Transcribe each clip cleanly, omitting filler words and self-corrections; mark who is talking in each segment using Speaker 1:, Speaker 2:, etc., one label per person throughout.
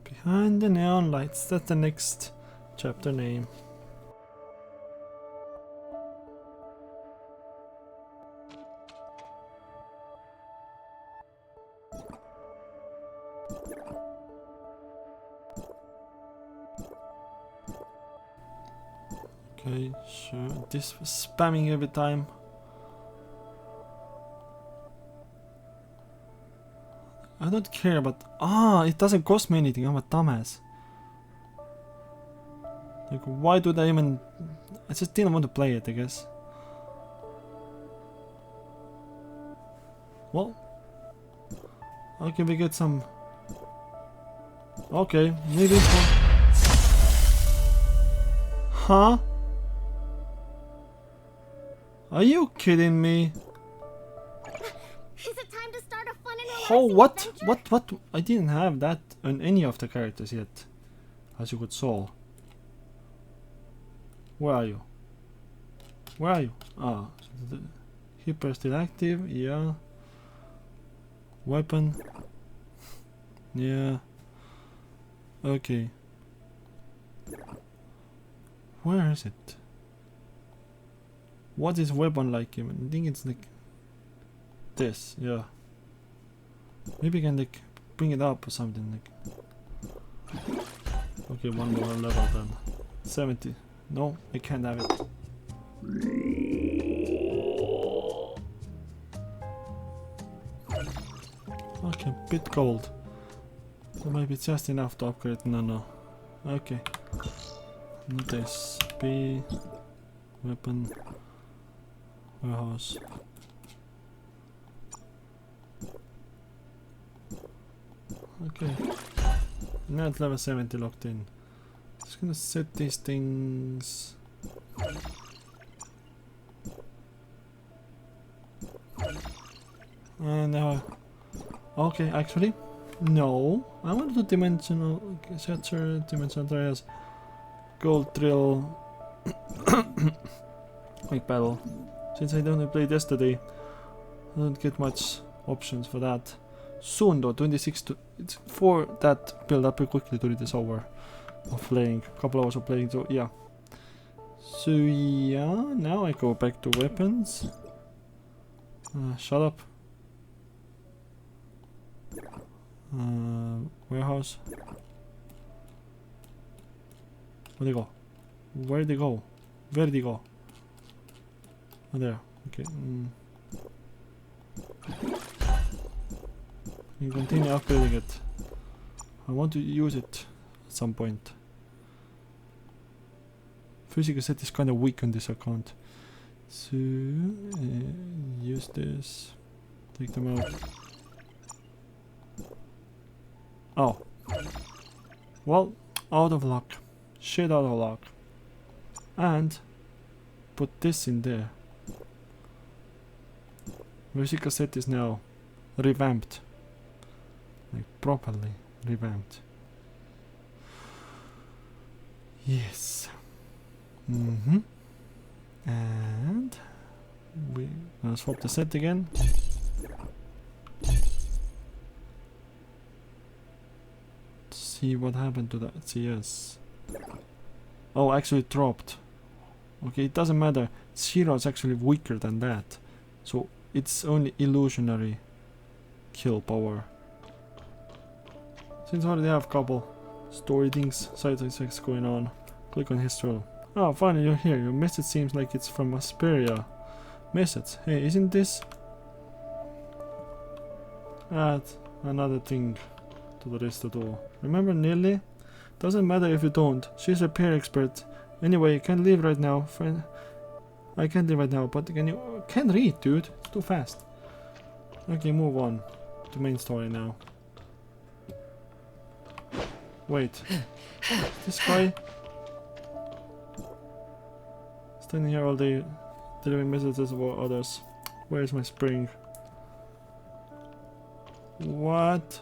Speaker 1: Behind the neon lights, that's the next chapter name. Okay, sure. This was spamming every time. I don't care about. It doesn't cost me anything. I'm a dumbass. Like, why do I even. I just didn't want to play it, I guess. Well. Okay, we get some. Okay, maybe it's one. Huh? Are you kidding me?
Speaker 2: Is it time to start a fun and
Speaker 1: Oh,
Speaker 2: relaxing
Speaker 1: what?
Speaker 2: adventure?
Speaker 1: What? I didn't have that on any of the characters yet. As you could saw. Where are you? Where are you? Ah, so the Hyper still active, yeah. Weapon. Yeah. Okay. Where is it? What is weapon like even? I think it's like this, yeah. Maybe I can like bring it up or something like. Okay, one more level then. 70. No, I can't have it. Okay, bit cold. So maybe just enough to upgrade. No. Okay. This B weapon warehouse. Okay. Now it's level 70 locked in. Just gonna set these things. And now. Okay, actually. No. I want to do dimensional. Searcher, dimensional areas. Gold drill. Quick battle. Since I don't play yesterday, I don't get much options for that. Soon though, 26 to. It's for that build up quickly to this over. Of playing. Couple hours of playing, so yeah. So yeah, now I go back to weapons. Shut up. Warehouse. Where'd they go? Where'd they go? Where'd they go? Oh, there. Okay. You continue upgrading it. I want to use it at some point. Physical set is kind of weak on this account. So use this. Take them out. Oh. Well, out of luck. Shit out of luck. And put this in there. Physical set is now revamped. Like properly revamped. Yes. And we gonna swap the set again. See what happened to that CS. Oh, actually it dropped. Okay, it doesn't matter. Zero is actually weaker than that. So it's only illusionary kill power. Since I already have a couple story things, side effects going on, click on history. Oh, finally you're here. Your message seems like it's from Asperia. Message. Hey, isn't this? Add another thing to the list to do. Remember Nelly? Doesn't matter if you don't. She's a repair expert. Anyway, you can't leave right now. Friend. I can't leave right now, but can you can't read, dude. It's too fast. Okay, move on to main story now. Wait. This guy standing here all day delivering messages for others. Where's my spring? What?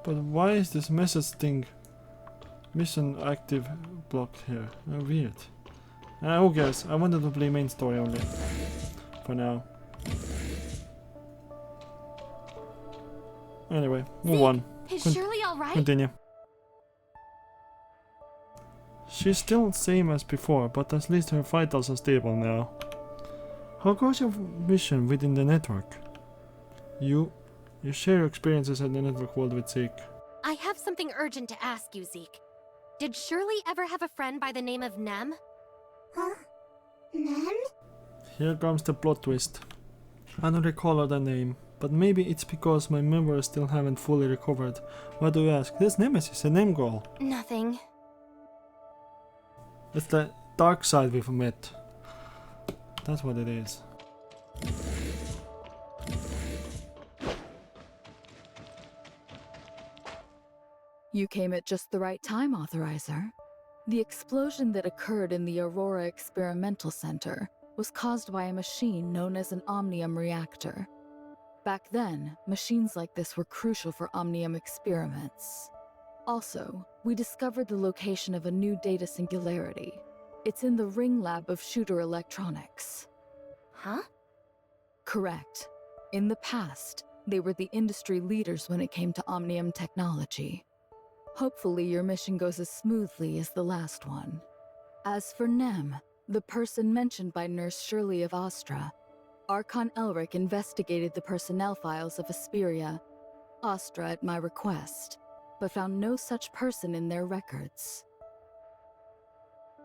Speaker 1: But why is this message thing mission active blocked here? Weird. Who cares? I wanted to play main story only. For now. Anyway, move on.
Speaker 2: Is Shirley alright?
Speaker 1: Continue. She's still same as before, but at least her vitals are stable now. How goes your mission within the network? You share your experiences at the network world with Zeke.
Speaker 2: I have something urgent to ask you, Zeke. Did Shirley ever have a friend by the name of Nem?
Speaker 3: Huh? Nem?
Speaker 1: Here comes the plot twist. I don't recall her name, but maybe it's because my memories still haven't fully recovered. Why do you ask? This Nemesis, a name girl.
Speaker 2: Nothing.
Speaker 1: It's the dark side we've met. That's what it is.
Speaker 4: You came at just the right time, Authorizer. The explosion that occurred in the Aurora Experimental Center was caused by a machine known as an Omnium reactor. Back then, machines like this were crucial for Omnium experiments. Also, we discovered the location of a new data singularity. It's in the Ring Lab of Shooter Electronics.
Speaker 2: Huh?
Speaker 4: Correct. In the past, they were the industry leaders when it came to Omnium technology. Hopefully your mission goes as smoothly as the last one. As for Nem, the person mentioned by Nurse Shirley of Astra, Archon Elric investigated the personnel files of Asperia, Astra at my request, but found no such person in their records.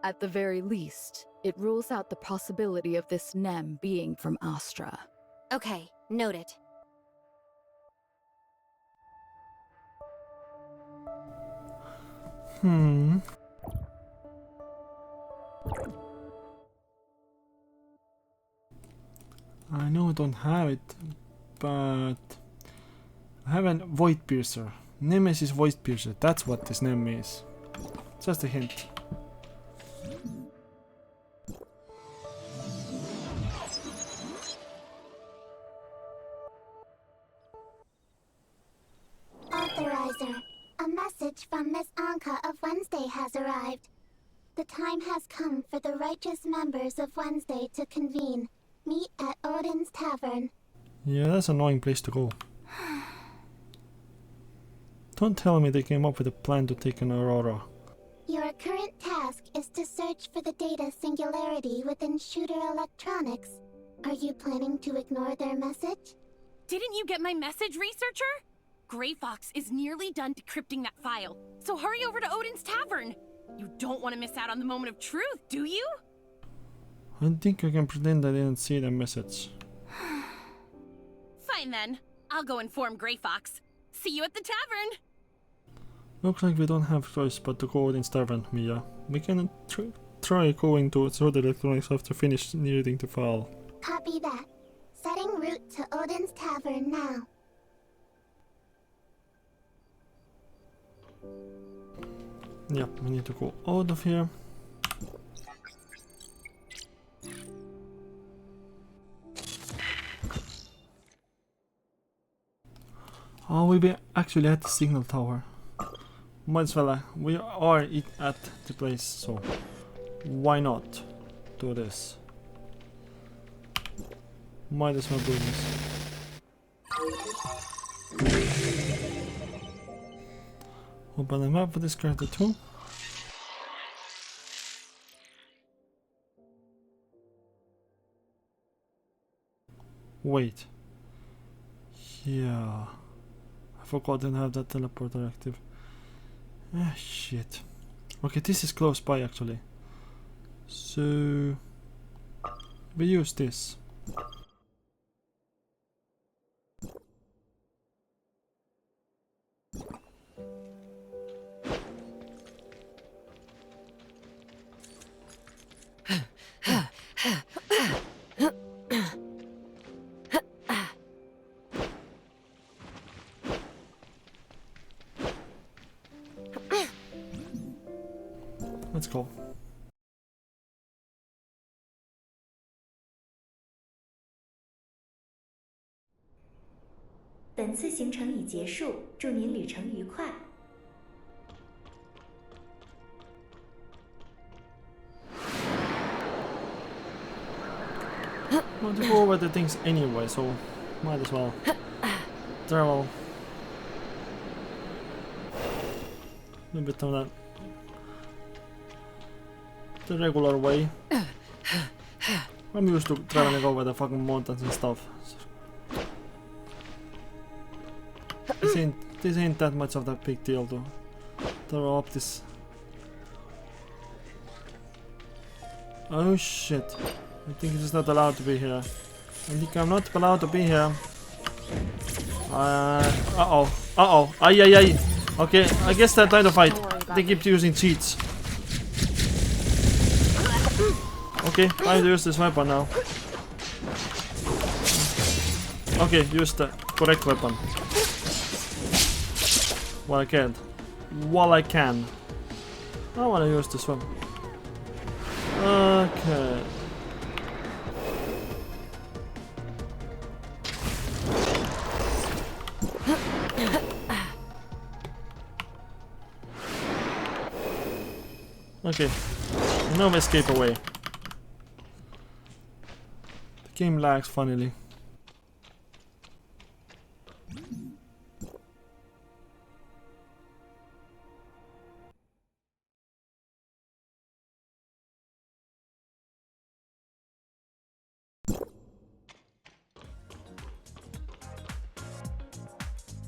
Speaker 4: At the very least, it rules out the possibility of this Nem being from Astra.
Speaker 2: Okay, noted.
Speaker 1: I know I don't have it, but I have a Void Piercer. Nemesis Void Piercer, that's what this name is. Just a hint.
Speaker 3: Authorizer, a message from Miss Anka of Wednesday has arrived. The time has come for the righteous members of Wednesday to convene. Meet at Odin's Tavern.
Speaker 1: Yeah, that's an annoying place to go. Don't tell me they came up with a plan to take an Aurora.
Speaker 3: Your current task is to search for the data singularity within Shooter Electronics. Are you planning to ignore their message?
Speaker 5: Didn't you get my message, researcher? Grey Fox is nearly done decrypting that file, so hurry over to Odin's Tavern. You don't want to miss out on the moment of truth, do you?
Speaker 1: I think I can pretend I didn't see the message.
Speaker 5: Fine then. I'll go inform Grey Fox. See you at the tavern!
Speaker 1: Looks like we don't have choice but to go Odin's Tavern, Mia. We can try going to Sword Electronics after finish reading the file.
Speaker 3: Copy that. Setting route to Odin's Tavern now.
Speaker 1: Yep, we need to go out of here. Oh, we'll be actually at the signal tower. Might as well, we are at the place, so why not do this? Might as well do this. Open the map for this character too. Wait. Yeah. I forgot I didn't have that teleporter active. Ah, shit. Okay, this is close by actually. So we use this. Let's go.
Speaker 6: 本次行程已结束，祝您旅程愉快。
Speaker 1: Want to go over the things anyway, so might as well travel. A little bit of that the regular way. I'm used to traveling over the fucking mountains and stuff. This ain't that much of a big deal to throw up this. Oh shit. I think it's not allowed to be here. I think I'm not allowed to be here. Uh-oh. Uh-oh. Ay, ay, ay. Okay, I guess they're trying to fight. They keep using cheats. Okay, I use this weapon now. Okay, use the correct weapon. While I can. While I can. I wanna use this weapon. Okay. Okay, no escape away. The game lags funnily.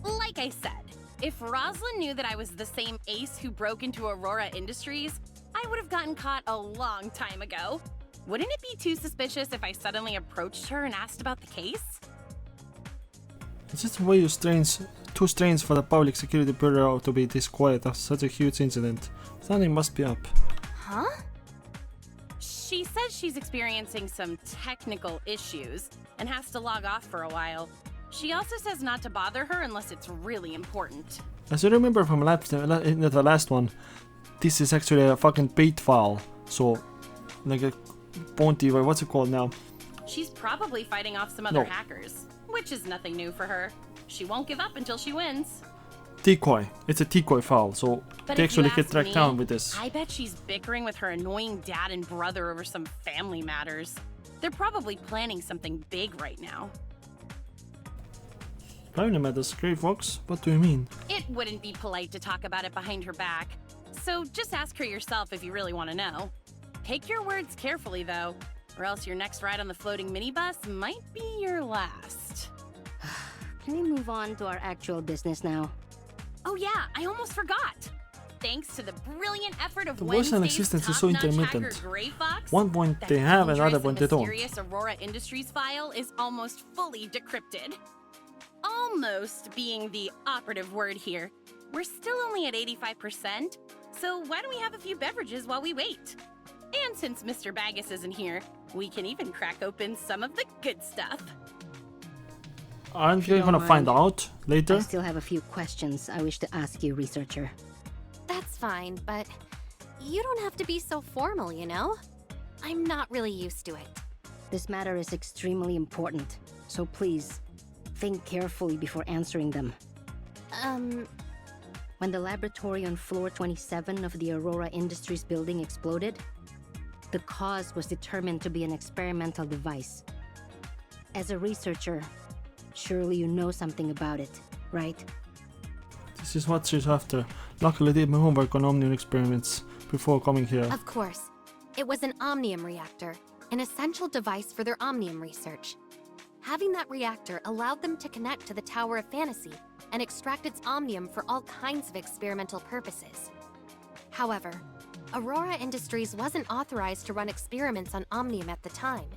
Speaker 5: Like I said, if Roslyn knew that I was the same ace who broke into Aurora Industries, I would have gotten caught a long time ago. Wouldn't it be too suspicious if I suddenly approached her and asked about the case?
Speaker 1: It's just way too strange for the Public Security Bureau to be this quiet after such a huge incident. Something must be up.
Speaker 5: Huh? She says she's experiencing some technical issues and has to log off for a while. She also says not to bother her unless it's really important.
Speaker 1: As you remember from the last one, this is actually a fucking bait file. So, like a bounty, or what's it called now?
Speaker 5: She's probably fighting off some other hackers, which is nothing new for her. She won't give up until she wins.
Speaker 1: Decoy. It's a decoy file, so
Speaker 5: But
Speaker 1: they
Speaker 5: if you
Speaker 1: actually get
Speaker 5: ask
Speaker 1: tracked
Speaker 5: me,
Speaker 1: down with this.
Speaker 5: I bet she's bickering with her annoying dad and brother over some family matters. They're probably planning something big right now.
Speaker 1: Family matters, Grey Fox? What do you mean?
Speaker 5: It wouldn't be polite to talk about it behind her back. So just ask her yourself if you really want to know. Take your words carefully, though, or else your next ride on the floating minibus might be your last.
Speaker 7: Can we move on to our actual business now?
Speaker 5: Oh yeah, I almost forgot. Thanks to the brilliant effort of
Speaker 1: The voice and
Speaker 5: Wednesday's
Speaker 1: existence is so
Speaker 5: top-notch hacker
Speaker 1: intermittent.
Speaker 5: Grey Fox,
Speaker 1: One point
Speaker 5: that
Speaker 1: they have,
Speaker 5: dangerous
Speaker 1: another point
Speaker 5: and
Speaker 1: they don't.
Speaker 5: mysterious Aurora Industries file is almost fully decrypted. Almost being the operative word here. We're still only at 85%, so why don't we have a few beverages while we wait? And since Mr. Baggus isn't here, we can even crack open some of the good stuff.
Speaker 1: Aren't you
Speaker 7: don't
Speaker 1: gonna find
Speaker 7: mind.
Speaker 1: out later?
Speaker 7: I still have a few questions I wish to ask you, researcher.
Speaker 2: That's fine, but you don't have to be so formal, you know? I'm not really used to it.
Speaker 7: This matter is extremely important, so please, think carefully before answering them. When the laboratory on floor 27 of the Aurora Industries building exploded, the cause was determined to be an experimental device. As a researcher, surely you know something about it, right?
Speaker 1: This is what she's after. Luckily, I did my homework on Omnium experiments before coming here.
Speaker 2: Of course. It was an omnium reactor, an essential device for their omnium research. Having that reactor allowed them to connect to the Tower of Fantasy and extract its omnium for all kinds of experimental purposes. However, Aurora Industries wasn't authorized to run experiments on omnium at the time,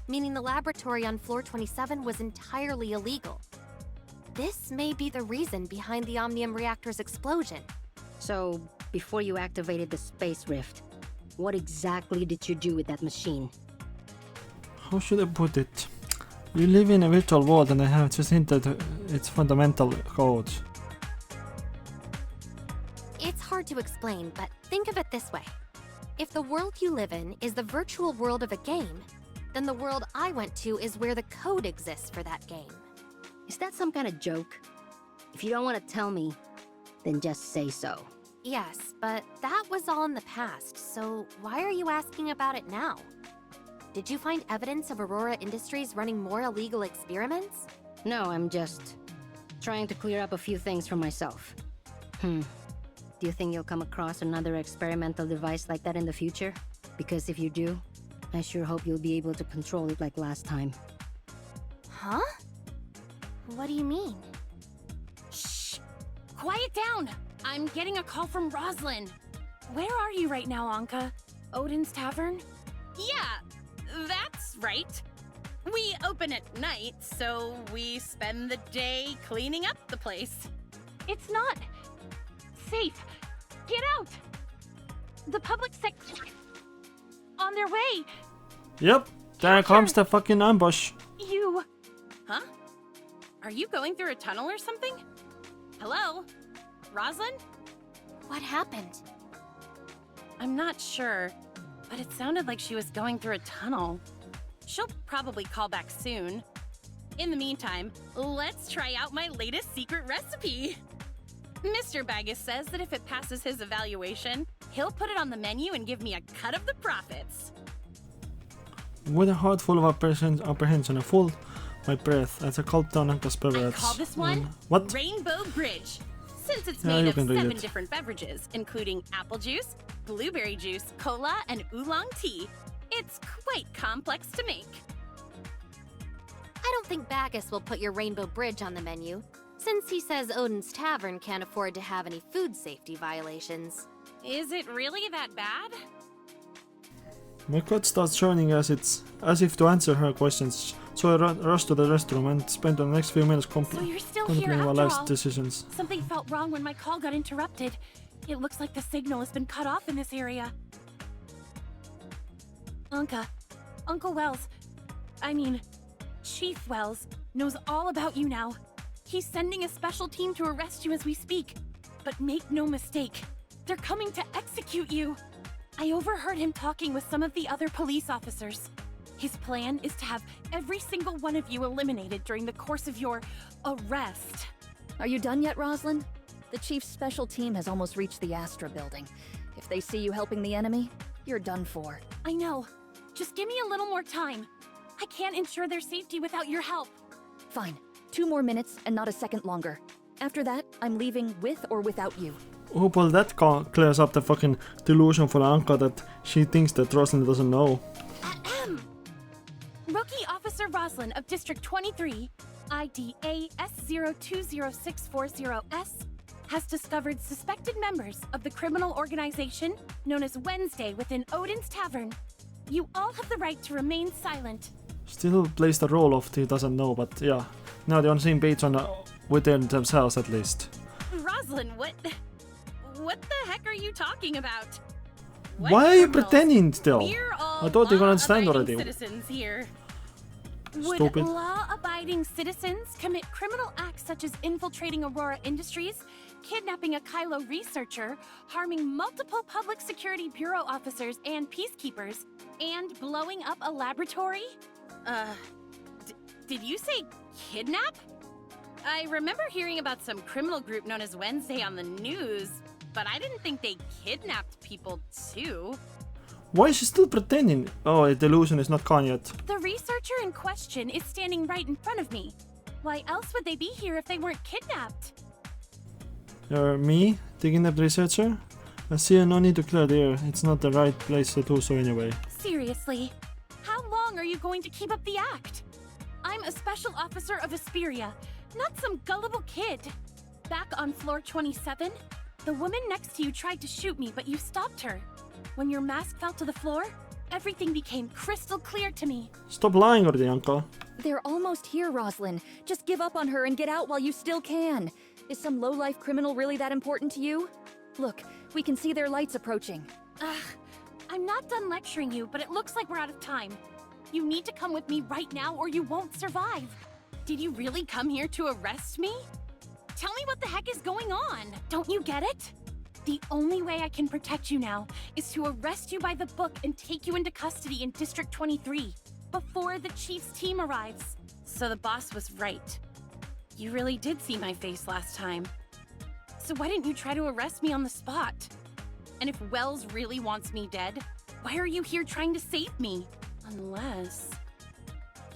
Speaker 2: meaning the laboratory on floor 27 was entirely illegal. This may be the reason behind the omnium reactor's explosion.
Speaker 7: So, before you activated the space rift, what exactly did you do with that machine?
Speaker 1: How should I put it? You live in a virtual world and I have just hinted its fundamental code.
Speaker 2: It's hard to explain, but think of it this way. If the world you live in is the virtual world of a game, then the world I went to is where the code exists for that game.
Speaker 7: Is that some kind of joke? If you don't want to tell me, then just say so.
Speaker 2: Yes, but that was all in the past, so why are you asking about it now? Did you find evidence of Aurora Industries running more illegal experiments?
Speaker 7: No, I'm just trying to clear up a few things for myself. Do you think you'll come across another experimental device like that in the future? Because if you do, I sure hope you'll be able to control it like last time.
Speaker 2: Huh? What do you mean?
Speaker 5: Shh! Quiet down! I'm getting a call from Roslyn. Where are you right now, Anka? Odin's Tavern? Yeah, that's right. We open at night, so we spend the day cleaning up the place. It's not safe. Get out! The public sector on their way.
Speaker 1: Yep, there comes the fucking ambush.
Speaker 5: You... Huh? Are you going through a tunnel or something? Hello? Roslyn?
Speaker 2: What happened?
Speaker 5: I'm not sure, but it sounded like she was going through a tunnel. She'll probably call back soon. In the meantime, let's try out my latest secret recipe. Mr. Baggus says that if it passes his evaluation, he'll put it on the menu and give me a cut of the profits.
Speaker 1: With a heart full of apprehension, I hold my breath as I gulp down Anka's beverage.
Speaker 5: I call this one
Speaker 1: what?
Speaker 5: Rainbow Bridge, since it's
Speaker 1: Yeah,
Speaker 5: made
Speaker 1: you
Speaker 5: of
Speaker 1: can read
Speaker 5: 7
Speaker 1: it.
Speaker 5: different beverages, including apple juice, blueberry juice, cola, and oolong tea. It's quite complex to make.
Speaker 2: I don't think Bacchus will put your Rainbow Bridge on the menu, since he says Odin's Tavern can't afford to have any food safety violations.
Speaker 5: Is it really that bad?
Speaker 1: My gut starts churning as if to answer her questions, so I rush to the restroom and spend the next few minutes
Speaker 5: So you're still here
Speaker 1: contemplating my
Speaker 5: after
Speaker 1: life's
Speaker 5: all.
Speaker 1: decisions.
Speaker 5: Something felt wrong when my call got interrupted. It looks like the signal has been cut off in this area. Anka, Uncle Wells, Chief Wells, knows all about you now. He's sending a special team to arrest you as we speak. But make no mistake, they're coming to execute you. I overheard him talking with some of the other police officers. His plan is to have every single one of you eliminated during the course of your arrest.
Speaker 4: Are you done yet, Roslyn? The Chief's special team has almost reached the Astra building. If they see you helping the enemy, you're done for.
Speaker 5: I know. Just give me a little more time. I can't ensure their safety without your help.
Speaker 4: Fine. 2 more minutes and not a second longer. After that, I'm leaving with or without you.
Speaker 1: Hopefully that clears up the fucking delusion for Anka that she thinks that Roslyn doesn't know.
Speaker 5: Ahem. Rookie Officer Roslyn of District 23, ID AS020640S, has discovered suspected members of the criminal organization known as Wednesday within Odin's Tavern. You all have the right to remain silent.
Speaker 1: Still plays the role of he doesn't know, but yeah. Now they're on the same page within themselves at least.
Speaker 5: Roslyn, what the heck are you talking about? What
Speaker 1: Why are you
Speaker 5: criminals?
Speaker 1: pretending still?
Speaker 5: We're all
Speaker 1: I thought you could understand
Speaker 5: law-abiding
Speaker 1: already.
Speaker 5: citizens here.
Speaker 1: Stupid.
Speaker 5: Would law-abiding citizens commit criminal acts such as infiltrating Aurora Industries, kidnapping a Kylo researcher, harming multiple Public Security Bureau officers and peacekeepers, and blowing up a laboratory? Did you say kidnap? I remember hearing about some criminal group known as Wednesday on the news, but I didn't think they kidnapped people too.
Speaker 1: Why is she still pretending? Oh, the delusion is not gone yet.
Speaker 5: The researcher in question is standing right in front of me. Why else would they be here if they weren't kidnapped?
Speaker 1: Me? The kidnapped researcher? I see no need to clear the air. It's not the right place to do so anyway.
Speaker 5: Seriously, how long are you going to keep up the act? I'm a special officer of Asperia, not some gullible kid. Back on floor 27, the woman next to you tried to shoot me, but you stopped her. When your mask fell to the floor, everything became crystal clear to me.
Speaker 1: Stop lying already, Anka.
Speaker 4: They're almost here, Roslyn. Just give up on her and get out while you still can. Is some low-life criminal really that important to you? Look, we can see their lights approaching.
Speaker 5: I'm not done lecturing you, but it looks like we're out of time. You need to come with me right now or you won't survive. Did you really come here to arrest me? Tell me what the heck is going on. Don't you get it? The only way I can protect you now is to arrest you by the book and take you into custody in District 23 before the Chief's team arrives. So the boss was right. You really did see my face last time. So why didn't you try to arrest me on the spot? And if Wells really wants me dead, why are you here trying to save me? Unless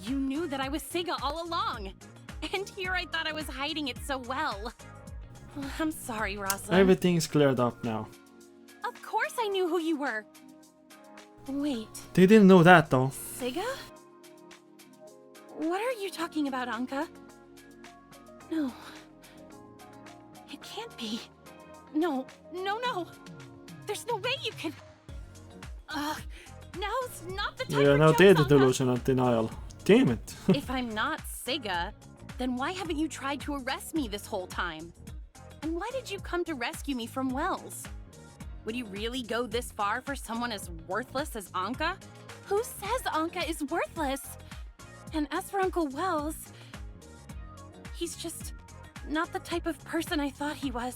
Speaker 5: you knew that I was Siga all along. And here I thought I was hiding it so well. I'm sorry, Roslyn.
Speaker 1: Everything's cleared up now.
Speaker 5: Of course I knew who you were. Wait,
Speaker 1: They didn't know that though.
Speaker 5: Siga? What are you talking about, Anka? No. It can't be. No. There's no way you can... Now's not the time
Speaker 1: Yeah,
Speaker 5: for
Speaker 1: now
Speaker 5: jokes,
Speaker 1: they're the
Speaker 5: Anka.
Speaker 1: delusional denial. Damn it.
Speaker 5: If I'm not Siga, then why haven't you tried to arrest me this whole time? And why did you come to rescue me from Wells? Would you really go this far for someone as worthless as Anka? Who says Anka is worthless? And as for Uncle Wells, he's just not the type of person I thought he was.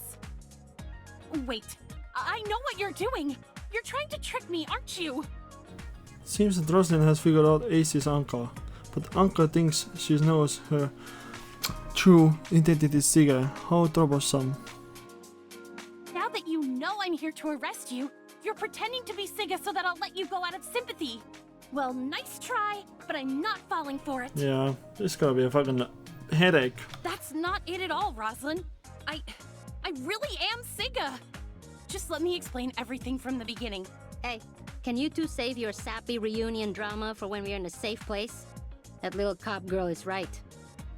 Speaker 5: Wait, I know what you're doing. You're trying to trick me, aren't you?
Speaker 1: Seems that Roslyn has figured out Ace's Anka, but Anka thinks she knows her true identity is Siga. How troublesome.
Speaker 5: Now that you know I'm here to arrest you, you're pretending to be Siga so that I'll let you go out of sympathy. Well, nice try, but I'm not falling for it.
Speaker 1: Yeah, this is gonna be a fucking headache.
Speaker 5: That's not it at all, Roslyn. I really am Siga. Just let me explain everything from the beginning.
Speaker 7: Hey, can you two save your sappy reunion drama for when we're in a safe place? That little cop girl is right.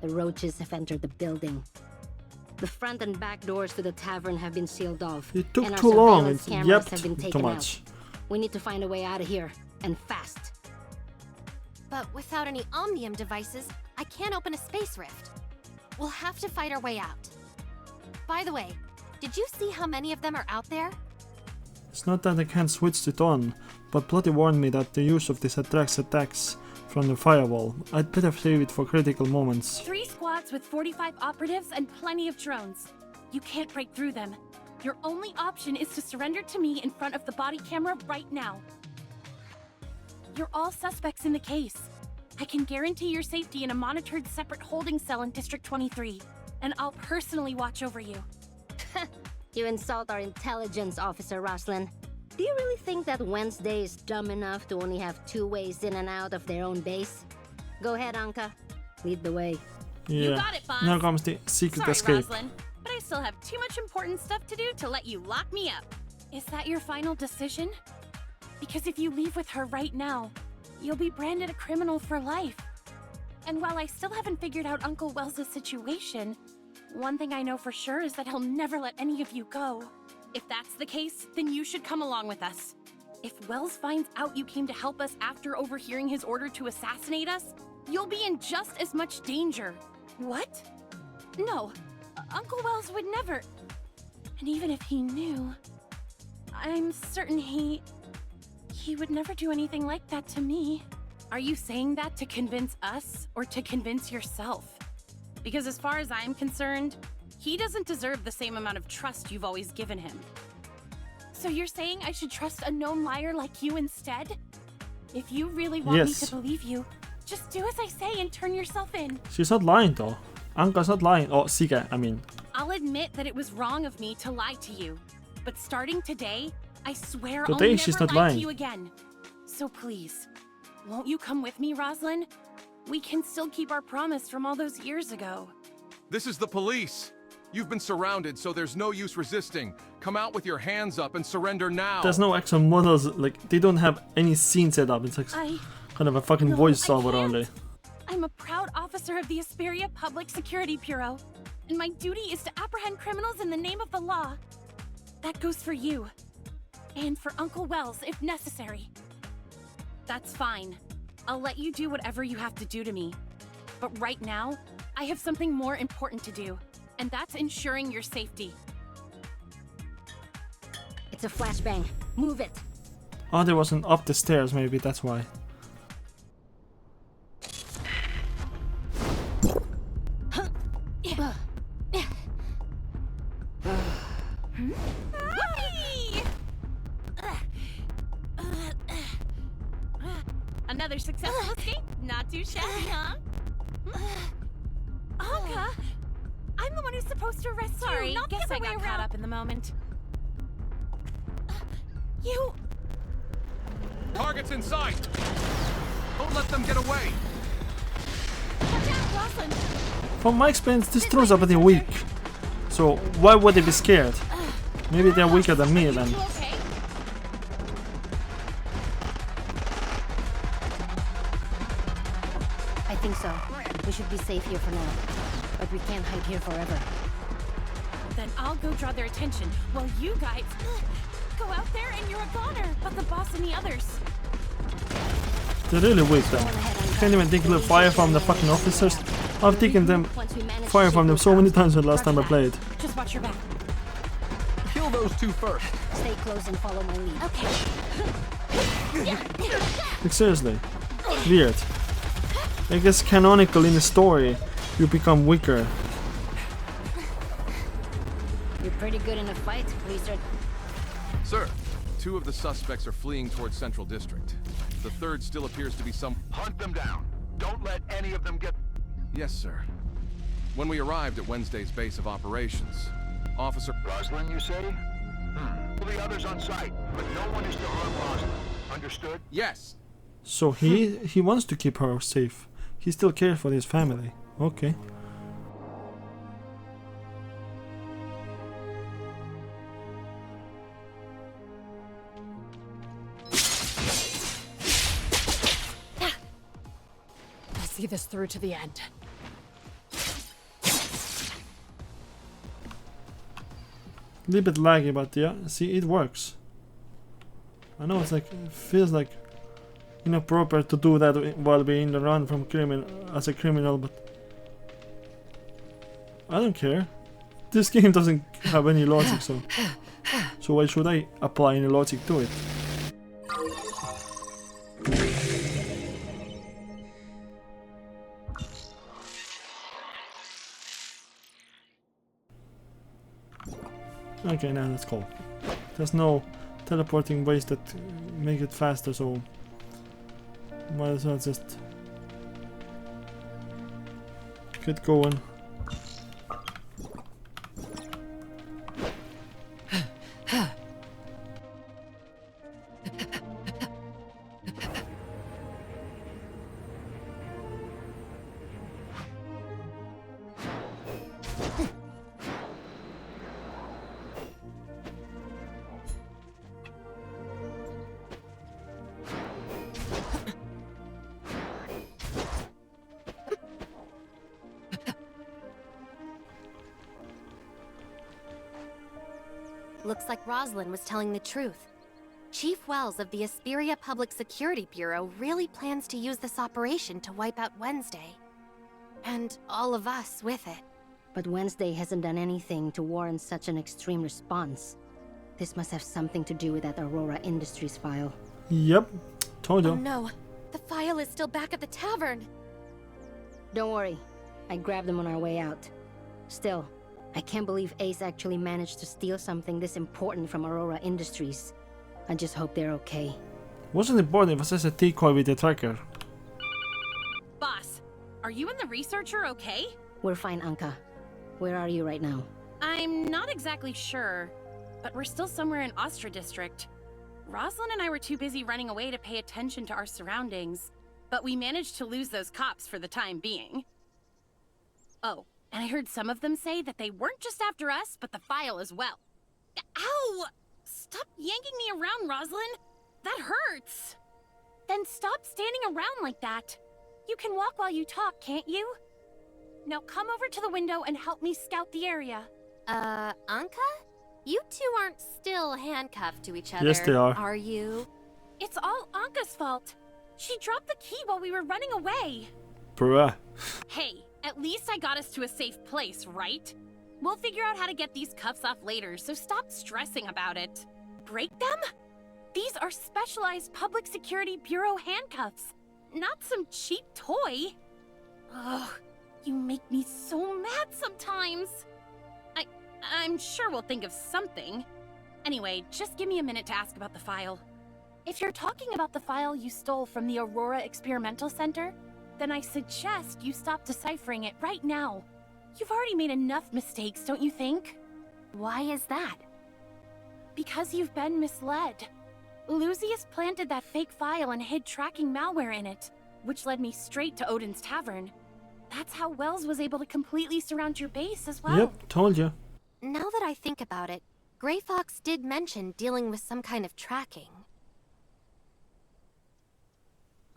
Speaker 7: The roaches have entered the building. The front and back doors to the tavern have been sealed off.
Speaker 1: It took
Speaker 7: and our
Speaker 1: too long.
Speaker 7: surveillance
Speaker 1: It
Speaker 7: cameras have been
Speaker 1: yapped too
Speaker 7: taken
Speaker 1: much.
Speaker 7: out. We need to find a way out of here, and fast.
Speaker 2: But without any Omnium devices, I can't open a space rift. We'll have to fight our way out. By the way, did you see how many of them are out there?
Speaker 1: It's not that I can't switch it on, but Bloody warned me that the use of this attracts attacks from the firewall. I'd better save it for critical moments.
Speaker 5: 3 squads with 45 operatives and plenty of drones. You can't break through them. Your only option is to surrender to me in front of the body camera right now. You're all suspects in the case. I can guarantee your safety in a monitored separate holding cell in District 23, and I'll personally watch over you.
Speaker 7: You insult our intelligence officer, Roslyn. Do you really think that Wednesday is dumb enough to only have 2 ways in and out of their own base? Go ahead, Anka. Lead the way.
Speaker 1: Yeah.
Speaker 5: You got it, boss.
Speaker 1: Now comes the secret
Speaker 5: Sorry,
Speaker 1: escape.
Speaker 5: Roslyn, but I still have too much important stuff to do to let you lock me up. Is that your final decision? Because if you leave with her right now, you'll be branded a criminal for life. And while I still haven't figured out Uncle Wells' situation, one thing I know for sure is that he'll never let any of you go. If that's the case, then you should come along with us. If Wells finds out you came to help us after overhearing his order to assassinate us, you'll be in just as much danger. What? No, Uncle Wells would never. And even if he knew, I'm certain he would never do anything like that to me. Are you saying that to convince us or to convince yourself? Because as far as I'm concerned, he doesn't deserve the same amount of trust you've always given him. So you're saying I should trust a known liar like you instead? If you really want me to believe you, just do as I say and turn yourself in.
Speaker 1: She's not lying though. Anka's not lying. Oh, Siga, I mean.
Speaker 5: I'll admit that it was wrong of me to lie to you. But starting today, I swear
Speaker 1: Today
Speaker 5: I'll
Speaker 1: she's
Speaker 5: never
Speaker 1: not
Speaker 5: lie
Speaker 1: lying.
Speaker 5: to you again. So please, won't you come with me, Roslyn? We can still keep our promise from all those years ago.
Speaker 8: This is the police. You've been surrounded, so there's no use resisting. Come out with your hands up and surrender now.
Speaker 1: There's no actual models, like, they don't have any scene set up. It's like kind of a fucking voiceover only.
Speaker 5: I'm a proud officer of the Asperia Public Security Bureau, and my duty is to apprehend criminals in the name of the law. That goes for you. And for Uncle Wells, if necessary. That's fine. I'll let you do whatever you have to do to me. But right now, I have something more important to do, and that's ensuring your safety.
Speaker 7: It's a flashbang. Move it.
Speaker 1: Oh, there wasn't up the stairs, maybe that's why.
Speaker 5: Another successful escape? Not too shabby, huh? Anka! I'm the one who's supposed to arrest you, not the guess other I way got around. caught up in the moment. You...
Speaker 8: Target's in sight. Don't let them get away.
Speaker 5: Watch out, Roslyn!
Speaker 1: From my experience, these drones are pretty weak. So why would they be scared? Maybe they're weaker than me then.
Speaker 5: You okay?
Speaker 7: think so. We should be safe here for now. But we can't hide here forever.
Speaker 5: Then I'll go draw their attention while you guys go out there and you're a goner, but the boss and the others.
Speaker 1: They're really weak then. Can't even take a little fire from the fucking officers. I've taken them fire from them so many times the last time I played.
Speaker 5: Just watch your back.
Speaker 8: Kill those two first.
Speaker 7: Stay close and follow my lead.
Speaker 5: Okay.
Speaker 1: Like seriously. Weird. I guess canonical in the story, you become weaker.
Speaker 7: You're pretty good in a fight, Research.
Speaker 8: Sir, 2 of the suspects are fleeing towards Central District. The third still appears to be some...
Speaker 9: Hunt them down. Don't let any of them get...
Speaker 8: Yes, sir. When we arrived at Wednesday's base of operations, Officer...
Speaker 9: Roslyn, you say? The others on site, but no one is to harm Roslyn. Understood?
Speaker 8: Yes!
Speaker 1: So he wants to keep her safe. He still cares for his family. Okay.
Speaker 5: I'll see this through to the end.
Speaker 1: A little bit laggy, but yeah, see, it works. I know it's like, it feels like inappropriate to do that while being in the run from as a criminal, but I don't care. This game doesn't have any logic, so why should I apply any logic to it? Okay, now let's go. There's no teleporting ways that make it faster, so might as well just get going.
Speaker 2: Looks like Roslyn was telling the truth. Chief Wells of the Asperia Public Security Bureau really plans to use this operation to wipe out Wednesday. And all of us with it.
Speaker 7: But Wednesday hasn't done anything to warrant such an extreme response. This must have something to do with that Aurora Industries file.
Speaker 1: Yep, told you.
Speaker 2: Oh no, the file is still back at the tavern.
Speaker 7: Don't worry, I grabbed them on our way out. Still, I can't believe Ace actually managed to steal something this important from Aurora Industries. I just hope they're okay.
Speaker 1: Wasn't important, it was just a decoy with the tracker.
Speaker 5: Boss, are you and the researcher okay?
Speaker 7: We're fine, Anka. Where are you right now?
Speaker 5: I'm not exactly sure, but we're still somewhere in Ostra District. Roslyn and I were too busy running away to pay attention to our surroundings, but we managed to lose those cops for the time being. Oh, and I heard some of them say that they weren't just after us, but the file as well. Ow! Stop yanking me around, Roslyn! That hurts! Then stop standing around like that. You can walk while you talk, can't you? Now come over to the window and help me scout the area.
Speaker 2: Anka? You two aren't still handcuffed to each other,
Speaker 1: Yes, they are
Speaker 2: you?
Speaker 5: It's all Anka's fault. She dropped the key while we were running away.
Speaker 1: Bruh.
Speaker 5: Hey, at least I got us to a safe place, right? We'll figure out how to get these cuffs off later, so stop stressing about it. Break them? These are specialized Public Security Bureau handcuffs, not some cheap toy. Ugh, you make me so mad sometimes. I'm sure we'll think of something. Anyway, just give me a minute to ask about the file. If you're talking about the file you stole from the Aurora Experimental Center, then I suggest you stop deciphering it right now. You've already made enough mistakes, don't you think?
Speaker 2: Why is that?
Speaker 5: Because you've been misled. Lucius planted that fake file and hid tracking malware in it, which led me straight to Odin's Tavern. That's how Wells was able to completely surround your base as well.
Speaker 1: Yep, told you.
Speaker 2: Now that I think about it, Grey Fox did mention dealing with some kind of tracking.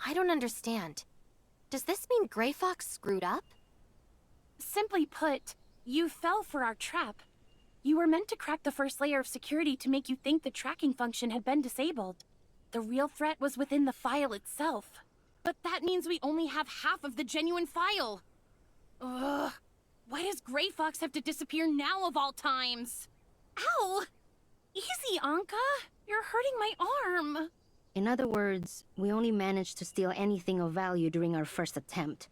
Speaker 2: I don't understand. Does this mean Grey Fox screwed up?
Speaker 5: Simply put, you fell for our trap. You were meant to crack the first layer of security to make you think the tracking function had been disabled. The real threat was within the file itself. But that means we only have half of the genuine file. Ugh. Why does Grey Fox have to disappear now of all times? Ow! Easy, Anka. You're hurting my arm.
Speaker 7: In other words, we only managed to steal anything of value during our first attempt.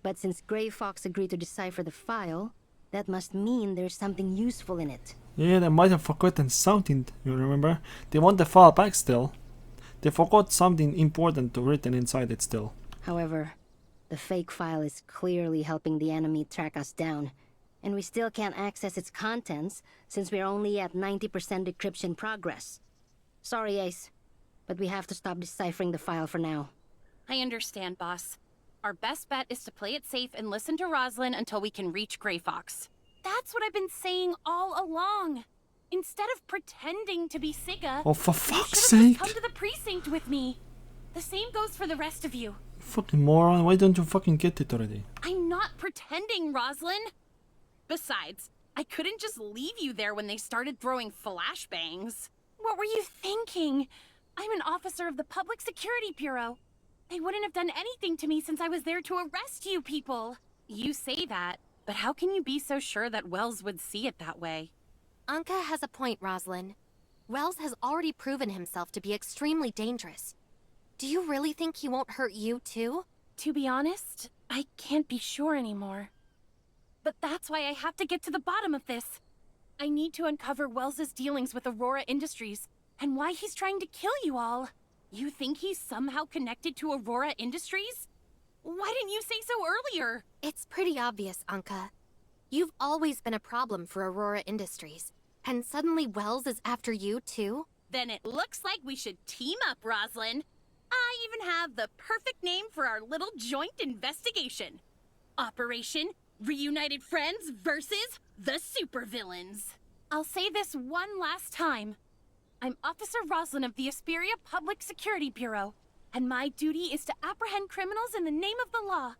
Speaker 7: But since Grey Fox agreed to decipher the file, that must mean there's something useful in it.
Speaker 1: Yeah, they might have forgotten something, you remember? They want the file back still. They forgot something important written inside it still.
Speaker 7: However, the fake file is clearly helping the enemy track us down, and we still can't access its contents since we're only at 90% decryption progress. Sorry, Ace, but we have to stop deciphering the file for now.
Speaker 5: I understand, boss. Our best bet is to play it safe and listen to Roslyn until we can reach Grey Fox. That's what I've been saying all along. Instead of pretending to be Sigga,
Speaker 1: Oh, for
Speaker 5: you
Speaker 1: fuck's
Speaker 5: should have
Speaker 1: sake!
Speaker 5: just come to the precinct with me. The same goes for the rest of you.
Speaker 1: Fucking moron, why don't you fucking get it already?
Speaker 5: I'm not pretending, Roslyn. Besides, I couldn't just leave you there when they started throwing flashbangs. What were you thinking? I'm an officer of the Public Security Bureau. They wouldn't have done anything to me since I was there to arrest you people. You say that, but how can you be so sure that Wells would see it that way?
Speaker 2: Anka has a point, Roslyn. Wells has already proven himself to be extremely dangerous. Do you really think he won't hurt you, too?
Speaker 5: To be honest, I can't be sure anymore. But that's why I have to get to the bottom of this. I need to uncover Wells's dealings with Aurora Industries and why he's trying to kill you all. You think he's somehow connected to Aurora Industries? Why didn't you say so earlier?
Speaker 2: It's pretty obvious, Anka. You've always been a problem for Aurora Industries, and suddenly Wells is after you, too?
Speaker 5: Then it looks like we should team up, Roslyn. I even have the perfect name for our little joint investigation. Operation Reunited Friends versus the Supervillains. I'll say this one last time. I'm Officer Roslyn of the Asperia Public Security Bureau, and my duty is to apprehend criminals in the name of the law,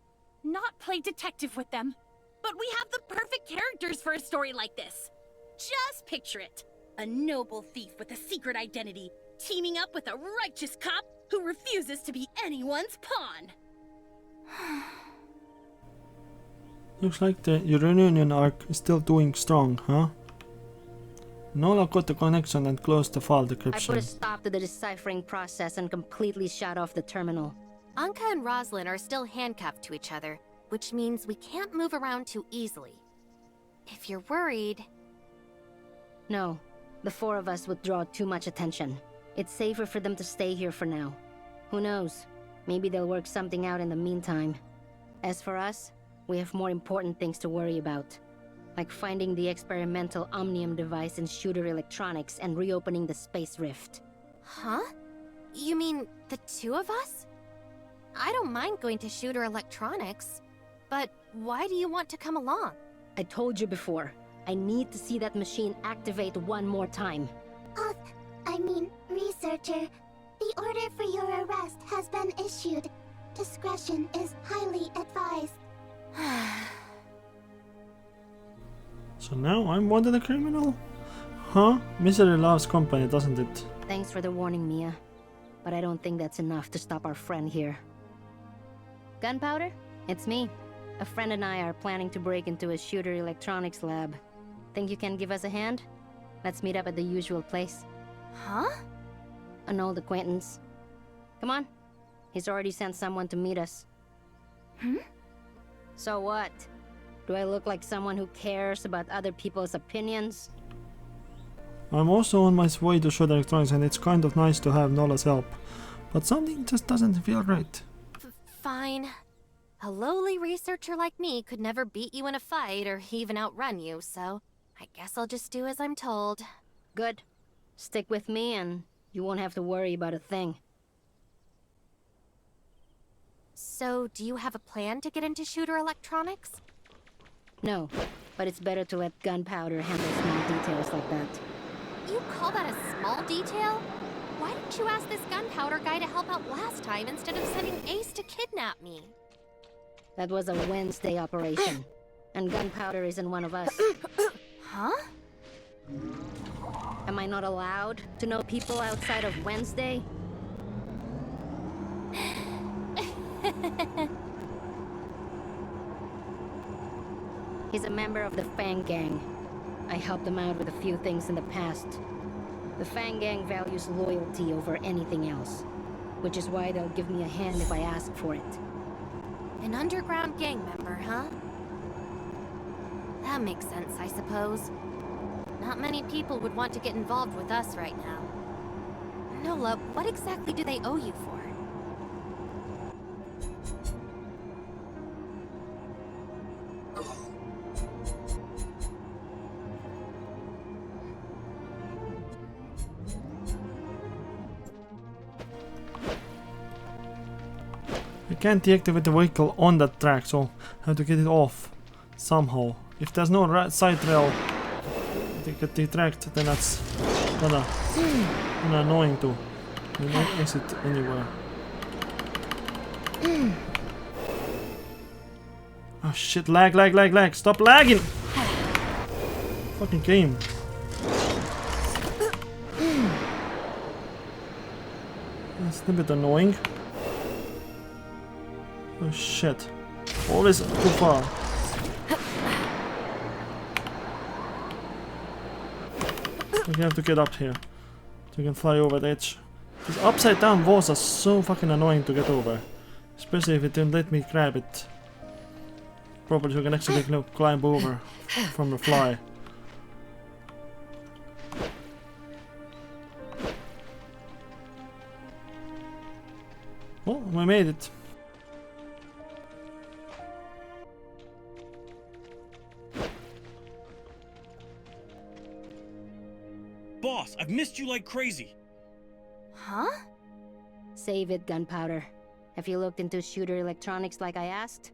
Speaker 5: not play detective with them. But we have the perfect characters for a story like this. Just picture it. A noble thief with a secret identity, teaming up with a righteous cop who refuses to be anyone's pawn.
Speaker 1: Looks like the reunion arc is still doing strong, huh? Nola got the connection and closed the file
Speaker 7: I put a
Speaker 1: decryption.
Speaker 7: stop to the deciphering process and completely shut off the terminal.
Speaker 2: Anka and Roslyn are still handcuffed to each other, which means we can't move around too easily. If you're worried...
Speaker 7: No, the four of us would draw too much attention. It's safer for them to stay here for now. Who knows? Maybe they'll work something out in the meantime. As for us, we have more important things to worry about. Like finding the experimental Omnium device in Shooter Electronics and reopening the space rift.
Speaker 2: Huh? You mean the two of us? I don't mind going to Shooter Electronics, but why do you want to come along?
Speaker 7: I told you before, I need to see that machine activate one more time.
Speaker 3: Researcher, the order for your arrest has been issued. Discretion is highly advised.
Speaker 1: So now I'm wanted a criminal? Huh? Misery loves company, doesn't it?
Speaker 7: Thanks for the warning, Mia. But I don't think that's enough to stop our friend here. Gunpowder? It's me. A friend and I are planning to break into a Shooter Electronics lab. Think you can give us a hand? Let's meet up at the usual place.
Speaker 2: Huh?
Speaker 7: An old acquaintance. Come on. He's already sent someone to meet us. So what? Do I look like someone who cares about other people's opinions?
Speaker 1: I'm also on my way to Shooter Electronics and it's kind of nice to have Nola's help. But something just doesn't feel right.
Speaker 2: Fine. A lowly researcher like me could never beat you in a fight or even outrun you, so I guess I'll just do as I'm told.
Speaker 7: Good. Stick with me and you won't have to worry about a thing.
Speaker 2: So, do you have a plan to get into Shooter Electronics?
Speaker 7: No, but it's better to let Gunpowder handle small details like that.
Speaker 2: You call that a small detail? Why didn't you ask this Gunpowder guy to help out last time instead of sending Ace to kidnap me?
Speaker 7: That was a Wednesday operation. And gunpowder isn't one of us.
Speaker 2: Huh?
Speaker 7: Am I not allowed to know people outside of Wednesday? He's a member of the Fang Gang. I helped him out with a few things in the past. The Fang Gang values loyalty over anything else, which is why they'll give me a hand if I ask for it.
Speaker 2: An underground gang member, huh? That makes sense, I suppose. Not many people would want to get involved with us right now. Nola, what exactly do they owe you for?
Speaker 1: I can't deactivate the vehicle on that track, so I have to get it off somehow. If there's no side rail to get detract, then that's kinda annoying to exit anywhere. Oh shit, lag, stop lagging! Fucking game. That's a bit annoying. Oh shit. Always too far. We have to get up here. So we can fly over the edge. These upside down walls are so fucking annoying to get over. Especially if it didn't let me grab it properly, so I can actually climb over from the fly. Oh, we made it.
Speaker 10: Boss, I've missed you like crazy.
Speaker 2: Huh?
Speaker 7: Save it, gunpowder. Have you looked into shooter electronics like I asked?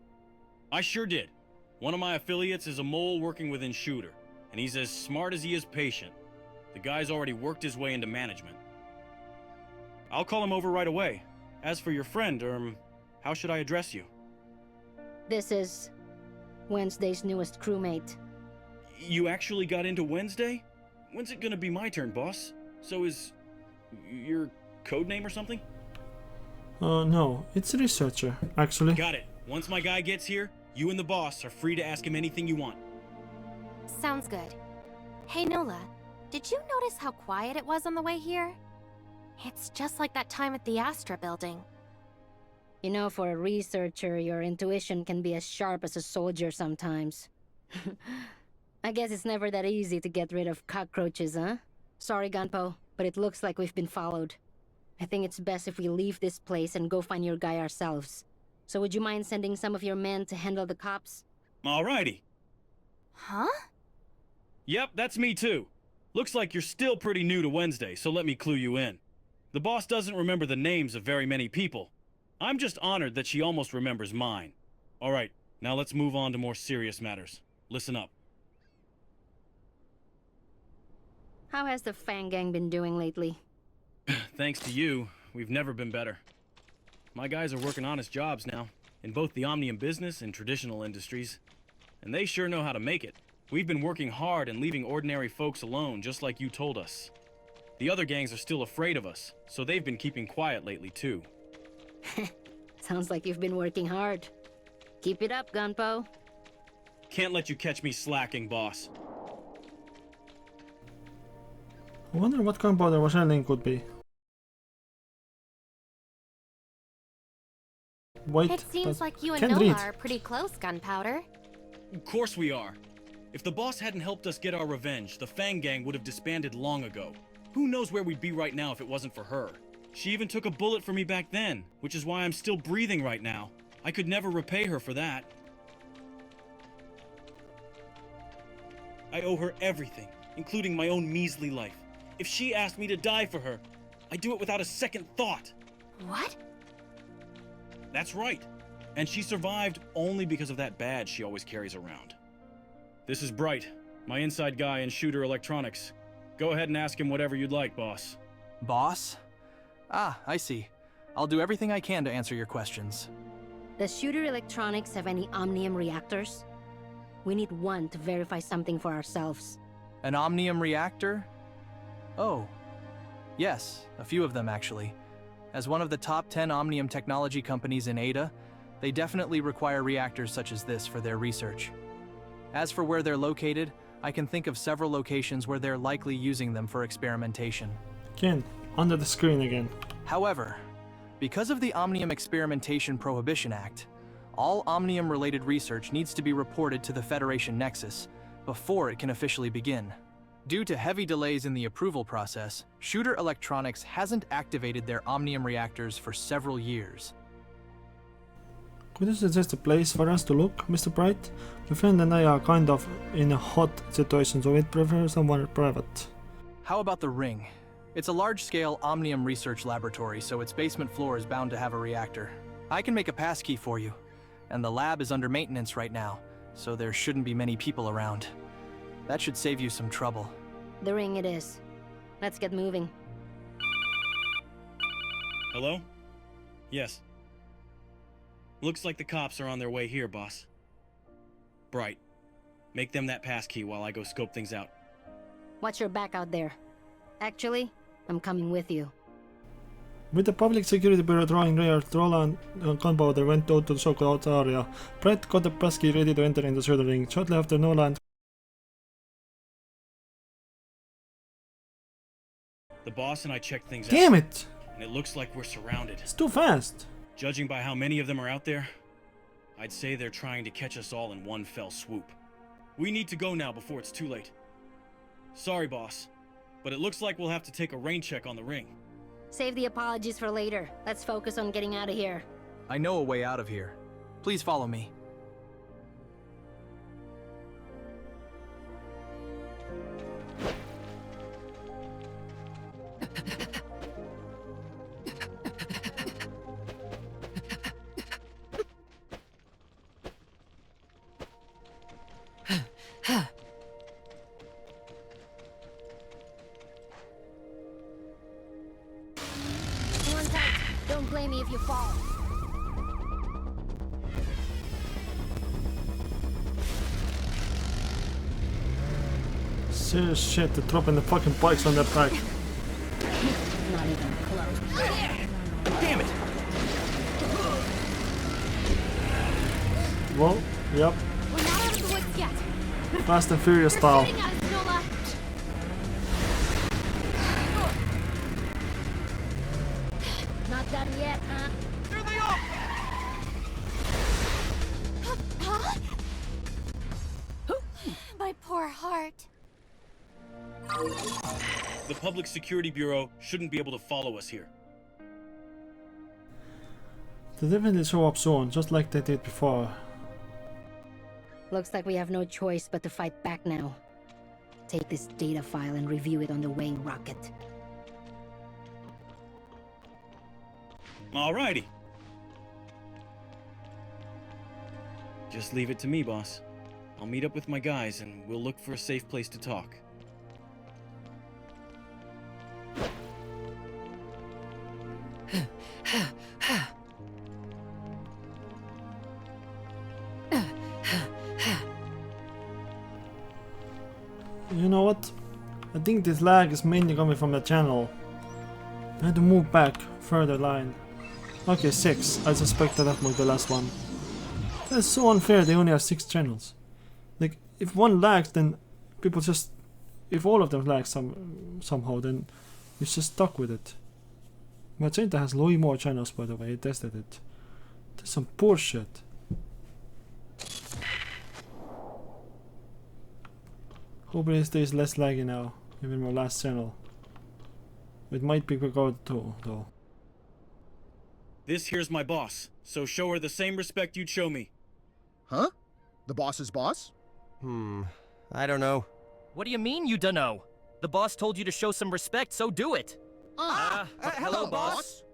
Speaker 10: I sure did. One of my affiliates is a mole working within Shooter, and he's as smart as he is patient. The guy's already worked his way into management. I'll call him over right away. As for your friend, how should I address you?
Speaker 7: This is Wednesday's newest crewmate.
Speaker 10: You actually got into Wednesday? When's it gonna be my turn, boss? So is your code name or something?
Speaker 1: No, it's a researcher, actually.
Speaker 10: Got it. Once my guy gets here, you and the boss are free to ask him anything you want.
Speaker 2: Sounds good. Hey Nola, did you notice how quiet it was on the way here? It's just like that time at the Astra building.
Speaker 7: You know, for a researcher, your intuition can be as sharp as a soldier sometimes. I guess it's never that easy to get rid of cockroaches, huh? Sorry, Gunpo, but it looks like we've been followed. I think it's best if we leave this place and go find your guy ourselves. So would you mind sending some of your men to handle the cops?
Speaker 10: Alrighty.
Speaker 2: Huh?
Speaker 10: Yep, that's me too. Looks like you're still pretty new to Wednesday, so let me clue you in. The boss doesn't remember the names of very many people. I'm just honored that she almost remembers mine. Alright, now let's move on to more serious matters. Listen up.
Speaker 7: How has the Fang Gang been doing lately?
Speaker 10: Thanks to you, we've never been better. My guys are working honest jobs now, in both the Omnium business and traditional industries. And they sure know how to make it. We've been working hard and leaving ordinary folks alone, just like you told us. The other gangs are still afraid of us, so they've been keeping quiet lately too.
Speaker 7: Sounds like you've been working hard. Keep it up, Gunpo.
Speaker 10: Can't let you catch me slacking, boss.
Speaker 1: I wonder what gunpowder Roslyn could be. Wait,
Speaker 2: It seems like you and
Speaker 1: can't
Speaker 2: Nola
Speaker 1: read.
Speaker 2: are pretty close, Gunpowder.
Speaker 10: Of course we are. If the boss hadn't helped us get our revenge, the Fang Gang would have disbanded long ago. Who knows where we'd be right now if it wasn't for her. She even took a bullet for me back then, which is why I'm still breathing right now. I could never repay her for that. I owe her everything, including my own measly life. If she asked me to die for her, I'd do it without a second thought.
Speaker 2: What?
Speaker 10: That's right. And she survived only because of that badge she always carries around. This is Bright, my inside guy in Shooter Electronics. Go ahead and ask him whatever you'd like, boss.
Speaker 11: Boss? Ah, I see. I'll do everything I can to answer your questions.
Speaker 7: Does Shooter Electronics have any Omnium reactors? We need one to verify something for ourselves.
Speaker 11: An Omnium reactor? Oh. Yes, a few of them actually. As one of the top 10 Omnium technology companies in Ada, they definitely require reactors such as this for their research. As for where they're located, I can think of several locations where they're likely using them for experimentation.
Speaker 1: Again, under the screen again.
Speaker 11: However, because of the Omnium Experimentation Prohibition Act, all Omnium-related research needs to be reported to the Federation Nexus before it can officially begin. Due to heavy delays in the approval process, Shooter Electronics hasn't activated their Omnium reactors for several years.
Speaker 1: Could you suggest a place for us to look, Mr. Bright? My friend and I are kind of in a hot situation, so we'd prefer somewhere private.
Speaker 11: How about the Ring? It's a large-scale Omnium research laboratory, so its basement floor is bound to have a reactor. I can make a passkey for you, and the lab is under maintenance right now, so there shouldn't be many people around. That should save you some trouble.
Speaker 7: The Ring it is. Let's get moving.
Speaker 10: Hello? Yes. Looks like the cops are on their way here, boss. Bright, make them that passkey while I go scope things out.
Speaker 7: Watch your back out there. Actually, I'm coming with you.
Speaker 1: With the Public Security Bureau drawing near, Roland and Gunpowder went out to the so-called area. Brett got the passkey ready to enter in the shooter ring. Shortly after, Nolan.
Speaker 10: The boss and I checked things out.
Speaker 1: Damn it!
Speaker 10: And it looks like we're surrounded.
Speaker 1: It's too fast.
Speaker 10: Judging by how many of them are out there, I'd say they're trying to catch us all in one fell swoop. We need to go now before it's too late. Sorry, boss, but it looks like we'll have to take a rain check on the ring.
Speaker 7: Save the apologies for later. Let's focus on getting out of here.
Speaker 11: I know a way out of here. Please follow me.
Speaker 7: Hang on tight. Don't blame me if you fall.
Speaker 1: Serious shit, they're dropping the fucking bikes on their back.
Speaker 7: Not even close.
Speaker 11: Damn it!
Speaker 1: Well, yep.
Speaker 2: We're not out of the woods yet.
Speaker 1: Fast and Furious style.
Speaker 2: Shooting at us, Nola.
Speaker 7: Not done yet, huh?
Speaker 2: My poor heart.
Speaker 10: The Public Security Bureau shouldn't be able to follow us here.
Speaker 1: They definitely show up soon, just like they did before.
Speaker 7: Looks like we have no choice but to fight back now. Take this data file and review it on the Wayne rocket.
Speaker 10: Alrighty. Just leave it to me, boss. I'll meet up with my guys and we'll look for a safe place to talk.
Speaker 1: You know what? I think this lag is mainly coming from the channel. I had to move back further line. Okay, 6. I suspect that might be the last one. That's so unfair, they only have 6 channels. Like, if one lags, then people just... If all of them lag somehow, then you're just stuck with it. Magenta has way more channels, by the way, I tested it. That's some poor shit. Hopefully it stays less laggy now, even my last channel. It might be recorded too, though.
Speaker 10: This here's my boss, so show her the same respect you'd show me.
Speaker 12: Huh? The boss's boss?
Speaker 13: I don't know.
Speaker 14: What do you mean you dunno? The boss told you to show some respect, so do it.
Speaker 12: Hello, boss.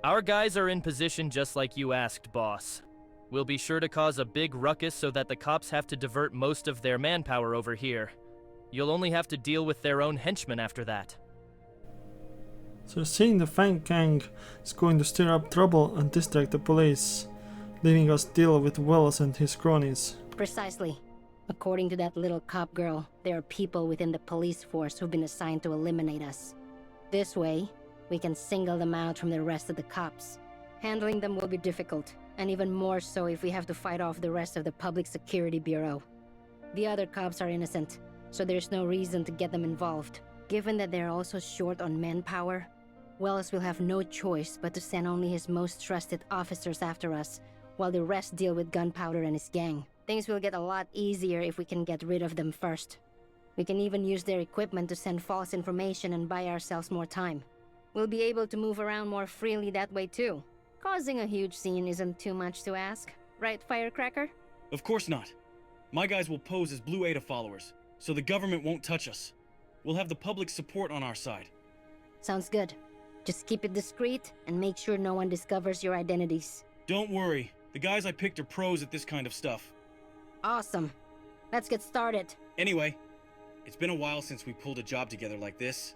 Speaker 14: Our guys are in position just like you asked, boss. We'll be sure to cause a big ruckus so that the cops have to divert most of their manpower over here. You'll only have to deal with their own henchmen after that.
Speaker 1: So seeing the Fang Gang is going to stir up trouble and distract the police, leaving us deal with Wells and his cronies.
Speaker 7: Precisely. According to that little cop girl, there are people within the police force who've been assigned to eliminate us. This way, we can single them out from the rest of the cops. Handling them will be difficult, and even more so if we have to fight off the rest of the Public Security Bureau. The other cops are innocent, so there's no reason to get them involved. Given that they're also short on manpower, Wells will have no choice but to send only his most trusted officers after us, while the rest deal with Gunpowder and his gang. Things will get a lot easier if we can get rid of them first. We can even use their equipment to send false information and buy ourselves more time. We'll be able to move around more freely that way too. Causing a huge scene isn't too much to ask, right, Firecracker?
Speaker 10: Of course not. My guys will pose as Blue Ada followers, so the government won't touch us. We'll have the public's support on our side.
Speaker 7: Sounds good. Just keep it discreet and make sure no one discovers your identities.
Speaker 10: Don't worry. The guys I picked are pros at this kind of stuff.
Speaker 7: Awesome. Let's get started.
Speaker 10: Anyway, it's been a while since we pulled a job together like this.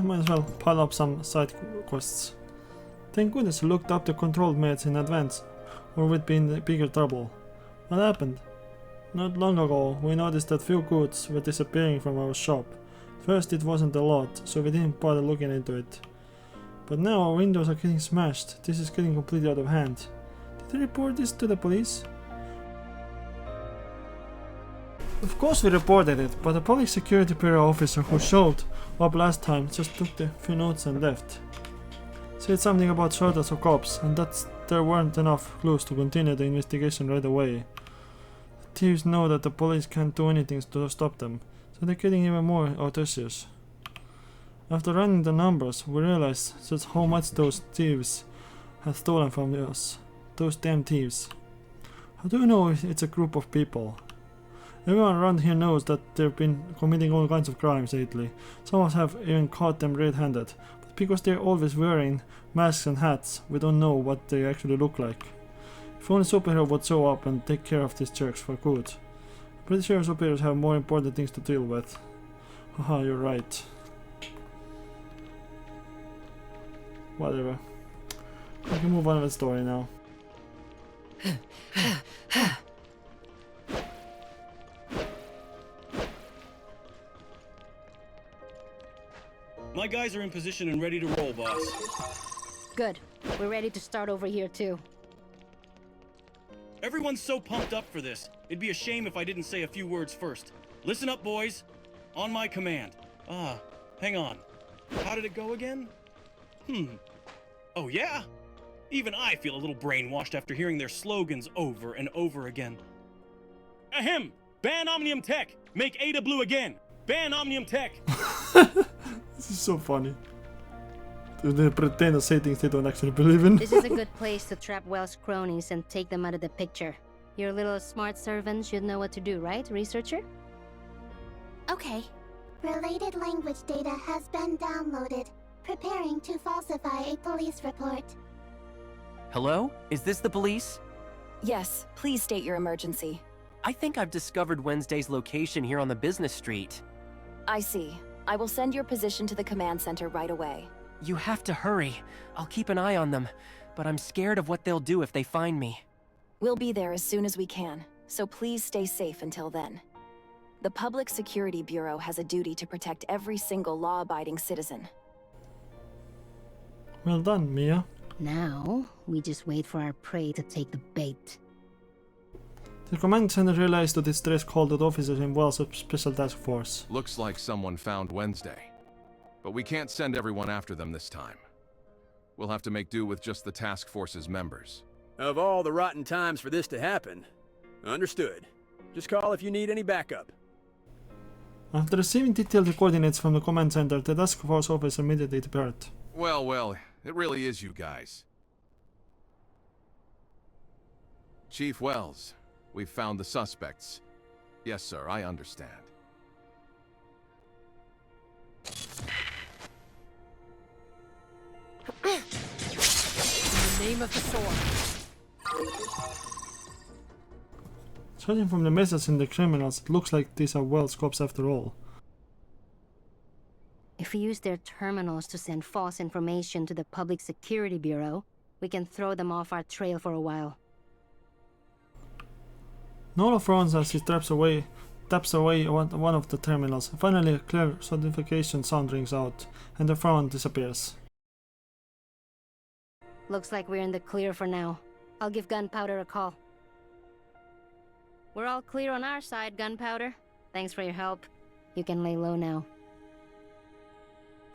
Speaker 1: Might as well pile up some side quests. Thank goodness I looked up the control meds in advance, or we'd be in bigger trouble. What happened? Not long ago, we noticed that few goods were disappearing from our shop. First it wasn't a lot, so we didn't bother looking into it. But now our windows are getting smashed. This is getting completely out of hand. Did you report this to the police? Of course we reported it, but the Public Security Bureau officer who showed up last time just took the few notes and left. Said something about shortage of cops, and that there weren't enough clues to continue the investigation right away. The thieves know that the police can't do anything to stop them, so they're getting even more audacious. After running the numbers, we realized just how much those thieves had stolen from us. Those damn thieves. How do you know if it's a group of people? Everyone around here knows that they've been committing all kinds of crimes lately. Some of us have even caught them red-handed. But because they're always wearing masks and hats, we don't know what they actually look like. If only superhero would show up and take care of these jerks for good. I'm pretty sure superheroes have more important things to deal with. Haha, you're right. Whatever. We can move on with the story now.
Speaker 10: My guys are in position and ready to roll, boss.
Speaker 7: Good. We're ready to start over here too.
Speaker 10: Everyone's so pumped up for this. It'd be a shame if I didn't say a few words first. Listen up, boys. On my command. Hang on. How did it go again? Oh yeah? Even I feel a little brainwashed after hearing their slogans over and over again. Ahem! Ban Omnium Tech! Make Ada blue again! Ban Omnium Tech!
Speaker 1: This is so funny. They pretend to say things they don't actually believe in.
Speaker 7: This is a good place to trap Wells' cronies and take them out of the picture. Your little smart servant should know what to do, right, researcher?
Speaker 2: Okay.
Speaker 3: Related language data has been downloaded. Preparing to falsify a police report.
Speaker 15: Hello? Is this the police?
Speaker 16: Yes, please state your emergency.
Speaker 15: I think I've discovered Wednesday's location here on the business street.
Speaker 16: I see. I will send your position to the command center right away.
Speaker 15: You have to hurry. I'll keep an eye on them, but I'm scared of what they'll do if they find me.
Speaker 16: We'll be there as soon as we can, so please stay safe until then. The Public Security Bureau has a duty to protect every single law-abiding citizen.
Speaker 1: Well done, Mia.
Speaker 7: Now, we just wait for our prey to take the bait.
Speaker 1: The command center realized to distress called out officers in Wells' special task force.
Speaker 8: Looks like someone found Wednesday. But we can't send everyone after them this time. We'll have to make do with just the task force's members.
Speaker 17: Of all the rotten times for this to happen. Understood. Just call if you need any backup.
Speaker 1: After receiving detailed coordinates from the command center, the task force officer immediately departed.
Speaker 8: Well, it really is you guys. Chief Wells, we've found the suspects. Yes, sir, I understand.
Speaker 18: name of the sword.
Speaker 1: Judging from the message in the criminals, it looks like these are Wells cops after all.
Speaker 7: If we use their terminals to send false information to the Public Security Bureau, we can throw them off our trail for a while.
Speaker 1: Nora frowns as he taps away one of the terminals. Finally, a clear notification sound rings out, and the frown disappears.
Speaker 7: Looks like we're in the clear for now. I'll give Gunpowder a call. We're all clear on our side, Gunpowder. Thanks for your help. You can lay low now.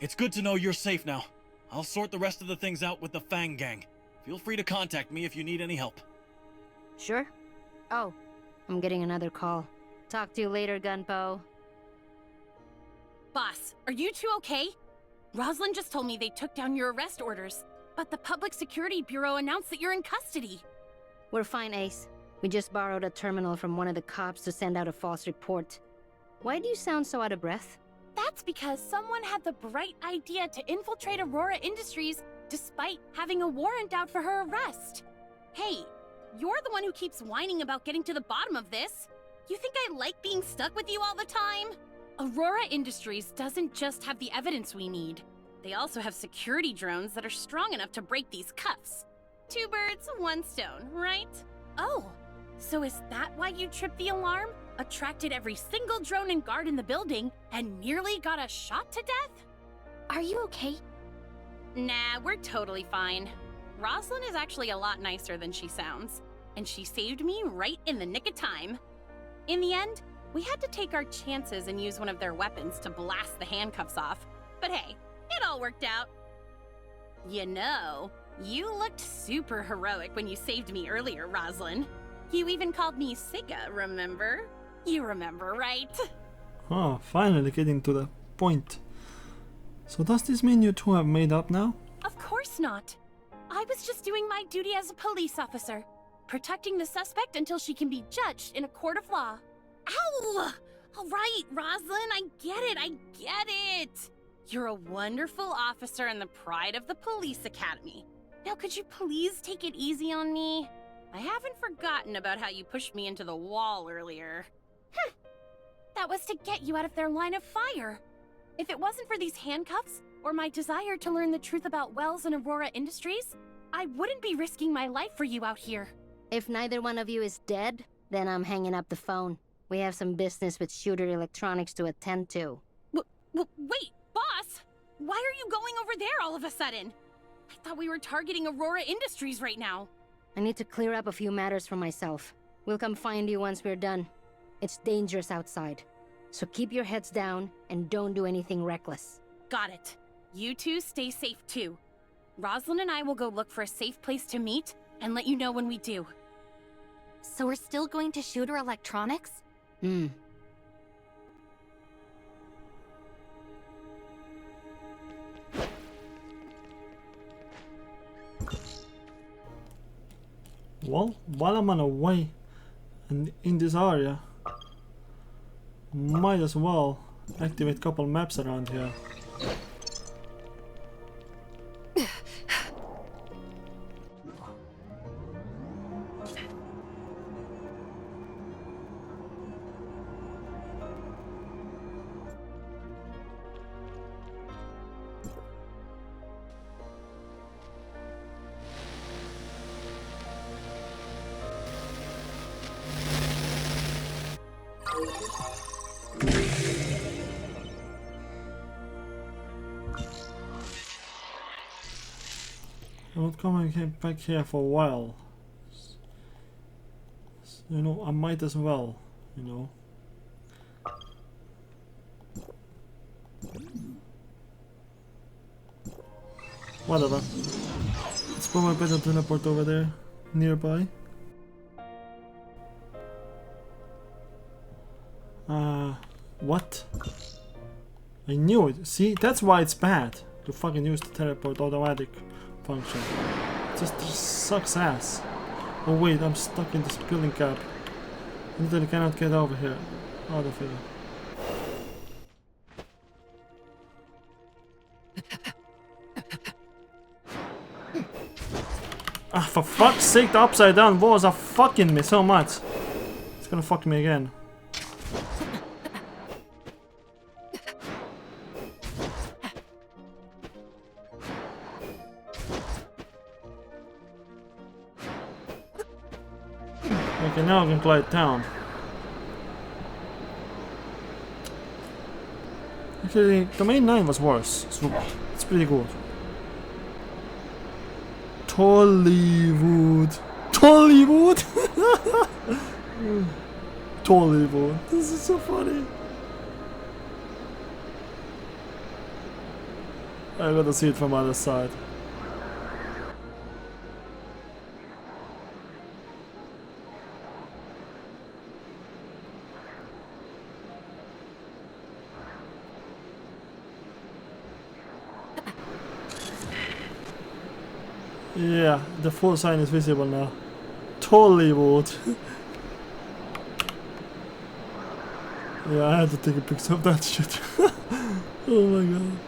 Speaker 10: It's good to know you're safe now. I'll sort the rest of the things out with the Fang Gang. Feel free to contact me if you need any help.
Speaker 7: Sure. Oh, I'm getting another call. Talk to you later, Gunpo.
Speaker 5: Boss, are you two okay? Roslyn just told me they took down your arrest orders, but the Public Security Bureau announced that you're in custody.
Speaker 7: We're fine, Ace. We just borrowed a terminal from one of the cops to send out a false report. Why do you sound so out of breath?
Speaker 5: That's because someone had the bright idea to infiltrate Aurora Industries despite having a warrant out for her arrest. Hey, you're the one who keeps whining about getting to the bottom of this. You think I like being stuck with you all the time? Aurora Industries doesn't just have the evidence we need. They also have security drones that are strong enough to break these cuffs. 2 birds, 1 stone, right? Oh, so is that why you tripped the alarm, attracted every single drone and guard in the building, and nearly got us shot to death?
Speaker 2: Are you okay?
Speaker 5: Nah, we're totally fine. Roslyn is actually a lot nicer than she sounds, and she saved me right in the nick of time. In the end, we had to take our chances and use one of their weapons to blast the handcuffs off. But hey, it all worked out. You know, you looked super heroic when you saved me earlier, Roslyn. You even called me Sigga, remember? You remember, right?
Speaker 1: Oh, finally getting to the point. So does this mean you two have made up now?
Speaker 5: Of course not. I was just doing my duty as a police officer, protecting the suspect until she can be judged in a court of law. Ow! All right, Roslyn, I get it. You're a wonderful officer and the pride of the police academy. Now, could you please take it easy on me? I haven't forgotten about how you pushed me into the wall earlier. That was to get you out of their line of fire. If it wasn't for these handcuffs, or my desire to learn the truth about Wells and Aurora Industries, I wouldn't be risking my life for you out here.
Speaker 7: If neither one of you is dead, then I'm hanging up the phone. We have some business with Shooter Electronics to attend to.
Speaker 5: Wait, boss! Why are you going over there all of a sudden? I thought we were targeting Aurora Industries right now.
Speaker 7: I need to clear up a few matters for myself. We'll come find you once we're done. It's dangerous outside, so keep your heads down and don't do anything reckless.
Speaker 5: Got it. You two stay safe too. Roslyn and I will go look for a safe place to meet and let you know when we do.
Speaker 2: So we're still going to Shooter Electronics?
Speaker 1: Well, while I'm on a way and in this area, might as well activate a couple maps around here. I'm not coming back here for a while. You know, I might as well, you know. Whatever. It's probably better to teleport over there, nearby. What? I knew it. See, that's why it's bad to fucking use the teleport automatic function. It just sucks ass. Oh wait, I'm stuck in this building cap. I literally cannot get over here. Out of here. Ah, for fuck's sake, the upside down walls are fucking me so much. It's gonna fuck me again. Okay, now I can glide down. Actually, the main 9 was worse, so it's pretty good. Tollywood. Tollywood! Tollywood. This is so funny. I gotta see it from the other side. Yeah, the full sign is visible now. Tollywood. Yeah, I had to take a picture of that shit. Oh my god.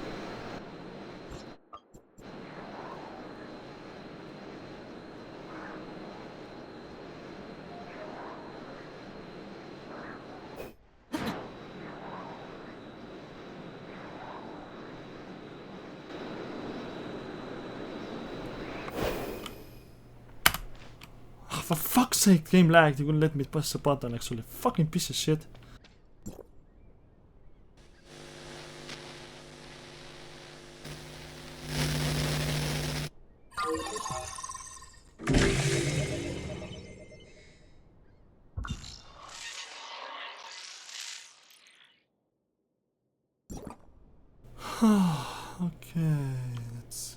Speaker 1: For fuck's sake, game lagged. You wouldn't let me press the button actually. Fucking piece of shit. Okay, let's...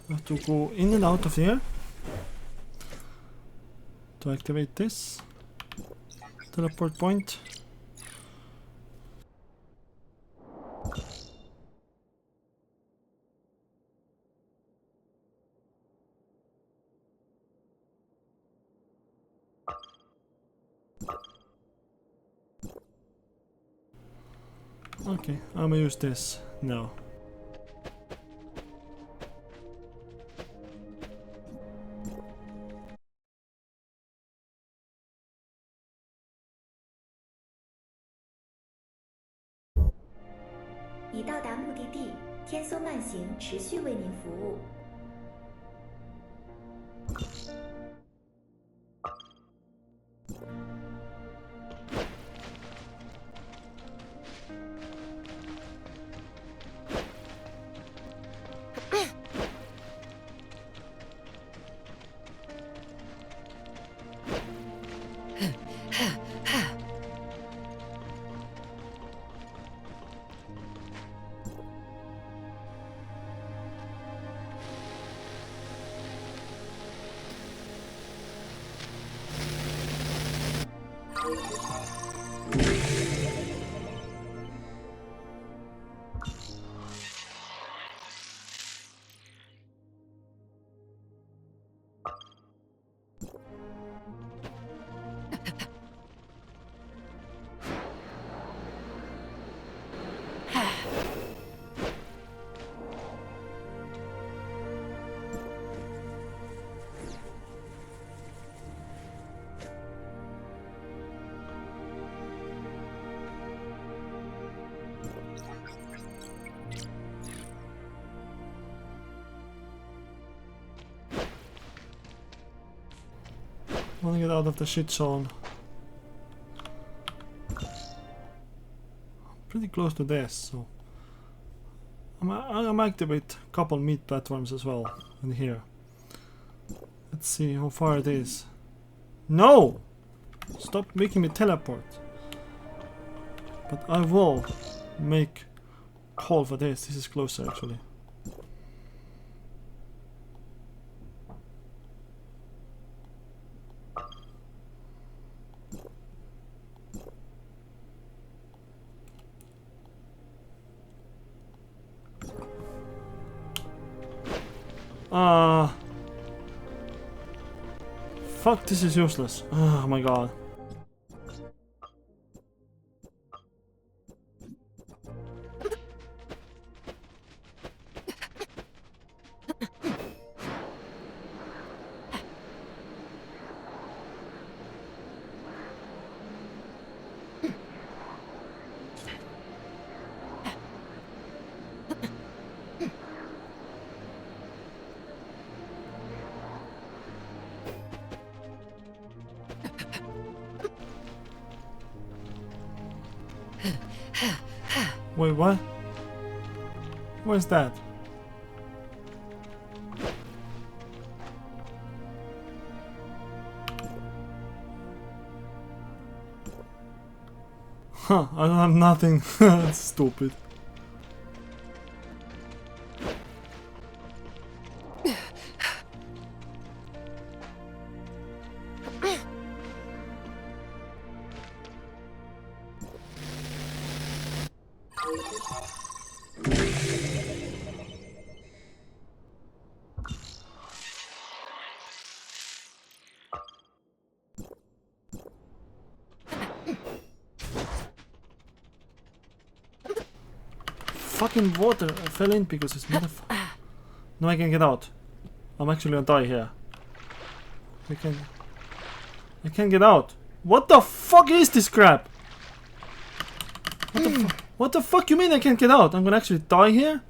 Speaker 1: have to go in and out of here to activate this teleport point. Okay, I'm gonna use this now.
Speaker 6: 已到达目的地，天梭慢行持续为您服务。I want to get out of the shit zone. Pretty close to this, so I'm activate a couple meat platforms as well in here. Let's see how far it is. No! Stop making me teleport. But I will make call for this. This is closer actually.
Speaker 1: Fuck, this is useless. Oh my god. Wait, what? Where's that? Huh, I don't have nothing. That's stupid. Fucking water! I fell in because it's motherfucker. No, I can get out. I'm actually gonna die here. I can't get out. What the fuck is this crap? What the fuck you mean I can't get out? I'm gonna actually die here?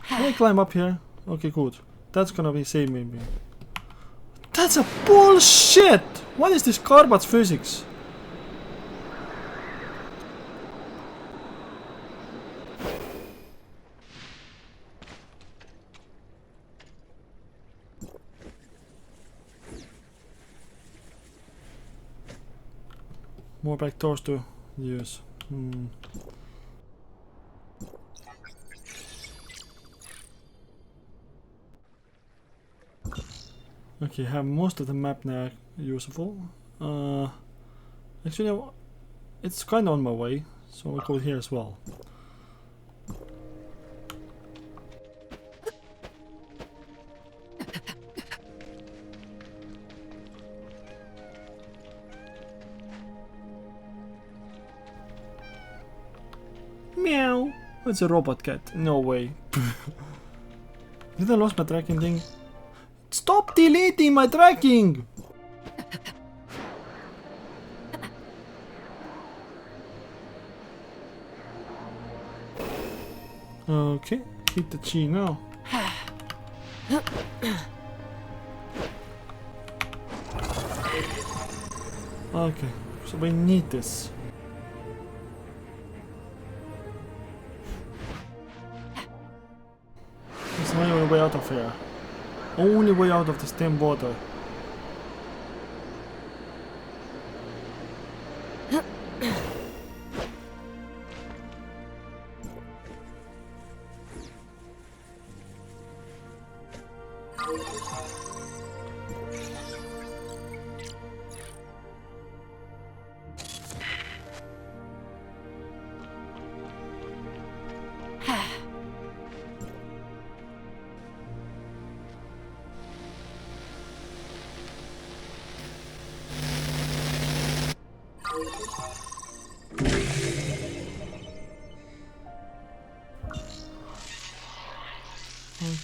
Speaker 1: Can I climb up here? Okay, good. That's gonna be save me. That's a bullshit! What is this Carbot's physics? More back doors to use. Okay, have most of the map now usable. Actually, it's kind of on my way, so I'll go here as well. Meow! It's a robot cat. No way. Did I lose my tracking thing? Stop deleting my tracking! Okay, hit the chi now. Okay, so we need this. It's my only way out of here. Only way out of the stem water.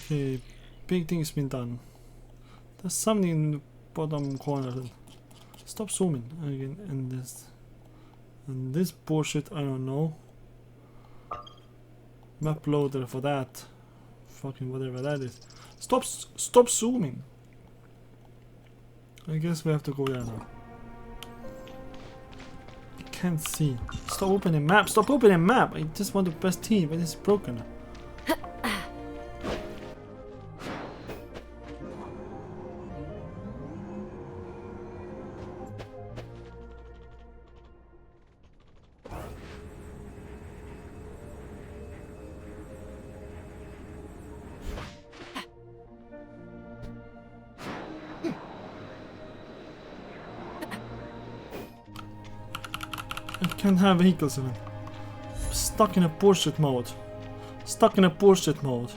Speaker 1: Okay, big thing's been done. There's something in the bottom corner. Stop zooming again, and this bullshit, I don't know. Map loader for that. Fucking whatever that is. Stop zooming. I guess we have to go there now. I can't see. Stop opening map. Stop opening map. I just want to press T, but it's broken. Can't have vehicles even. Stuck in a bullshit mode. Stuck in a bullshit mode.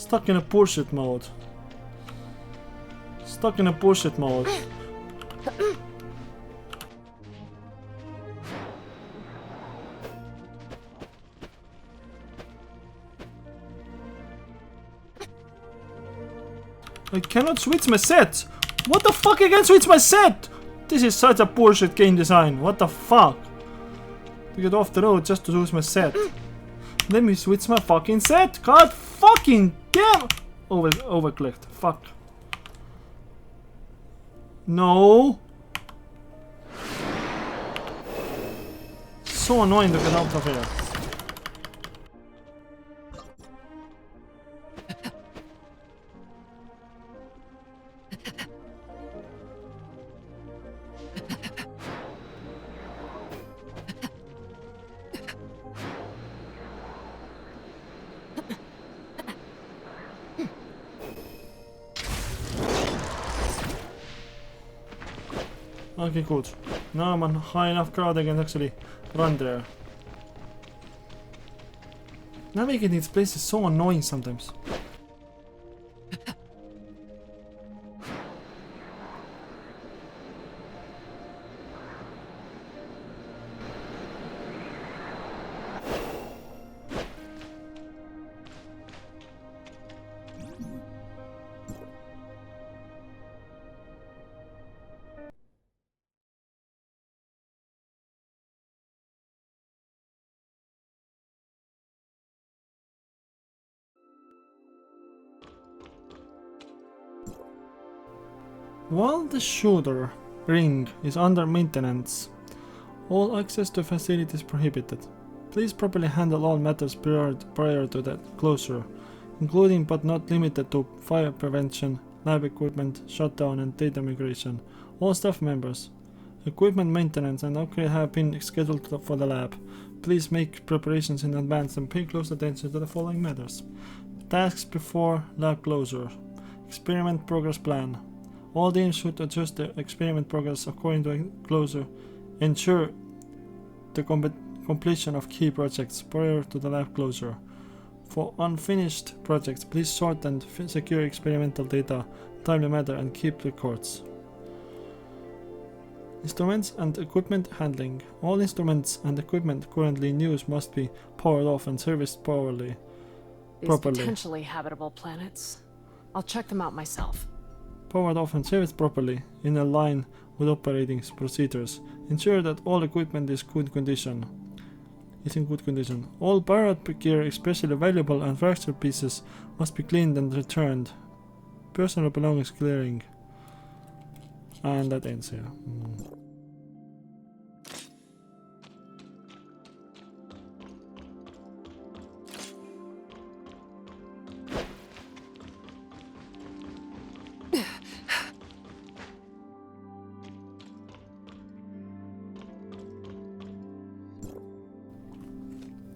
Speaker 1: Stuck in a bullshit mode. Stuck in a bullshit mode. I cannot switch my set! What the fuck, I can't switch my set! This is such a bullshit game design, what the fuck? To get off the road just to lose my set. Let me switch my fucking set! God fucking damn! Overclicked, fuck. No! So annoying to get out of here. Okay, good. Now I'm on high enough crowd I can actually run there. Navigating this place is so annoying sometimes. While the shooter ring is under maintenance, all access to facility is prohibited. Please properly handle all matters prior to that closure, including but not limited to fire prevention, lab equipment, shutdown and data migration. All staff members, equipment maintenance and upgrade have been scheduled for the lab. Please make preparations in advance and pay close attention to the following matters. Tasks before lab closure. Experiment progress plan. All teams should adjust the experiment progress according to closure. Ensure the completion of key projects prior to the lab closure. For unfinished projects, please sort and secure experimental data, timely manner, and keep records. Instruments and equipment handling. All instruments and equipment currently in use must be powered off and serviced properly.
Speaker 19: These potentially habitable planets. I'll check them out myself.
Speaker 1: Powered off and serviced properly, in line with operating procedures. Ensure that all equipment is in good condition. All borrowed gear, especially valuable and fractured pieces, must be cleaned and returned. Personal belongings clearing. And that ends here.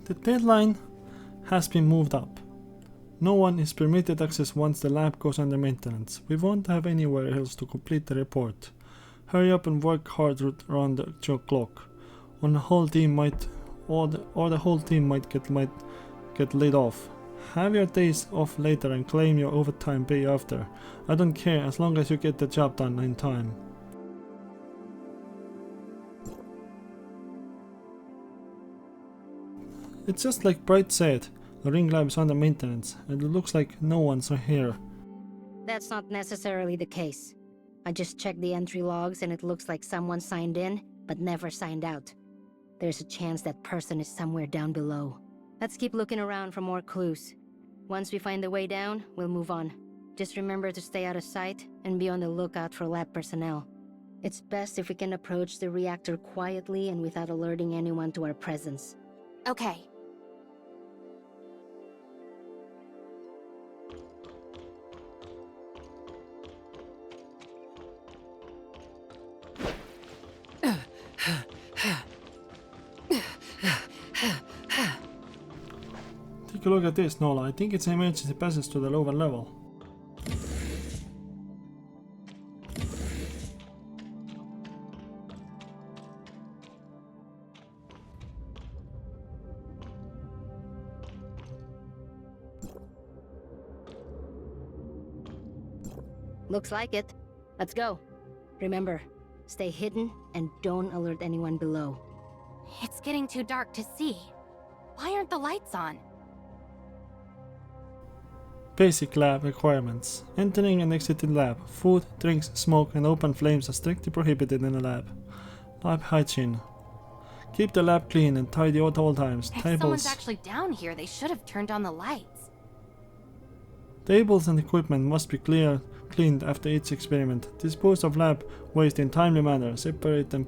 Speaker 1: The deadline has been moved up. No one is permitted access once the lab goes under maintenance. We won't have anywhere else to complete the report. Hurry up and work hard around the clock. Or the whole team might get laid off. Have your days off later and claim your overtime pay after. I don't care as long as you get the job done in time. It's just like Bright said, the ring lab is under maintenance, and it looks like no one's here.
Speaker 7: That's not necessarily the case. I just checked the entry logs and it looks like someone signed in, but never signed out. There's a chance that person is somewhere down below. Let's keep looking around for more clues. Once we find the way down, we'll move on. Just remember to stay out of sight and be on the lookout for lab personnel. It's best if we can approach the reactor quietly and without alerting anyone to our presence.
Speaker 2: Okay.
Speaker 1: Take a look at this, Nola. I think it's an emergency passage to the lower level.
Speaker 7: Looks like it. Let's go. Remember, stay hidden and don't alert anyone below.
Speaker 2: It's getting too dark to see. Why aren't the lights on?
Speaker 1: Basic lab requirements. Entering and exiting lab. Food, drinks, smoke, and open flames are strictly prohibited in the lab. Lab hygiene. Keep the lab clean and tidy at all times.
Speaker 2: If someone's actually down here, they should have turned on the lights.
Speaker 1: Tables and equipment must be cleaned after each experiment. Dispose of lab waste in timely manner. Separate and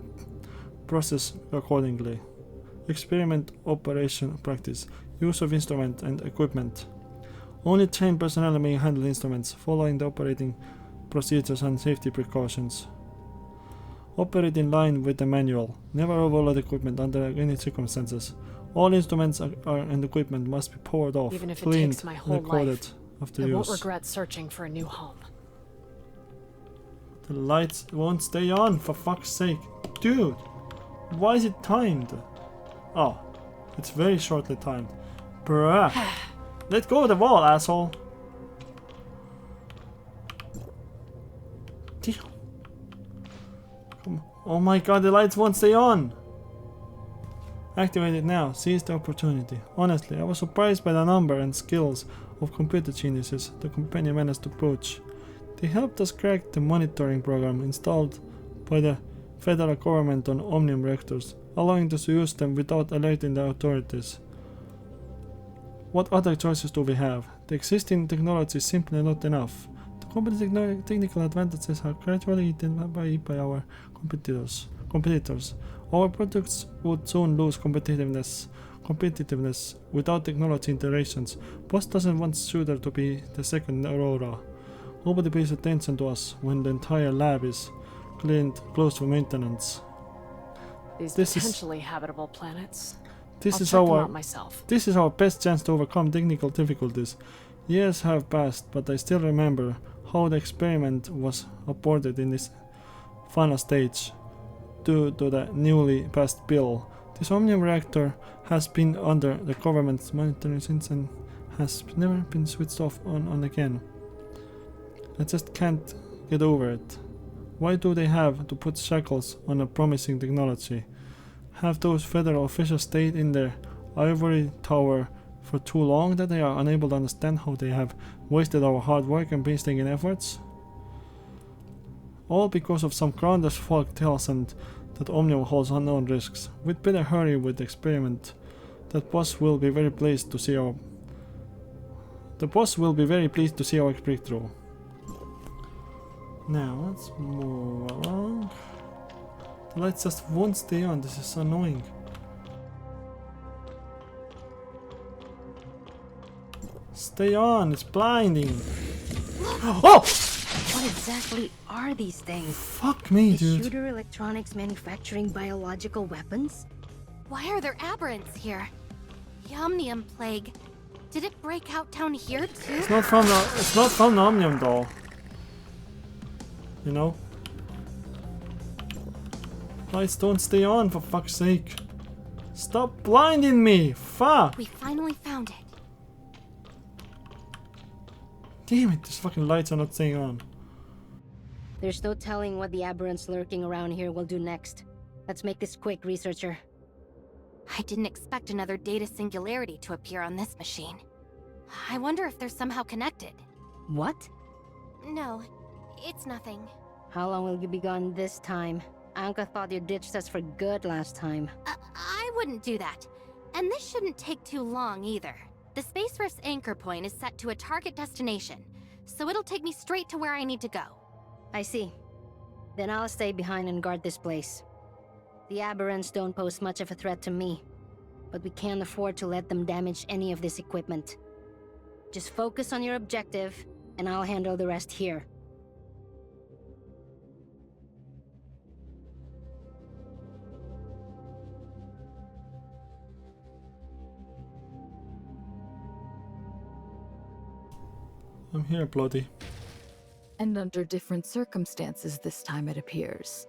Speaker 1: process accordingly. Experiment operation practice. Use of instrument and equipment. Only trained personnel may handle instruments, following the operating procedures and safety precautions. Operate in line with the manual. Never overload equipment under any circumstances. All instruments and equipment must be poured off,
Speaker 19: Even if it
Speaker 1: cleaned,
Speaker 19: takes my
Speaker 1: and
Speaker 19: whole
Speaker 1: recorded
Speaker 19: life,
Speaker 1: after
Speaker 19: I
Speaker 1: use.
Speaker 19: won't regret searching for a new home.
Speaker 1: The lights won't stay on, for fuck's sake. Dude, why is it timed? Oh, it's very shortly timed. Bruh. Let go of the wall, asshole. Damn. Come on. Oh my god, the lights won't stay on. Activate it now. Seize the opportunity. Honestly, I was surprised by the number and skills of computer geniuses the company managed to poach. They helped us crack the monitoring program installed by the federal government on Omnium reactors, allowing us to use them without alerting the authorities. What other choices do we have? The existing technology is simply not enough. The company's technical advantages are gradually eaten by our competitors. Our products would soon lose competitiveness without technology integrations. Boss doesn't want Shooter to be the second Aurora. Nobody pays attention to us when the entire lab is closed for maintenance.
Speaker 19: These potentially habitable planets.
Speaker 1: This
Speaker 19: I'll
Speaker 1: is
Speaker 19: check them
Speaker 1: our
Speaker 19: out myself.
Speaker 1: This is our best chance to overcome technical difficulties. Years have passed, but I still remember how the experiment was aborted in this final stage due to the newly passed bill. This Omnium reactor has been under the government's monitoring since and has never been switched off on again. I just can't get over it. Why do they have to put shackles on a promising technology? Have those federal officials stayed in their ivory tower for too long that they are unable to understand how they have wasted our hard work and painstaking efforts? All because of some groundless folk tales and that Omnium holds unknown risks. We'd better hurry with the experiment. The boss will be very pleased to see our breakthrough. Now let's move along. The lights just won't stay on. This is annoying. Stay on. It's blinding. Oh!
Speaker 7: What exactly are these things?
Speaker 1: Fuck me, dude.
Speaker 7: Is Shooter Electronics manufacturing biological weapons?
Speaker 2: Why are there aberrants here? The Omnium plague. Did it break out down here too?
Speaker 1: It's not from the Omnium though. You know? Lights don't stay on, for fuck's sake. Stop blinding me! Fuck!
Speaker 2: We finally found it.
Speaker 1: Damn it, these fucking lights are not staying on.
Speaker 7: There's no telling what the aberrants lurking around here will do next. Let's make this quick, researcher.
Speaker 2: I didn't expect another data singularity to appear on this machine. I wonder if they're somehow connected.
Speaker 7: What?
Speaker 2: No, it's nothing.
Speaker 7: How long will you be gone this time? Anka thought you ditched us for good last time.
Speaker 2: I wouldn't do that. And this shouldn't take too long either. The Space Rift's anchor point is set to a target destination, so it'll take me straight to where I need to go.
Speaker 7: I see. Then I'll stay behind and guard this place. The aberrants don't pose much of a threat to me, but we can't afford to let them damage any of this equipment. Just focus on your objective, and I'll handle the rest here.
Speaker 1: I'm here, bloody.
Speaker 4: And under different circumstances this time, it appears.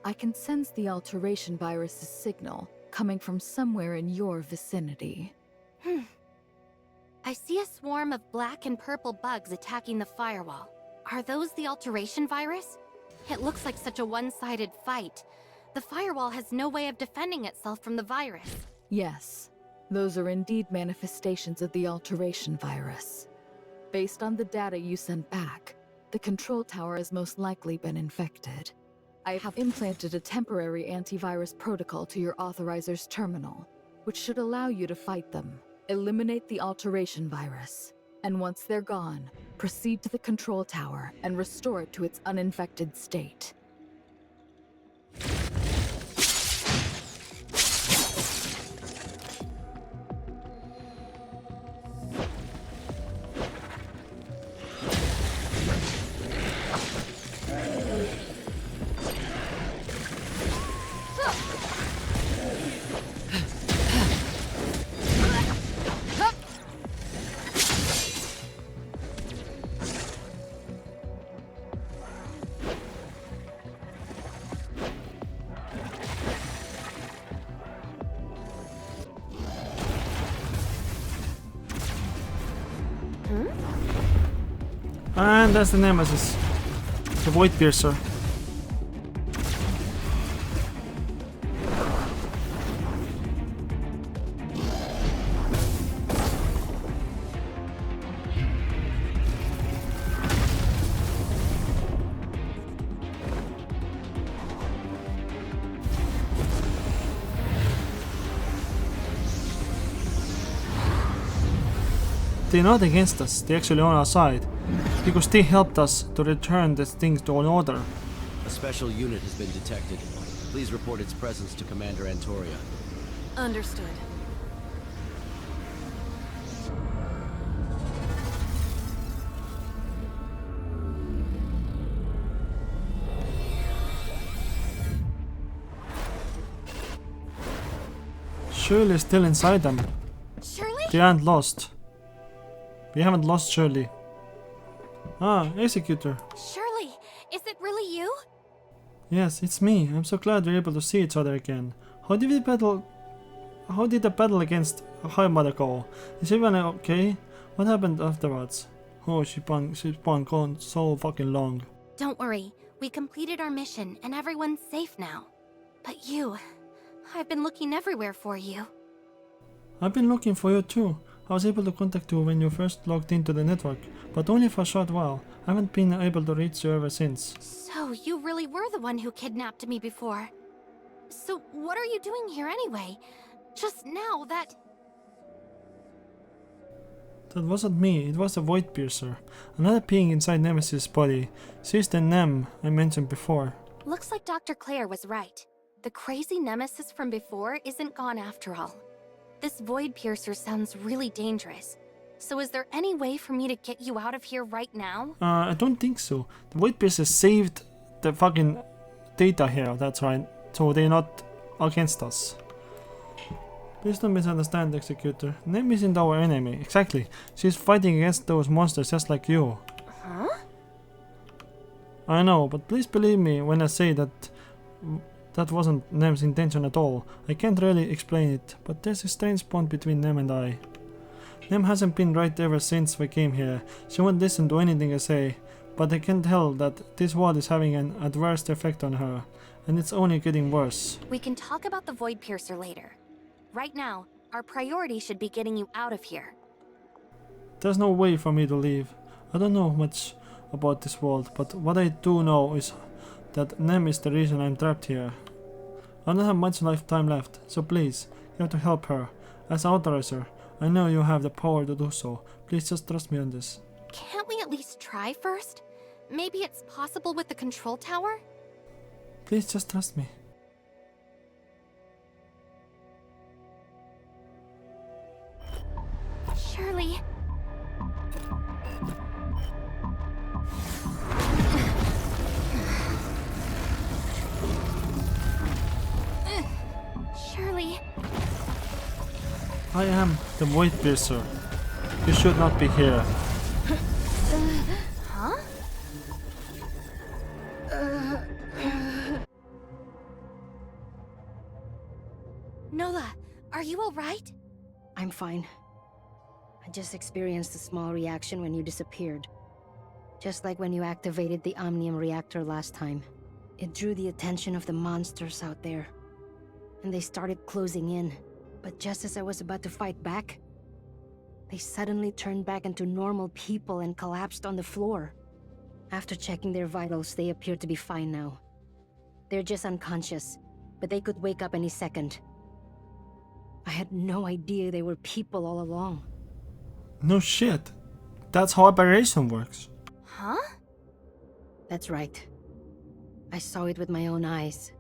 Speaker 4: I can sense the alteration virus's signal coming from somewhere in your vicinity.
Speaker 2: I see a swarm of black and purple bugs attacking the firewall. Are those the alteration virus? It looks like such a one-sided fight. The firewall has no way of defending itself from the virus.
Speaker 4: Yes, those are indeed manifestations of the alteration virus. Based on the data you sent back, the control tower has most likely been infected. I have implanted a temporary antivirus protocol to your authorizer's terminal, which should allow you to fight them. Eliminate the alteration virus, and once they're gone, proceed to the control tower and restore it to its uninfected state.
Speaker 1: And that's the nemesis. The Void Piercer. They're not against us, they're actually on our side. Because they helped us to return this thing to an order.
Speaker 20: A special unit has been detected. Please report its presence to Commander Antoria.
Speaker 19: Understood.
Speaker 1: Shirley's still inside them.
Speaker 2: Shirley?
Speaker 1: They aren't lost. We haven't lost Shirley. Ah, Executor.
Speaker 2: Shirley, is it really you?
Speaker 1: Yes, it's me. I'm so glad we're able to see each other again. How did the battle against High Mother go? Is everyone okay? What happened afterwards? Oh, she's been gone so fucking long.
Speaker 2: Don't worry, we completed our mission and everyone's safe now. But you, I've been looking everywhere for you.
Speaker 1: I've been looking for you too. I was able to contact you when you first logged into the network, but only for a short while. I haven't been able to reach you ever since.
Speaker 2: So, you really were the one who kidnapped me before. So, what are you doing here anyway? Just now, that
Speaker 1: wasn't me, it was a Void Piercer. Another being inside Nemesis's body. She's the Nem I mentioned before.
Speaker 2: Looks like Dr. Claire was right. The crazy nemesis from before isn't gone after all. This Void Piercer sounds really dangerous. So is there any way for me to get you out of here right now?
Speaker 1: I don't think so. The Void Piercer saved the fucking data here, that's right. So they're not against us. Please don't misunderstand, Executor. Nem isn't our enemy. Exactly. She's fighting against those monsters just like you.
Speaker 2: Huh?
Speaker 1: I know, but please believe me when I say that that wasn't Nem's intention at all. I can't really explain it, but there's a strange bond between Nem and I. Nem hasn't been right ever since we came here. She won't listen to anything I say, but I can tell that this world is having an adverse effect on her, and it's only getting worse.
Speaker 2: We can talk about the Void Piercer later. Right now, our priority should be getting you out of here.
Speaker 1: There's no way for me to leave. I don't know much about this world, but what I do know is that Nem is the reason I'm trapped here. I don't have much lifetime left, so please, you have to help her. As authorizer, I know you have the power to do so. Please just trust me on this.
Speaker 2: Can't we at least try first? Maybe it's possible with the control tower?
Speaker 1: Please just trust me.
Speaker 2: Shirley. Shirley.
Speaker 1: I am the Void Piercer. You should not be here.
Speaker 2: Huh? Nola, are you alright?
Speaker 7: I'm fine. I just experienced a small reaction when you disappeared. Just like when you activated the Omnium reactor last time. It drew the attention of the monsters out there. And they started closing in. But just as I was about to fight back, they suddenly turned back into normal people and collapsed on the floor. After checking their vitals, they appear to be fine now. They're just unconscious, but they could wake up any second. I had no idea they were people all along.
Speaker 1: No shit. That's how aberration works.
Speaker 7: Huh? That's right. I saw it with my own eyes.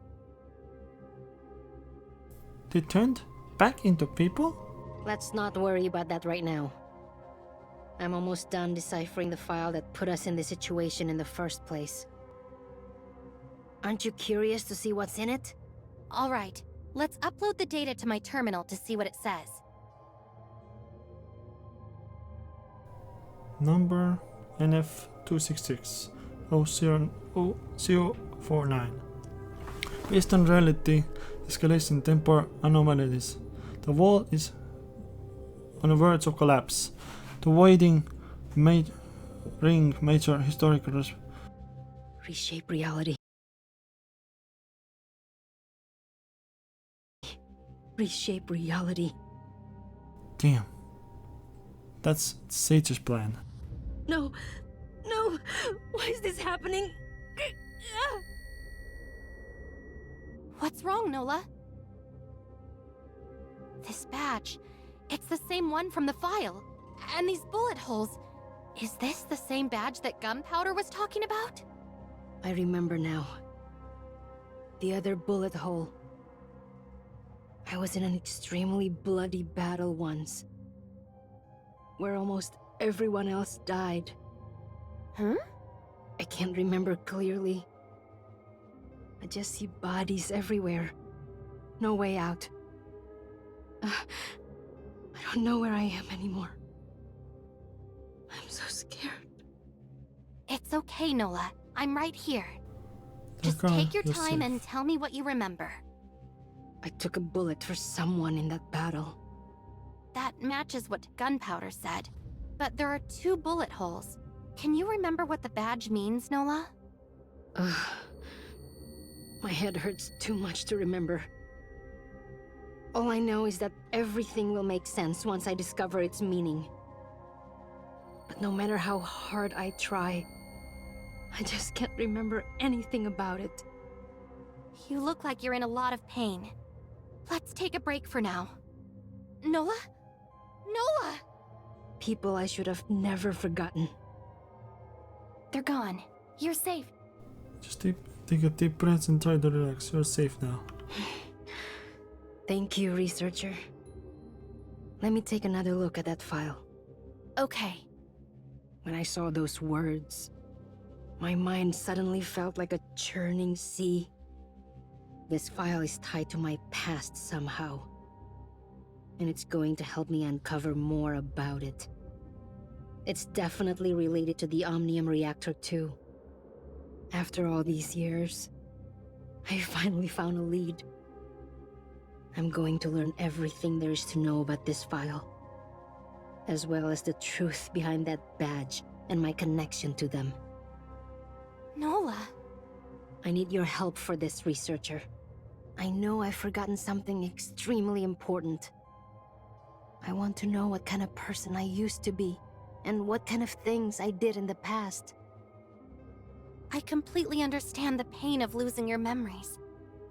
Speaker 1: They turned back into people?
Speaker 7: Let's not worry about that right now. I'm almost done deciphering the file that put us in this situation in the first place. Aren't you curious to see what's in it?
Speaker 2: All right, let's upload the data to my terminal to see what it says.
Speaker 1: Number NF266 00049. Based on reality escalation temporal anomalies, the wall is on the verge of collapse. The voiding ring major historical
Speaker 7: reshape reality. Reshape reality.
Speaker 1: Damn. That's Sage's plan.
Speaker 7: No! No! Why is this happening?
Speaker 2: What's wrong, Nola? This badge. It's the same one from the file. And these bullet holes. Is this the same badge that Gunpowder was talking about?
Speaker 7: I remember now. The other bullet hole. I was in an extremely bloody battle once, where almost everyone else died.
Speaker 2: Huh?
Speaker 7: I can't remember clearly. I just see bodies everywhere. No way out. I don't know where I am anymore. I'm so scared.
Speaker 2: It's okay, Nola. I'm right here. Just take your time and tell me what you remember.
Speaker 7: I took a bullet for someone in that battle.
Speaker 2: That matches what Gunpowder said. But there are 2 bullet holes. Can you remember what the badge means, Nola?
Speaker 7: My head hurts too much to remember. All I know is that everything will make sense once I discover its meaning. But no matter how hard I try, I just can't remember anything about it.
Speaker 2: You look like you're in a lot of pain. Let's take a break for now. Nola? Nola!
Speaker 7: People I should have never forgotten.
Speaker 2: They're gone. You're safe.
Speaker 1: Just take a deep breath and try to relax. You're safe now.
Speaker 7: Thank you, researcher. Let me take another look at that file.
Speaker 2: Okay.
Speaker 7: When I saw those words, my mind suddenly felt like a churning sea. This file is tied to my past somehow. And it's going to help me uncover more about it. It's definitely related to the Omnium reactor too. After all these years, I finally found a lead. I'm going to learn everything there is to know about this file, as well as the truth behind that badge and my connection to them.
Speaker 2: Nola.
Speaker 7: I need your help for this, researcher. I know I've forgotten something extremely important. I want to know what kind of person I used to be, and what kind of things I did in the past.
Speaker 2: I completely understand the pain of losing your memories,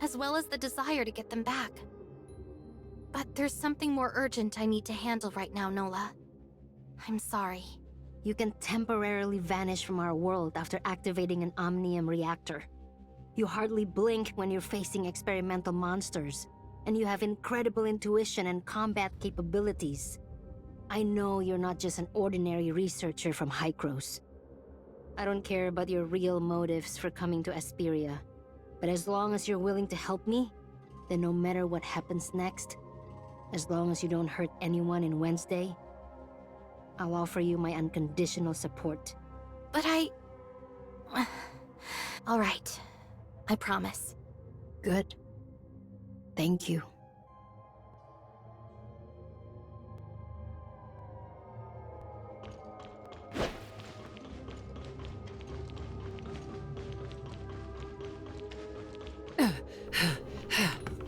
Speaker 2: as well as the desire to get them back. But there's something more urgent I need to handle right now, Nola. I'm sorry.
Speaker 7: You can temporarily vanish from our world after activating an Omnium reactor. You hardly blink when you're facing experimental monsters, and you have incredible intuition and combat capabilities. I know you're not just an ordinary researcher from Hykros. I don't care about your real motives for coming to Asperia, but as long as you're willing to help me, then no matter what happens next, as long as you don't hurt anyone in Wednesday, I'll offer you my unconditional support.
Speaker 2: But all right. I promise.
Speaker 7: Good. Thank you.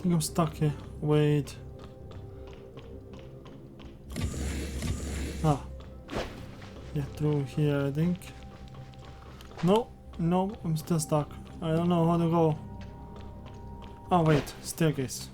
Speaker 6: think I'm stuck here. Wait. Ah. Yeah, through here, I think. No, no, I'm still stuck. I don't know how to go. Oh, wait, staircase.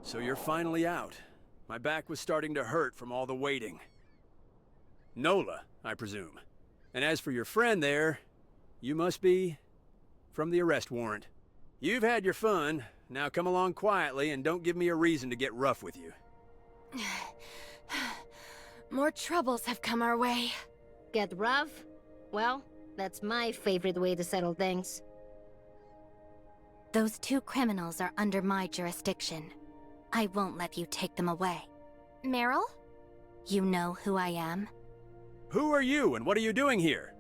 Speaker 17: So you're finally out. My back was starting to hurt from all the waiting. Nola, I presume. And as for your friend there, you must be from the arrest warrant. You've had your fun. Now come along quietly and don't give me a reason to get rough with you.
Speaker 2: More troubles have come our way.
Speaker 7: Get rough? Well, that's my favorite way to settle things.
Speaker 2: Those two criminals are under my jurisdiction. I won't let you take them away. Meryl? You know who I am?
Speaker 17: Who are you and what are you doing here?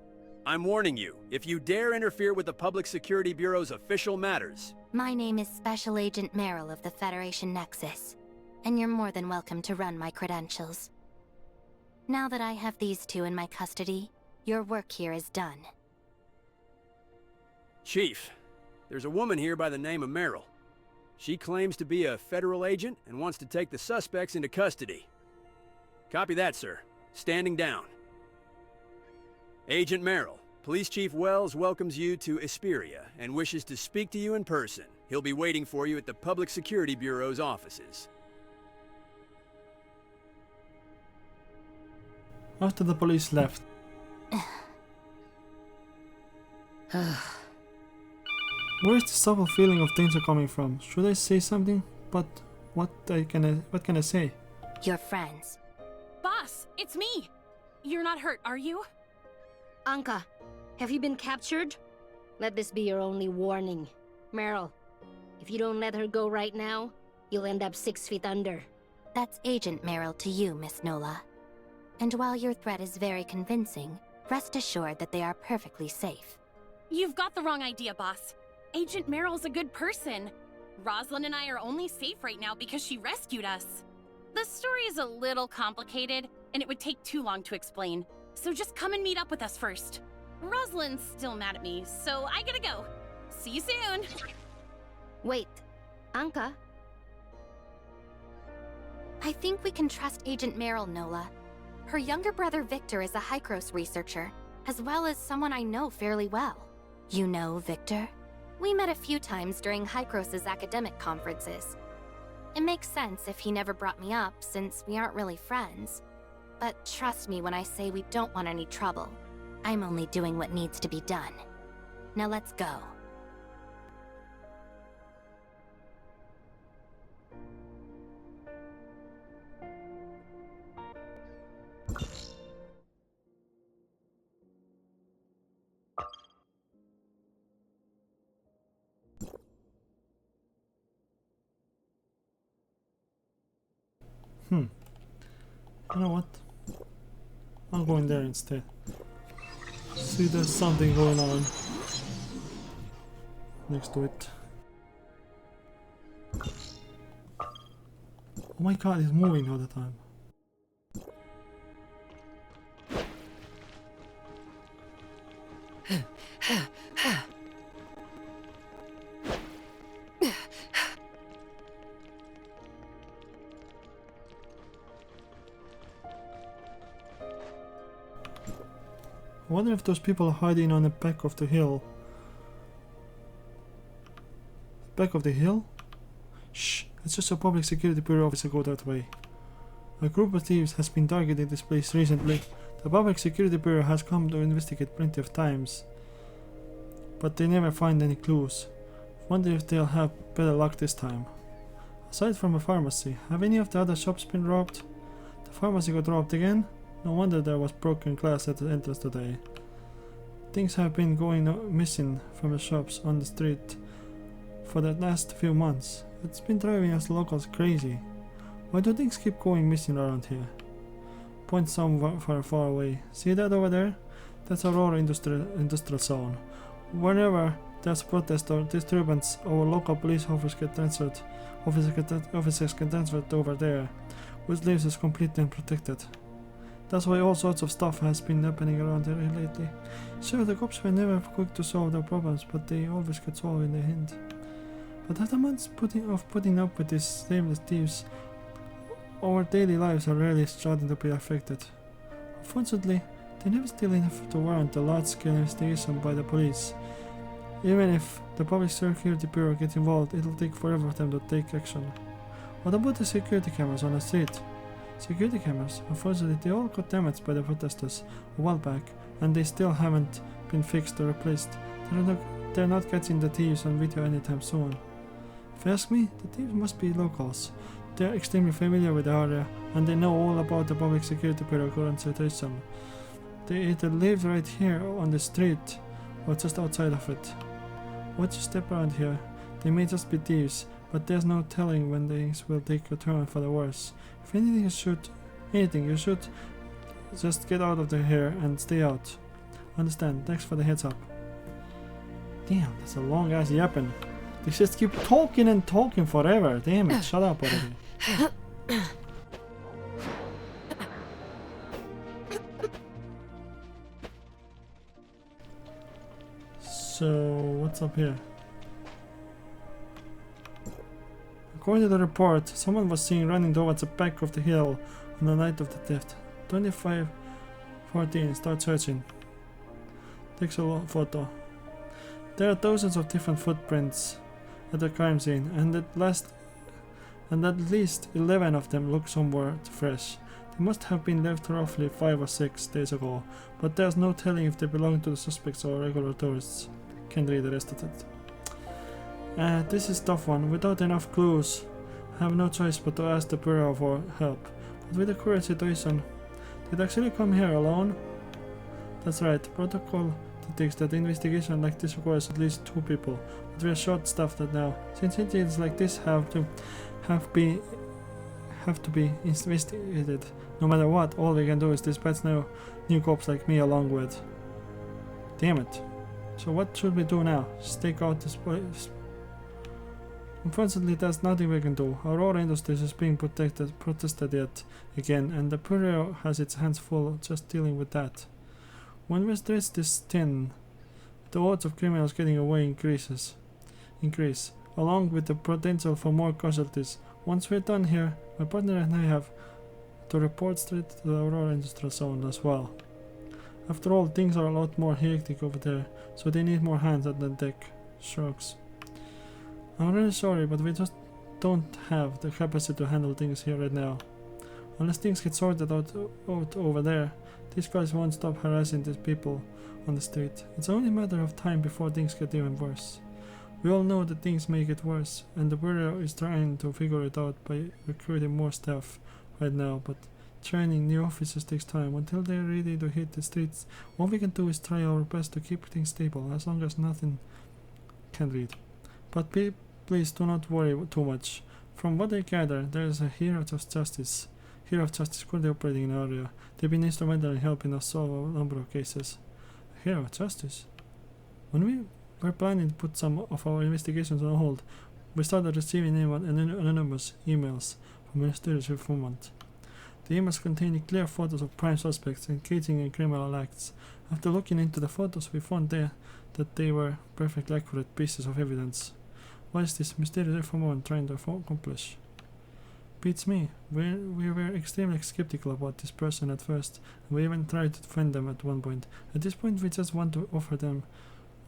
Speaker 17: I'm warning you, if you dare interfere with the Public Security Bureau's official matters.
Speaker 2: My name is Special Agent Meryl of the Federation Nexus, and you're more than welcome to run my credentials. Now that I have these two in my custody, your work here is done.
Speaker 17: Chief, there's a woman here by the name of Meryl. She claims to be a federal agent and wants to take the suspects into custody. Copy that, sir. Standing down. Agent Meryl, Police Chief Wells welcomes you to Esperia and wishes to speak to you in person. He'll be waiting for you at the Public Security Bureau's offices.
Speaker 6: After the police left. Where's the subtle feeling of danger coming from? Should I say something? But what can I say?
Speaker 2: You're friends.
Speaker 5: Boss, it's me! You're not hurt, are you?
Speaker 7: Anka, have you been captured? Let this be your only warning. Meryl, if you don't let her go right now, you'll end up 6 feet under.
Speaker 2: That's Agent Meryl to you, Miss Nola. And while your threat is very convincing, rest assured that they are perfectly safe.
Speaker 5: You've got the wrong idea, boss. Agent Meryl's a good person. Roslyn and I are only safe right now because she rescued us. The story is a little complicated, and it would take too long to explain. So just come and meet up with us first. Roslyn's still mad at me, so I gotta go. See you soon!
Speaker 7: Wait, Anka?
Speaker 2: I think we can trust Agent Meryl, Nola. Her younger brother Victor is a Hykros researcher, as well as someone I know fairly well. You know Victor? We met a few times during Hykros' academic conferences. It makes sense if he never brought me up, since we aren't really friends. But trust me when I say we don't want any trouble. I'm only doing what needs to be done. Now let's go.
Speaker 6: You know what? I'll go in there instead. See, there's something going on next to it. Oh my god, it's moving all the time. I wonder if those people are hiding on the back of the hill. Back of the hill? Shh, it's just a public security bureau officer go that way. A group of thieves has been targeting this place recently. The public security bureau has come to investigate plenty of times, but they never find any clues. Wonder if they'll have better luck this time. Aside from a pharmacy, have any of the other shops been robbed? The pharmacy got robbed again? No wonder there was broken glass at the entrance today. Things have been going missing from the shops on the street for the last few months. It's been driving us locals crazy. Why do things keep going missing around here?
Speaker 1: Point somewhere far away. See that over there? That's Aurora Industrial Zone. Whenever there's protest or disturbance, our local police officers get transferred over there, which leaves us completely unprotected. That's why all sorts of stuff has been happening around here lately. Sure, the cops were never quick to solve their problems, but they always get solved in the end. But after months putting up with these shameless thieves, our daily lives are really starting to be affected. Unfortunately, they never steal enough to warrant a large-scale investigation by the police. Even if the Public Security Bureau gets involved, it'll take forever for them to take action. What about the security cameras on the street? Security cameras, unfortunately, they all got damaged by the protesters a while back, and they still haven't been fixed or replaced. They're not catching the thieves on video anytime soon. If you ask me, the thieves must be locals. They're extremely familiar with the area, and they know all about the Public Security Bureau current situation. They either live right here on the street, or just outside of it. Watch your step around here. They may just be thieves, but there's no telling when things will take a turn for the worse. If anything, you should just get out of the hair and stay out. Understand? Thanks for the heads up. Damn, that's a long ass yapping. They just keep talking and talking forever. Damn it, shut up already. So, what's up here? According to the report, someone was seen running towards the back of the hill on the night of the theft. 2514, start searching. Takes a photo. There are dozens of different footprints at the crime scene, and at least 11 of them look somewhat fresh. They must have been left roughly 5 or 6 days ago, but there's no telling if they belong to the suspects or regular tourists. Can't read the rest of it. This is a tough one. Without enough clues, I have no choice but to ask the Bureau for help. But with the current situation, did actually come here alone? That's right. Protocol dictates that investigation like this requires at least 2 people. But we are short-staffed now. Since incidents like this have to be investigated, no matter what, all we can do is dispatch new cops like me along with. Damn it. So what should we do now? Stake out this place? Unfortunately, there's nothing we can do. Aurora Industries is being protested yet again, and the Bureau has its hands full just dealing with that. When we stretch this thin, the odds of criminals getting away increase, along with the potential for more casualties. Once we're done here, my partner and I have to report straight to the Aurora Industrial Zone as well. After all, things are a lot more hectic over there, so they need more hands at the deck. Shrugs. I'm really sorry, but we just don't have the capacity to handle things here right now. Unless things get sorted out over there, these guys won't stop harassing these people on the street. It's only a matter of time before things get even worse. We all know that things may get worse, and the Bureau is trying to figure it out by recruiting more staff right now, but training new officers takes time. Until they're ready to hit the streets, all we can do is try our best to keep things stable, as long as nothing can read. But please do not worry too much. From what I gather, there is a hero of justice currently operating in the area. They've been instrumental in helping us solve a number of cases. A hero of justice? When we were planning to put some of our investigations on hold, we started receiving anonymous emails from mysterious informant. The emails containing clear photos of prime suspects engaging in criminal acts. After looking into the photos, we found that they were perfectly accurate pieces of evidence. What is this mysterious informant trying to accomplish? Beats me. We were extremely skeptical about this person at first, and we even tried to defend them at one point. At this point, we just want to offer them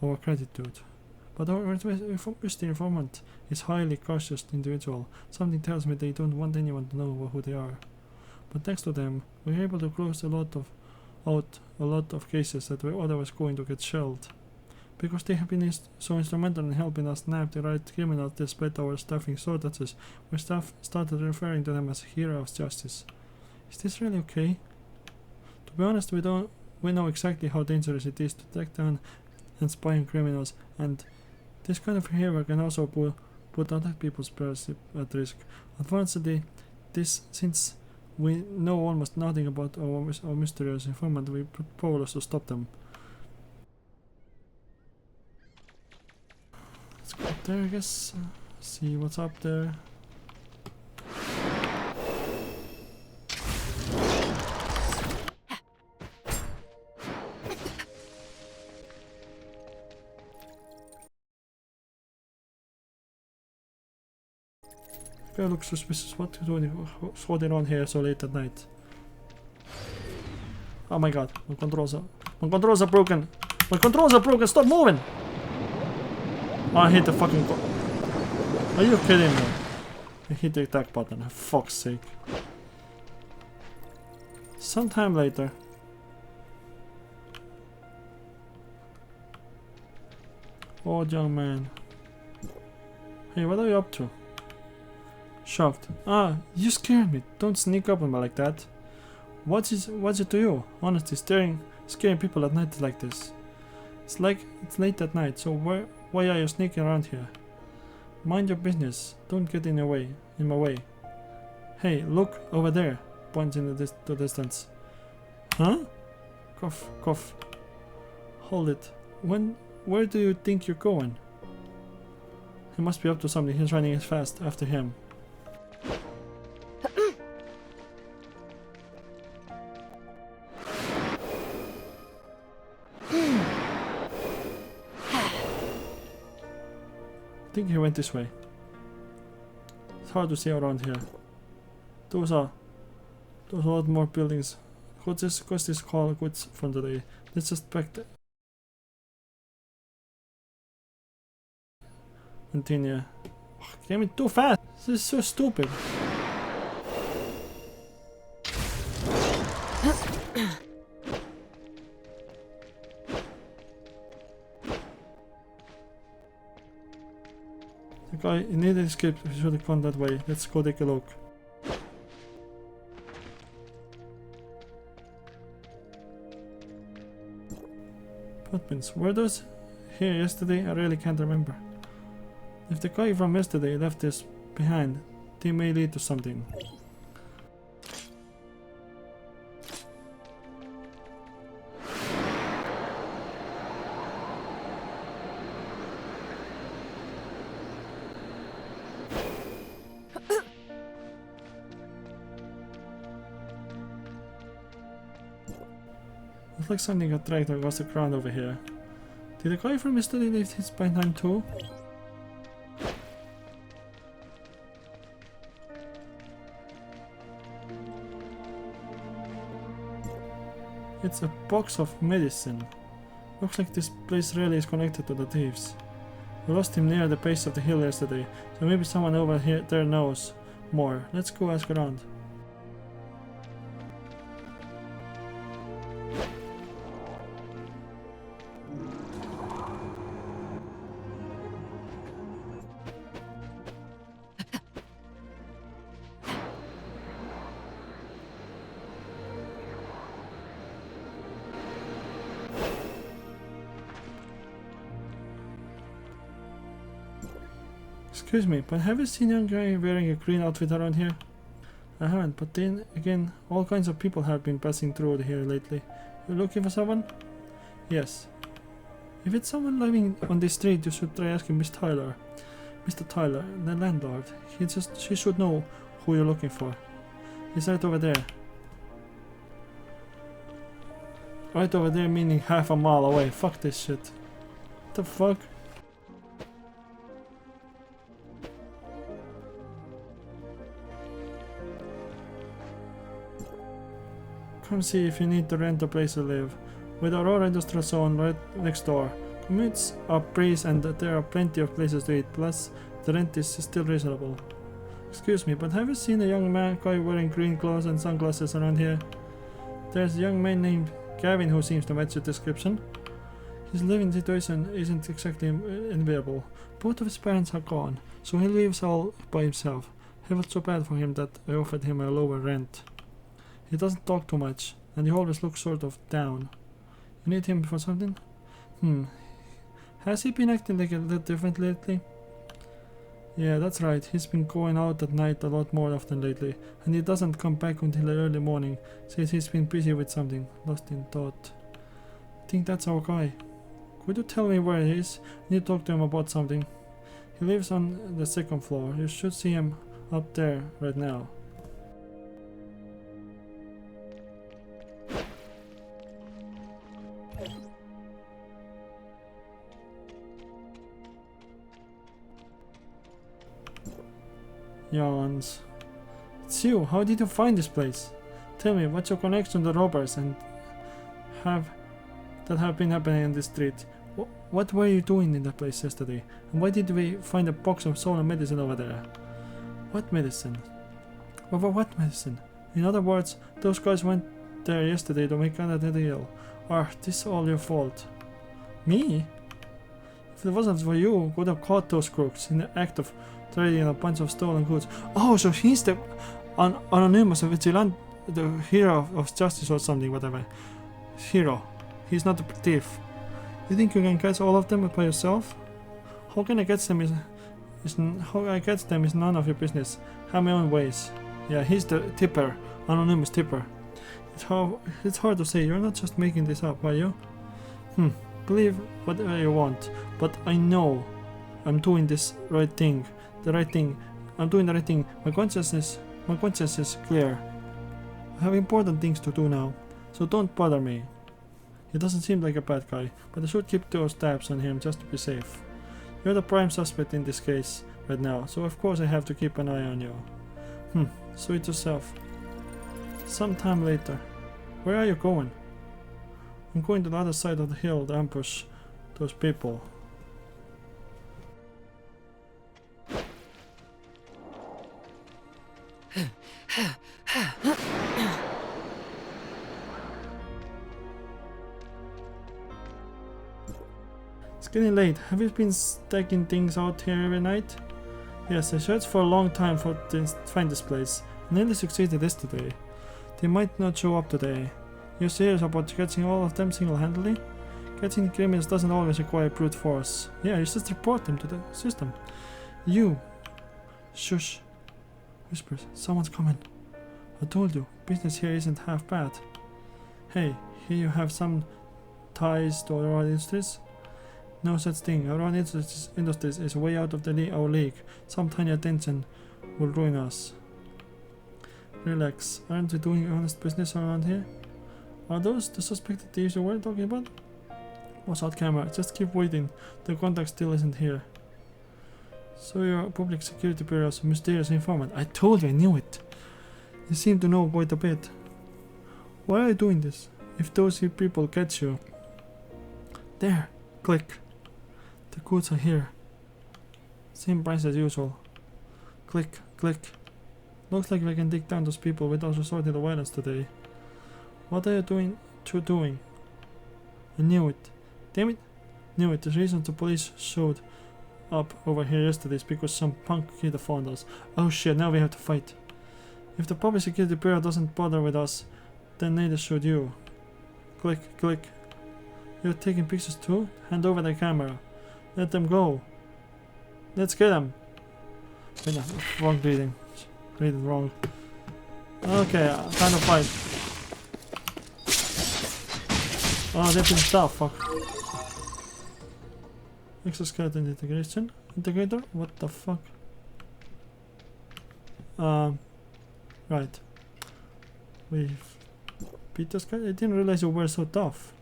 Speaker 1: our gratitude. But our mystery informant is a highly cautious individual. Something tells me they don't want anyone to know who they are. But thanks to them, we were able to close a lot of cases that were otherwise going to get shelved. Because they have been so instrumental in helping us nab the right criminals despite our staffing shortages, our staff started referring to them as a hero of justice. Is this really okay? To be honest, we know exactly how dangerous it is to track down and spy on criminals, and this kind of behavior can also put other people's privacy at risk. Unfortunately, since
Speaker 6: We know almost nothing about our mysterious informant. We powerless to stop them. Let's go up there, I guess. See what's up there. Guy looks suspicious. What's going on here so late at night? Oh my god, my controls are broken. My controls are broken. Stop moving. Oh, I hit the fucking. Are you kidding me? I hit the attack button. For fuck's sake. Sometime later. Old young man. Hey, what are you up to? Shocked. Ah, you scared me. Don't sneak up on me like that. What's it to you? Honestly, scaring people at night like this. It's like it's late at night, so why are you sneaking around here? Mind your business. Don't get in my way. Hey, look over there. Points in the distance. Huh? Cough, cough. Hold it. Where do you think you're going? He must be up to something. He's running as fast after him. I think he went this way. It's hard to see around here. Those are a lot more buildings. What's this call goods from today? Let's just back the continue. Oh, came in too fast. This is so stupid. The guy needed to escape. He should have gone that way. Let's go take a look. Footprints. Were those here yesterday? I really can't remember. If the guy from yesterday left this behind, they may lead to something. Looks like something got dragged across the ground over here. Did the guy from yesterday leave his behind too? It's a box of medicine. Looks like this place really is connected to the thieves. We lost him near the base of the hill yesterday, so maybe someone over there knows more. Let's go ask around. Excuse me, but have you seen a young guy wearing a green outfit around here? I haven't, but then again, all kinds of people have been passing through here lately. You looking for someone? Yes. If it's someone living on this street, you should try asking Miss Tyler. Mr. Tyler, the landlord. She should know who you're looking for. He's right over there. Right over there meaning half a mile away. Fuck this shit. What the fuck? Come see if you need to rent a place to live. With Aurora Industrial Zone right next door. Commutes are breeze and there are plenty of places to eat, plus the rent is still reasonable. Excuse me, but have you seen a young guy wearing green clothes and sunglasses around here? There's a young man named Gavin who seems to match the description. His living situation isn't exactly enviable. Both of his parents are gone, so he lives all by himself. I felt so bad for him that I offered him a lower rent. He doesn't talk too much, and he always looks sort of down. You need him for something? Has he been acting like a little different lately?
Speaker 1: Yeah, that's right. He's been going out at night a lot more often lately, and he doesn't come back until the early morning. Says he's been busy with something. Lost in thought. I think that's our guy. Could you tell me where he is? I need to talk to him about something. He lives on the second floor. You should see him up there right now. Yawns. It's you. How did you find this place? Tell me, what's your connection to robbers and have been happening in the street? What were you doing in that place yesterday? And why did we find a box of stolen medicine over there? What medicine? What medicine? In other words, those guys went there yesterday to make another deal. Or this all your fault? Me? If it wasn't for you, we could have caught those crooks in the act of trading a bunch of stolen goods. Oh, so he's the anonymous vigilante, the hero of justice or something, whatever. Hero. He's not a thief. You think you can catch all of them by yourself? How can I catch them is none of your business. Have my own ways. Yeah, he's the tipper, anonymous tipper. It's hard to say. You're not just making this up, are you? Believe whatever you want, but I know I'm doing this right thing. The right thing. I'm doing the right thing. My conscience is clear. I have important things to do now, so don't bother me. He doesn't seem like a bad guy, but I should keep those tabs on him just to be safe. You're the prime suspect in this case right now, so of course I have to keep an eye on you. Suit yourself. Sometime later. Where are you going? I'm going to the other side of the hill to ambush those people. It's getting late. Have you been stacking things out here every night? Yes, I searched for a long time to find this place. I nearly succeeded yesterday. They might not show up today. You're serious about catching all of them single-handedly? Catching criminals doesn't always require brute force. Yeah, you just report them to the system. You. Shush. Whispers. Someone's coming. I told you, business here isn't half bad. Hey, here you have some ties to Aurora Industries? No such thing. Aurora Industries is way out of our league. Some tiny attention will ruin us. Relax. Aren't we doing honest business around here? Are those the suspected thieves you were talking about? Watch out, camera. Just keep waiting. The contact still isn't here. So you're a Public Security Bureau's mysterious informant. I told you, I knew it. You seem to know quite a bit. Why are you doing this? If those people catch you... There. Click. The goods are here. Same price as usual. Click. Click. Looks like we can dig down those people without resorting to violence today. What are you doing? I knew it. Damn it. Knew it. The reason the police showed up over here yesterday is because some punk kid found us. Oh shit, now we have to fight. If the Public Security Bureau doesn't bother with us, then neither should you. Click. Click. You're taking pictures too? Hand over the camera. Let them go. Let's get them. Wait, no, wrong reading. Read it wrong. Okay, time to fight. Oh, they've been tough, fuck. Exoskeleton integration. Integrator? What the fuck? Right. We've beat this guy? I didn't realize you were so tough.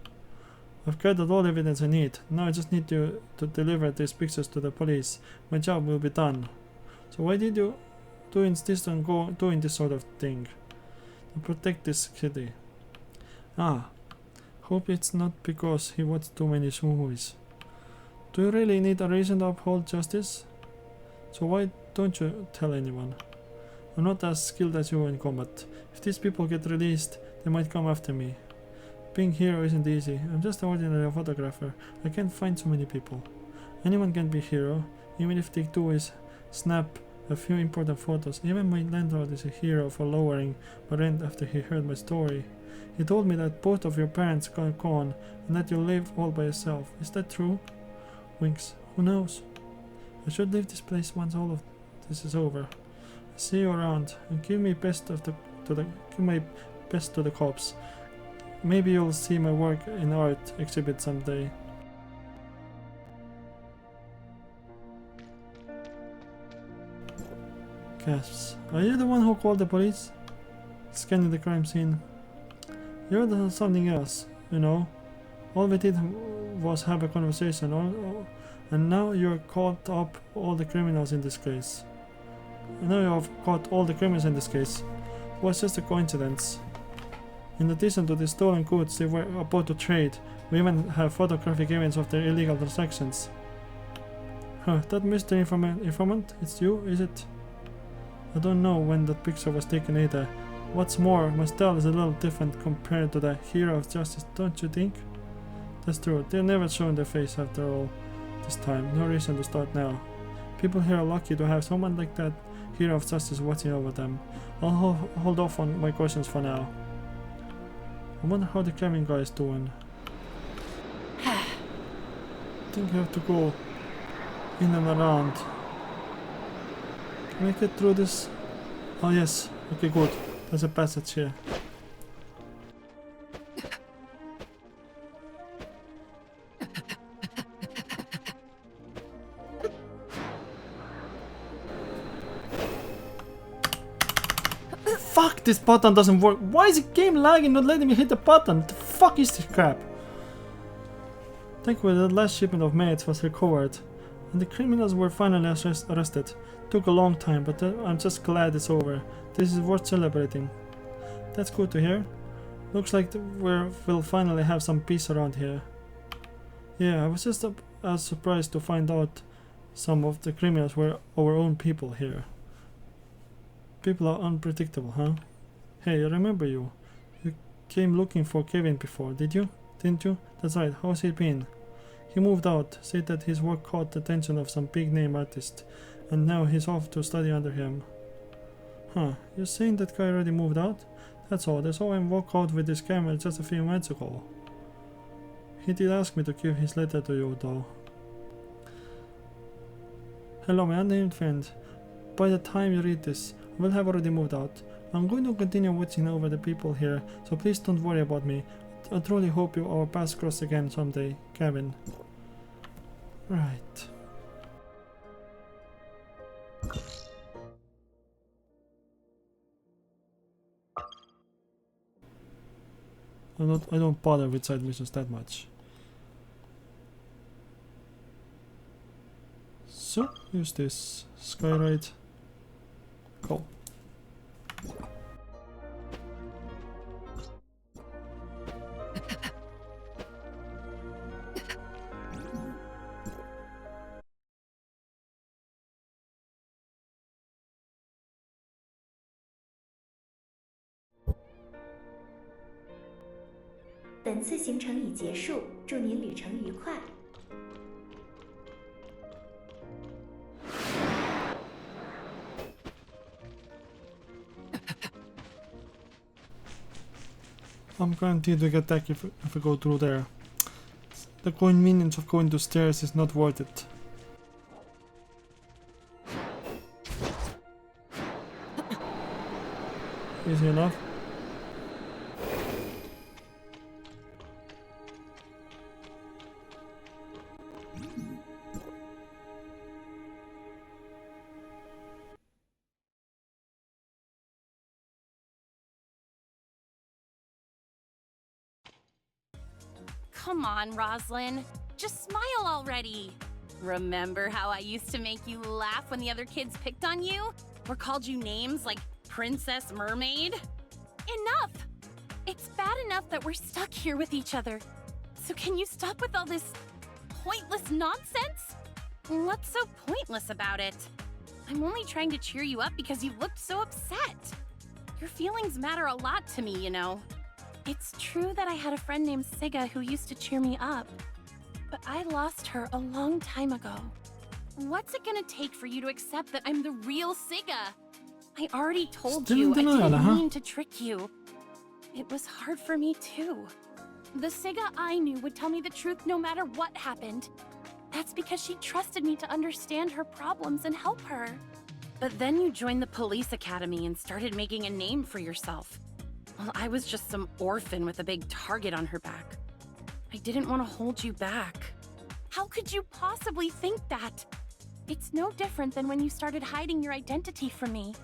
Speaker 1: I've gathered all evidence I need. Now I just need to deliver these pictures to the police. My job will be done. So why did you doing this and doing this sort of thing? To protect this city. Hope it's not because he watched too many movies. Do you really need a reason to uphold justice? So why don't you tell anyone? I'm not as skilled as you in combat. If these people get released, they might come after me. Being hero isn't easy. I'm just an ordinary photographer. I can't find so many people. Anyone can be hero, even if they do is snap a few important photos. Even my landlord is a hero for lowering my rent after he heard my story. He told me that both of your parents are gone and that you live all by yourself. Is that true? Winks. Who knows? I should leave this place once all of this is over. See you around, and give my best to the cops. Maybe you'll see my work in art exhibit someday. Gasps. Are you the one who called the police? Scanning the crime scene. You're something else, you know. All we did was have a conversation, and now you're caught up all the criminals in this case. Now you have caught all the criminals in this case. It was just a coincidence. In addition to the stolen goods they were about to trade, we even have photographic evidence of their illegal transactions. Huh, that mystery informant, it's you, is it? I don't know when that picture was taken either. What's more, my style is a little different compared to the hero of justice, don't you think? That's true, they've never shown their face after all this time, no reason to start now. People here are lucky to have someone like that hero of justice watching over them. I'll hold off on my questions for now. I wonder how the cabin guy is doing. I think I have to go in and around. Can I get through this? Oh yes, okay good. There's a passage here. Fuck, this button doesn't work. Why is the game lagging, not letting me hit the button? What the fuck is this crap? Thankfully the last shipment of maids was recovered and the criminals were finally arrested. Took a long time, but I'm just glad it's over. This is worth celebrating. That's good to hear. Looks like we'll finally have some peace around here. Yeah, I was just as surprised to find out some of the criminals were our own people here. People are unpredictable, huh? Hey, I remember you. You came looking for Kevin before, didn't you? That's right, how's he been? He moved out, said that his work caught the attention of some big name artist, and now he's off to study under him. Huh, you're saying that guy already moved out? That's odd, I saw him walk out with his camera just a few minutes ago. He did ask me to give his letter to you, though. Hello, my unnamed friend. By the time you read this, I will have already moved out. I'm going to continue watching over the people here, so please don't worry about me. I truly hope our paths cross again someday, Kevin. Right. I don't bother with side missions that much. So, use this skyride. Go.
Speaker 21: 本次行程已结束，祝您旅程愉快。
Speaker 1: I'm guaranteed to get attacked if I go through there. The convenience of going to stairs is not worth it. Easy enough.
Speaker 5: Come on, Roslyn. Just smile already. Remember how I used to make you laugh when the other kids picked on you? Or called you names like Princess Mermaid? Enough! It's bad enough that we're stuck here with each other. So can you stop with all this pointless nonsense? What's so pointless about it? I'm only trying to cheer you up because you looked so upset. Your feelings matter a lot to me, you know. It's true that I had a friend named Siga who used to cheer me up, but I lost her a long time ago. What's it gonna take for you to accept that I'm the real Siga? I already told you I didn't mean to trick you. It was hard for me too. The Siga I knew would tell me the truth no matter what happened. That's because she trusted me to understand her problems and help her. But then you joined the police academy and started making a name for yourself. Well, I was just some orphan with a big target on her back. I didn't want to hold you back. How could you possibly think that? It's no different than when you started hiding your identity from me.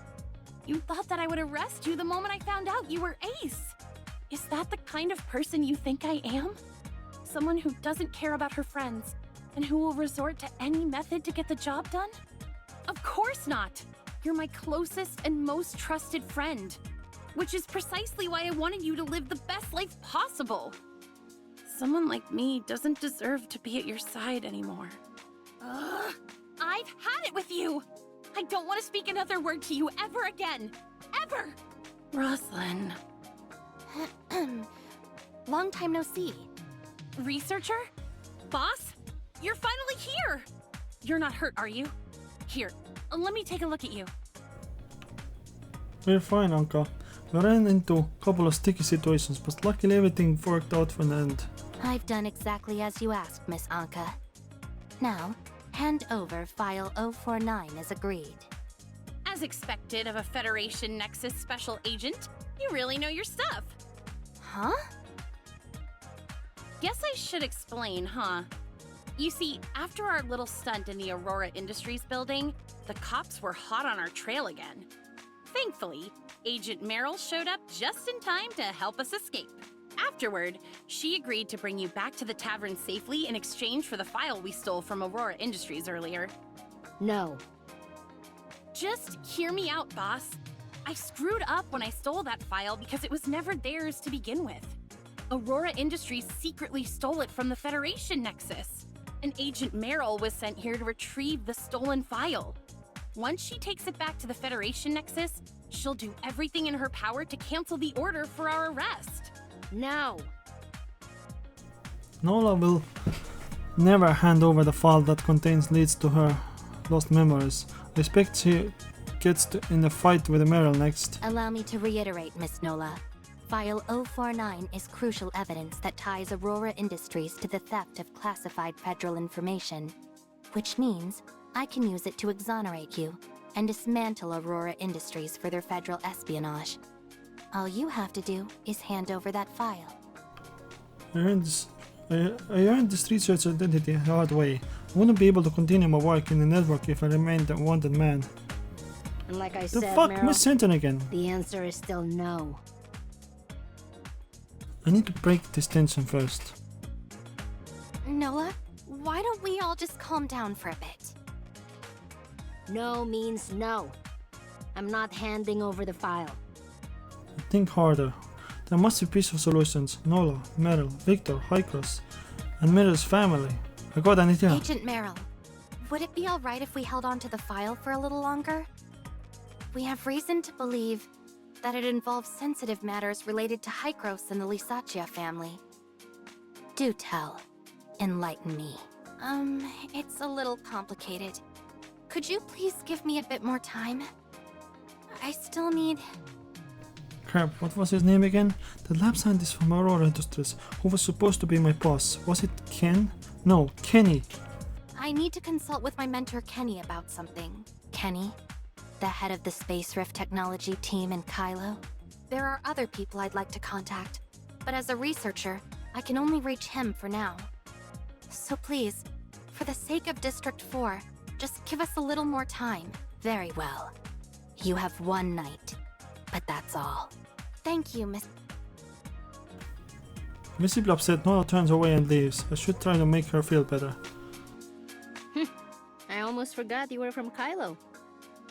Speaker 5: You thought that I would arrest you the moment I found out you were Ace. Is that the kind of person you think I am? Someone who doesn't care about her friends, and who will resort to any method to get the job done? Of course not! You're my closest and most trusted friend. Which is precisely why I wanted you to live the best life possible. Someone like me doesn't deserve to be at your side anymore. Ugh! I've had it with you! I don't want to speak another word to you ever again! Ever! Roslyn.
Speaker 2: Long time no see.
Speaker 5: Researcher? Boss? You're finally here! You're not hurt, are you? Here, let me take a look at you.
Speaker 6: We're fine, Anka. We ran into a couple of sticky situations, but luckily everything worked out for the end.
Speaker 2: I've done exactly as you asked, Miss Anka. Now, hand over File 049 as agreed.
Speaker 5: As expected of a Federation Nexus special agent, you really know your stuff.
Speaker 2: Huh?
Speaker 5: Guess I should explain, huh? You see, after our little stunt in the Aurora Industries building, the cops were hot on our trail again. Thankfully, Agent Merrill showed up just in time to help us escape. Afterward, she agreed to bring you back to the tavern safely in exchange for the file we stole from Aurora Industries earlier.
Speaker 7: No.
Speaker 5: Just hear me out, boss. I screwed up when I stole that file because it was never theirs to begin with. Aurora Industries secretly stole it from the Federation Nexus, and Agent Merrill was sent here to retrieve the stolen file. Once she takes it back to the Federation Nexus, she'll do everything in her power to cancel the order for our arrest.
Speaker 7: Now.
Speaker 6: Nola will never hand over the file that contains leads to her lost memories. I expect she gets in a fight with Meryl next.
Speaker 2: Allow me to reiterate, Miss Nola. File 049 is crucial evidence that ties Aurora Industries to the theft of classified federal information, which means I can use it to exonerate you and dismantle Aurora Industries for their federal espionage. All you have to do is hand over that file.
Speaker 6: I earned this research identity the hard way. I wouldn't be able to continue my work in the network if I remained a wanted man.
Speaker 7: And like I
Speaker 6: The
Speaker 7: said,
Speaker 6: fuck,
Speaker 7: Meryl,
Speaker 6: Miss Centon again?
Speaker 7: the answer is still no.
Speaker 6: I need to break this tension first.
Speaker 2: Nola, why don't we all just calm down for a bit?
Speaker 7: No means no. I'm not handing over the file.
Speaker 6: Think harder. There must be peaceful solutions. Nola, Meryl, Victor, Hycross, and Meryl's family. I got an idea.
Speaker 2: Agent Merrill, would it be alright if we held on to the file for a little longer? We have reason to believe that it involves sensitive matters related to Hycross and the Lysaccia family. Do tell. Enlighten me. It's a little complicated. Could you please give me a bit more time? I still need...
Speaker 6: Crap, what was his name again? The lab scientist from Aurora Industries, who was supposed to be my boss. Was it Ken? No, Kenny.
Speaker 2: I need to consult with my mentor Kenny about something. Kenny, the head of the Space Rift Technology team in Kylo. There are other people I'd like to contact, but as a researcher, I can only reach him for now. So please, for the sake of District 4, just give us a little more time. Very well. You have one night, but that's all. Thank you, Miss...
Speaker 6: Visibly upset, Nola turns away and leaves. I should try to make her feel better.
Speaker 7: I almost forgot you were from Kylo.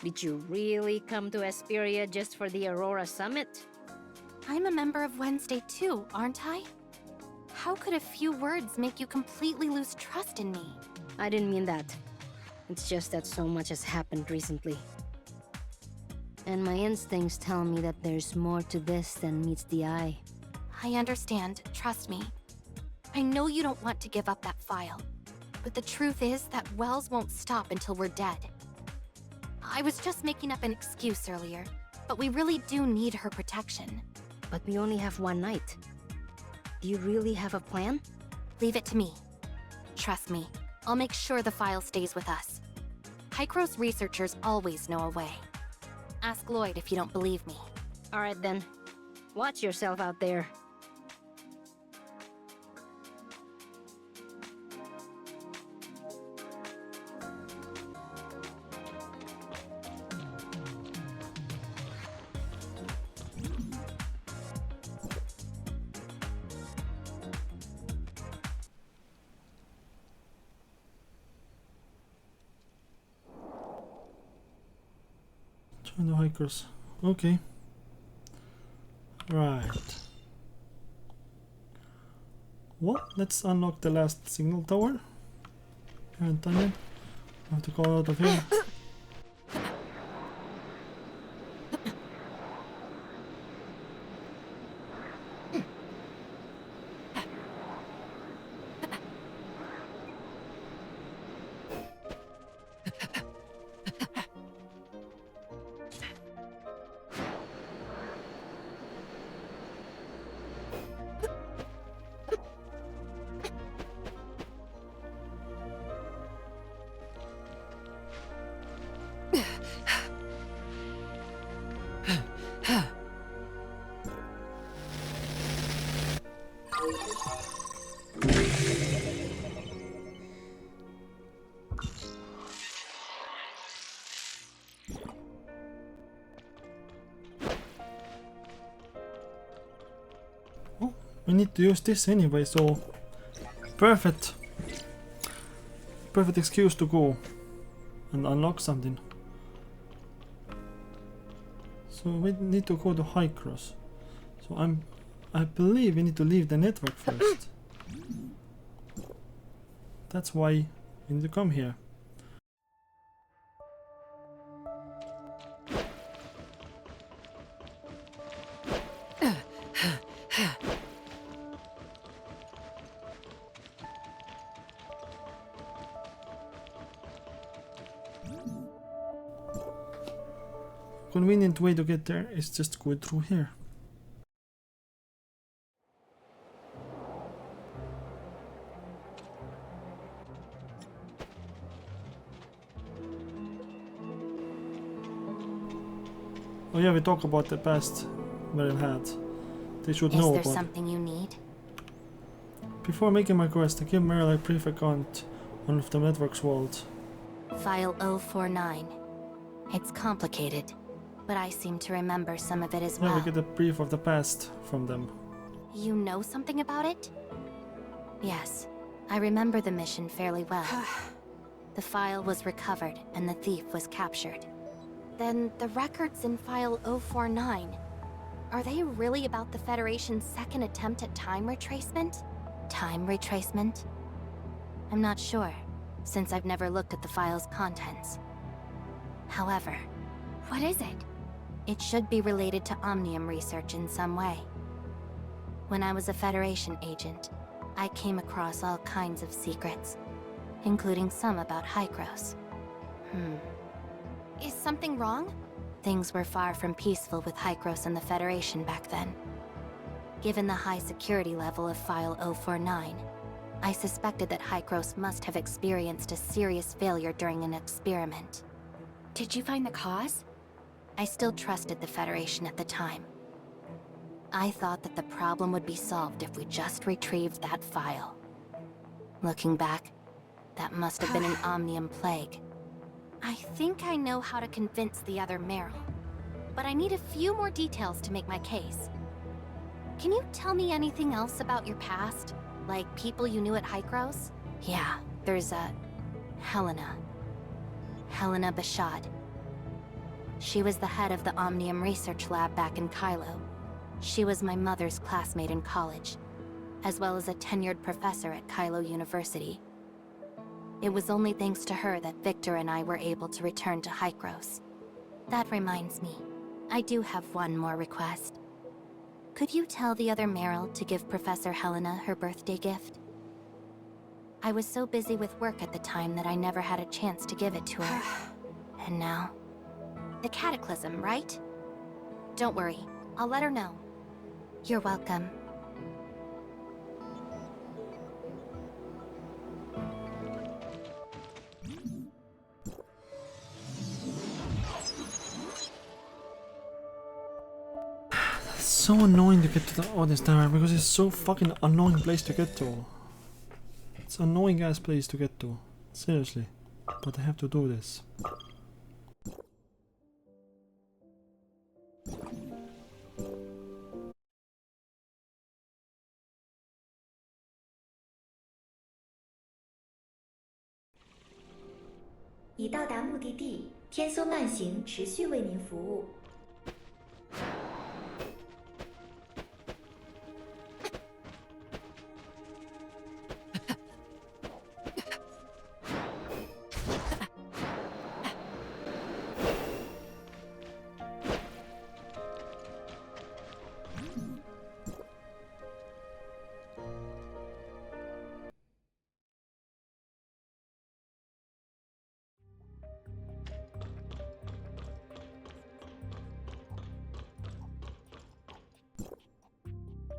Speaker 7: Did you really come to Esperia just for the Aurora Summit?
Speaker 2: I'm a member of Wednesday too, aren't I? How could a few words make you completely lose trust in me?
Speaker 7: I didn't mean that. It's just that so much has happened recently. And my instincts tell me that there's more to this than meets the eye.
Speaker 2: I understand, trust me. I know you don't want to give up that file, but the truth is that Wells won't stop until we're dead. I was just making up an excuse earlier, but we really do need her protection.
Speaker 7: But we only have one night. Do you really have a plan?
Speaker 2: Leave it to me. Trust me, I'll make sure the file stays with us. Hykros researchers always know a way. Ask Lloyd if you don't believe me.
Speaker 7: All right then. Watch yourself out there.
Speaker 1: Join the hikers. Okay. Right. Well, let's unlock the last signal tower. Haven't done it. I have to go out of here. We need to use this anyway, so perfect excuse to go and unlock something. So we need to go to Hykros. So I believe we need to leave the network first. That's why we need to come here. Convenient way to get there is just go through here. Oh yeah, we talk about the past Meryl had. They should know about it.
Speaker 2: Is there something you need?
Speaker 1: Before making my quest, I gave Meryl a brief account on one of the network's vaults.
Speaker 2: File 049. It's complicated, but I seem to remember some of it as well.
Speaker 1: Yeah, we get a brief of the past from them.
Speaker 2: You know something about it? Yes, I remember the mission fairly well. The file was recovered and the thief was captured. Then the records in File 049, are they really about the Federation's second attempt at time retracement? Time retracement? I'm not sure, since I've never looked at the file's contents. However, what is it? It should be related to Omnium research in some way. When I was a Federation agent, I came across all kinds of secrets, including some about Hykros. Is something wrong? Things were far from peaceful with Hykros and the Federation back then. Given the high security level of File 049, I suspected that Hykros must have experienced a serious failure during an experiment. Did you find the cause? I still trusted the Federation at the time. I thought that the problem would be solved if we just retrieved that file. Looking back, that must have been an Omnium plague. I think I know how to convince the other Meryl, but I need a few more details to make my case. Can you tell me anything else about your past? Like people you knew at Hykros? Yeah, there's Helena. Helena Bashad. She was the head of the Omnium Research Lab back in Kylo. She was my mother's classmate in college, as well as a tenured professor at Kylo University. It was only thanks to her that Victor and I were able to return to Hykros. That reminds me, I do have one more request. Could you tell the other Meryl to give Professor Helena her birthday gift? I was so busy with work at the time that I never had a chance to give it to her. And now... The Cataclysm, right? Don't worry, I'll let her know. You're welcome.
Speaker 1: so annoying to get to the audience tower because it's so fucking annoying place to get to. It's an annoying ass place to get to. Seriously. But I have to do this.
Speaker 21: "已到达目的地，天梭慢行持续为您服务。"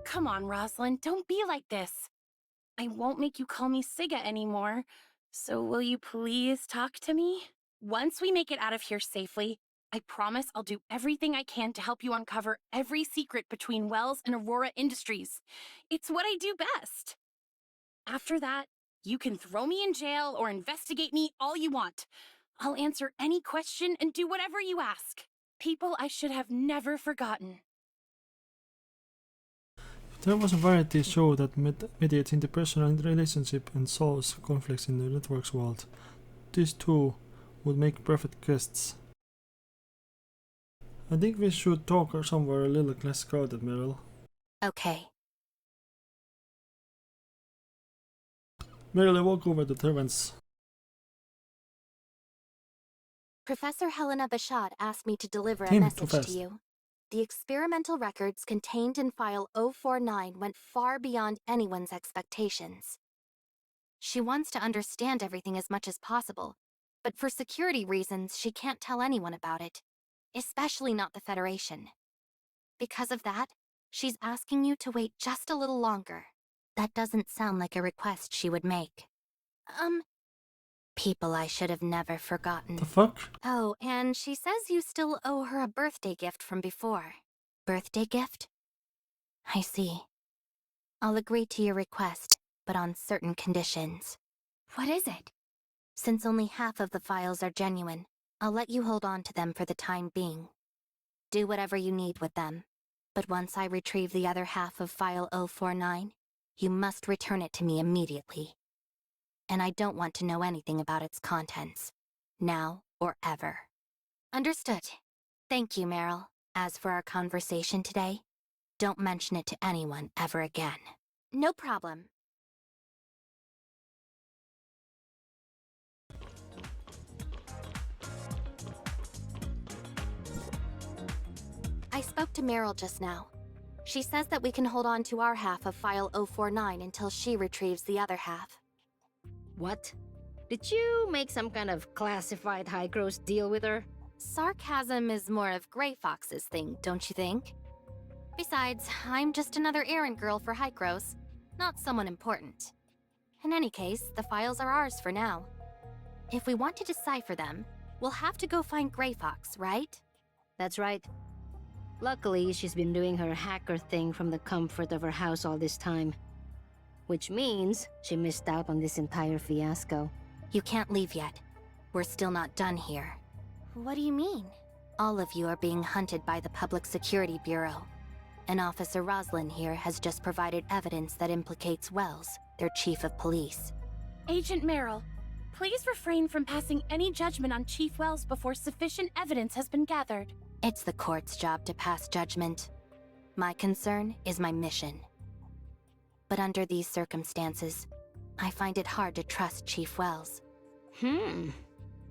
Speaker 5: Come on, Roslyn, don't be like this. I won't make you call me Siga anymore, so will you please talk to me? Once we make it out of here safely, I promise I'll do everything I can to help you uncover every secret between Wells and Aurora Industries. It's what I do best. After that, you can throw me in jail or investigate me all you want. I'll answer any question and do whatever you ask. People I should have never forgotten.
Speaker 1: There was a variety show that mediates interpersonal relationship and solves conflicts in the networks world. These two would make perfect guests. I think we should talk somewhere a little less crowded, Meryl.
Speaker 2: Okay.
Speaker 1: Meryl, I walk over to Terrence.
Speaker 2: Professor Helena Bashad asked me to deliver a
Speaker 1: Damn,
Speaker 2: message to you. The experimental records contained in File 049 went far beyond anyone's expectations. She wants to understand everything as much as possible, but for security reasons, she can't tell anyone about it, especially not the Federation. Because of that, she's asking you to wait just a little longer. That doesn't sound like a request she would make. People I should have never forgotten.
Speaker 1: The fuck?
Speaker 2: Oh, and she says you still owe her a birthday gift from before. Birthday gift? I see. I'll agree to your request, but on certain conditions. What is it? Since only half of the files are genuine, I'll let you hold on to them for the time being. Do whatever you need with them. But once I retrieve the other half of File 049, you must return it to me immediately. And I don't want to know anything about its contents, now or ever. Understood. Thank you, Meryl. As for our conversation today, don't mention it to anyone ever again. No problem. I spoke to Meryl just now. She says that we can hold on to our half of File 049 until she retrieves the other half.
Speaker 7: What? Did you make some kind of classified high gross deal with her?
Speaker 2: Sarcasm is more of Grey Fox's thing, don't you think? Besides, I'm just another errand girl for Hykros, not someone important. In any case, the files are ours for now. If we want to decipher them, we'll have to go find Grey Fox, right?
Speaker 7: That's right. Luckily, she's been doing her hacker thing from the comfort of her house all this time. Which means she missed out on this entire fiasco.
Speaker 2: You can't leave yet. We're still not done here. What do you mean? All of you are being hunted by the Public Security Bureau. And Officer Roslyn here has just provided evidence that implicates Wells, their chief of police.
Speaker 5: Agent Meryl, please refrain from passing any judgment on Chief Wells before sufficient evidence has been gathered.
Speaker 2: It's the court's job to pass judgment. My concern is my mission. But under these circumstances, I find it hard to trust Chief Wells.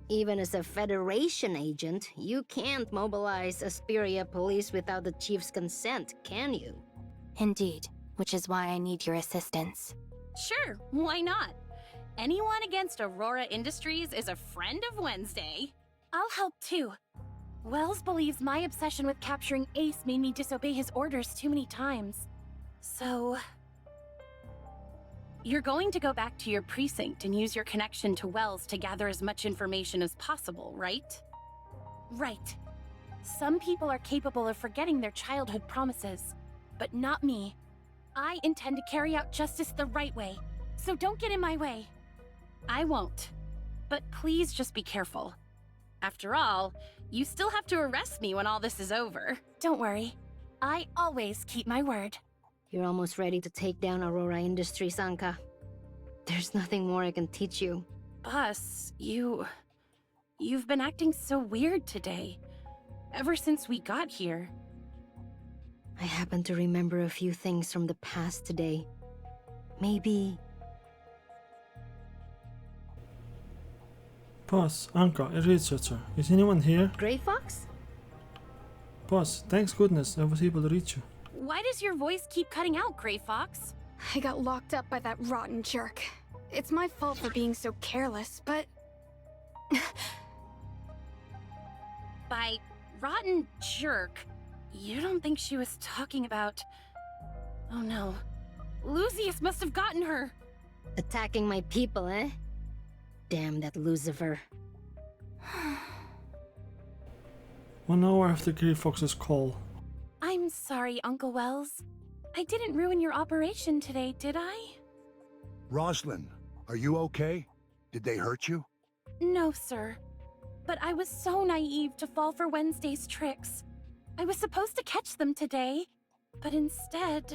Speaker 7: Even as a Federation agent, you can't mobilize Asperia police without the Chief's consent, can you?
Speaker 2: Indeed, which is why I need your assistance.
Speaker 5: Sure, why not? Anyone against Aurora Industries is a friend of Wednesday. I'll help too. Wells believes my obsession with capturing Ace made me disobey his orders too many times. So... You're going to go back to your precinct and use your connection to Wells to gather as much information as possible, right? Right. Some people are capable of forgetting their childhood promises. but not me. I intend to carry out justice the right way, so don't get in my way. I won't. But please just be careful. After all, you still have to arrest me when all this is over. Don't worry. I always keep my word.
Speaker 7: You're almost ready to take down Aurora Industries, Anka. There's nothing more I can teach you.
Speaker 5: Boss, you've been acting so weird today. Ever since we got here.
Speaker 7: I happen to remember a few things from the past today. Maybe...
Speaker 1: Boss, Anka, a researcher. Is anyone here?
Speaker 2: Grey Fox?
Speaker 1: Boss, thanks goodness I was able to reach you.
Speaker 5: Why does your voice keep cutting out, Grey Fox?
Speaker 9: I got locked up by that rotten jerk. It's my fault for being so careless, but...
Speaker 5: By rotten jerk, you don't think she was talking about... Oh no. Lucius must have gotten her!
Speaker 7: Attacking my people, eh? Damn that Lucifer.
Speaker 1: 1 hour after Grey Fox's call.
Speaker 5: I'm sorry, Uncle Wells. I didn't ruin your operation today, did I?
Speaker 22: Roslyn, are you okay? Did they hurt you?
Speaker 5: No, sir. But I was so naive to fall for Wednesday's tricks. I was supposed to catch them today, but instead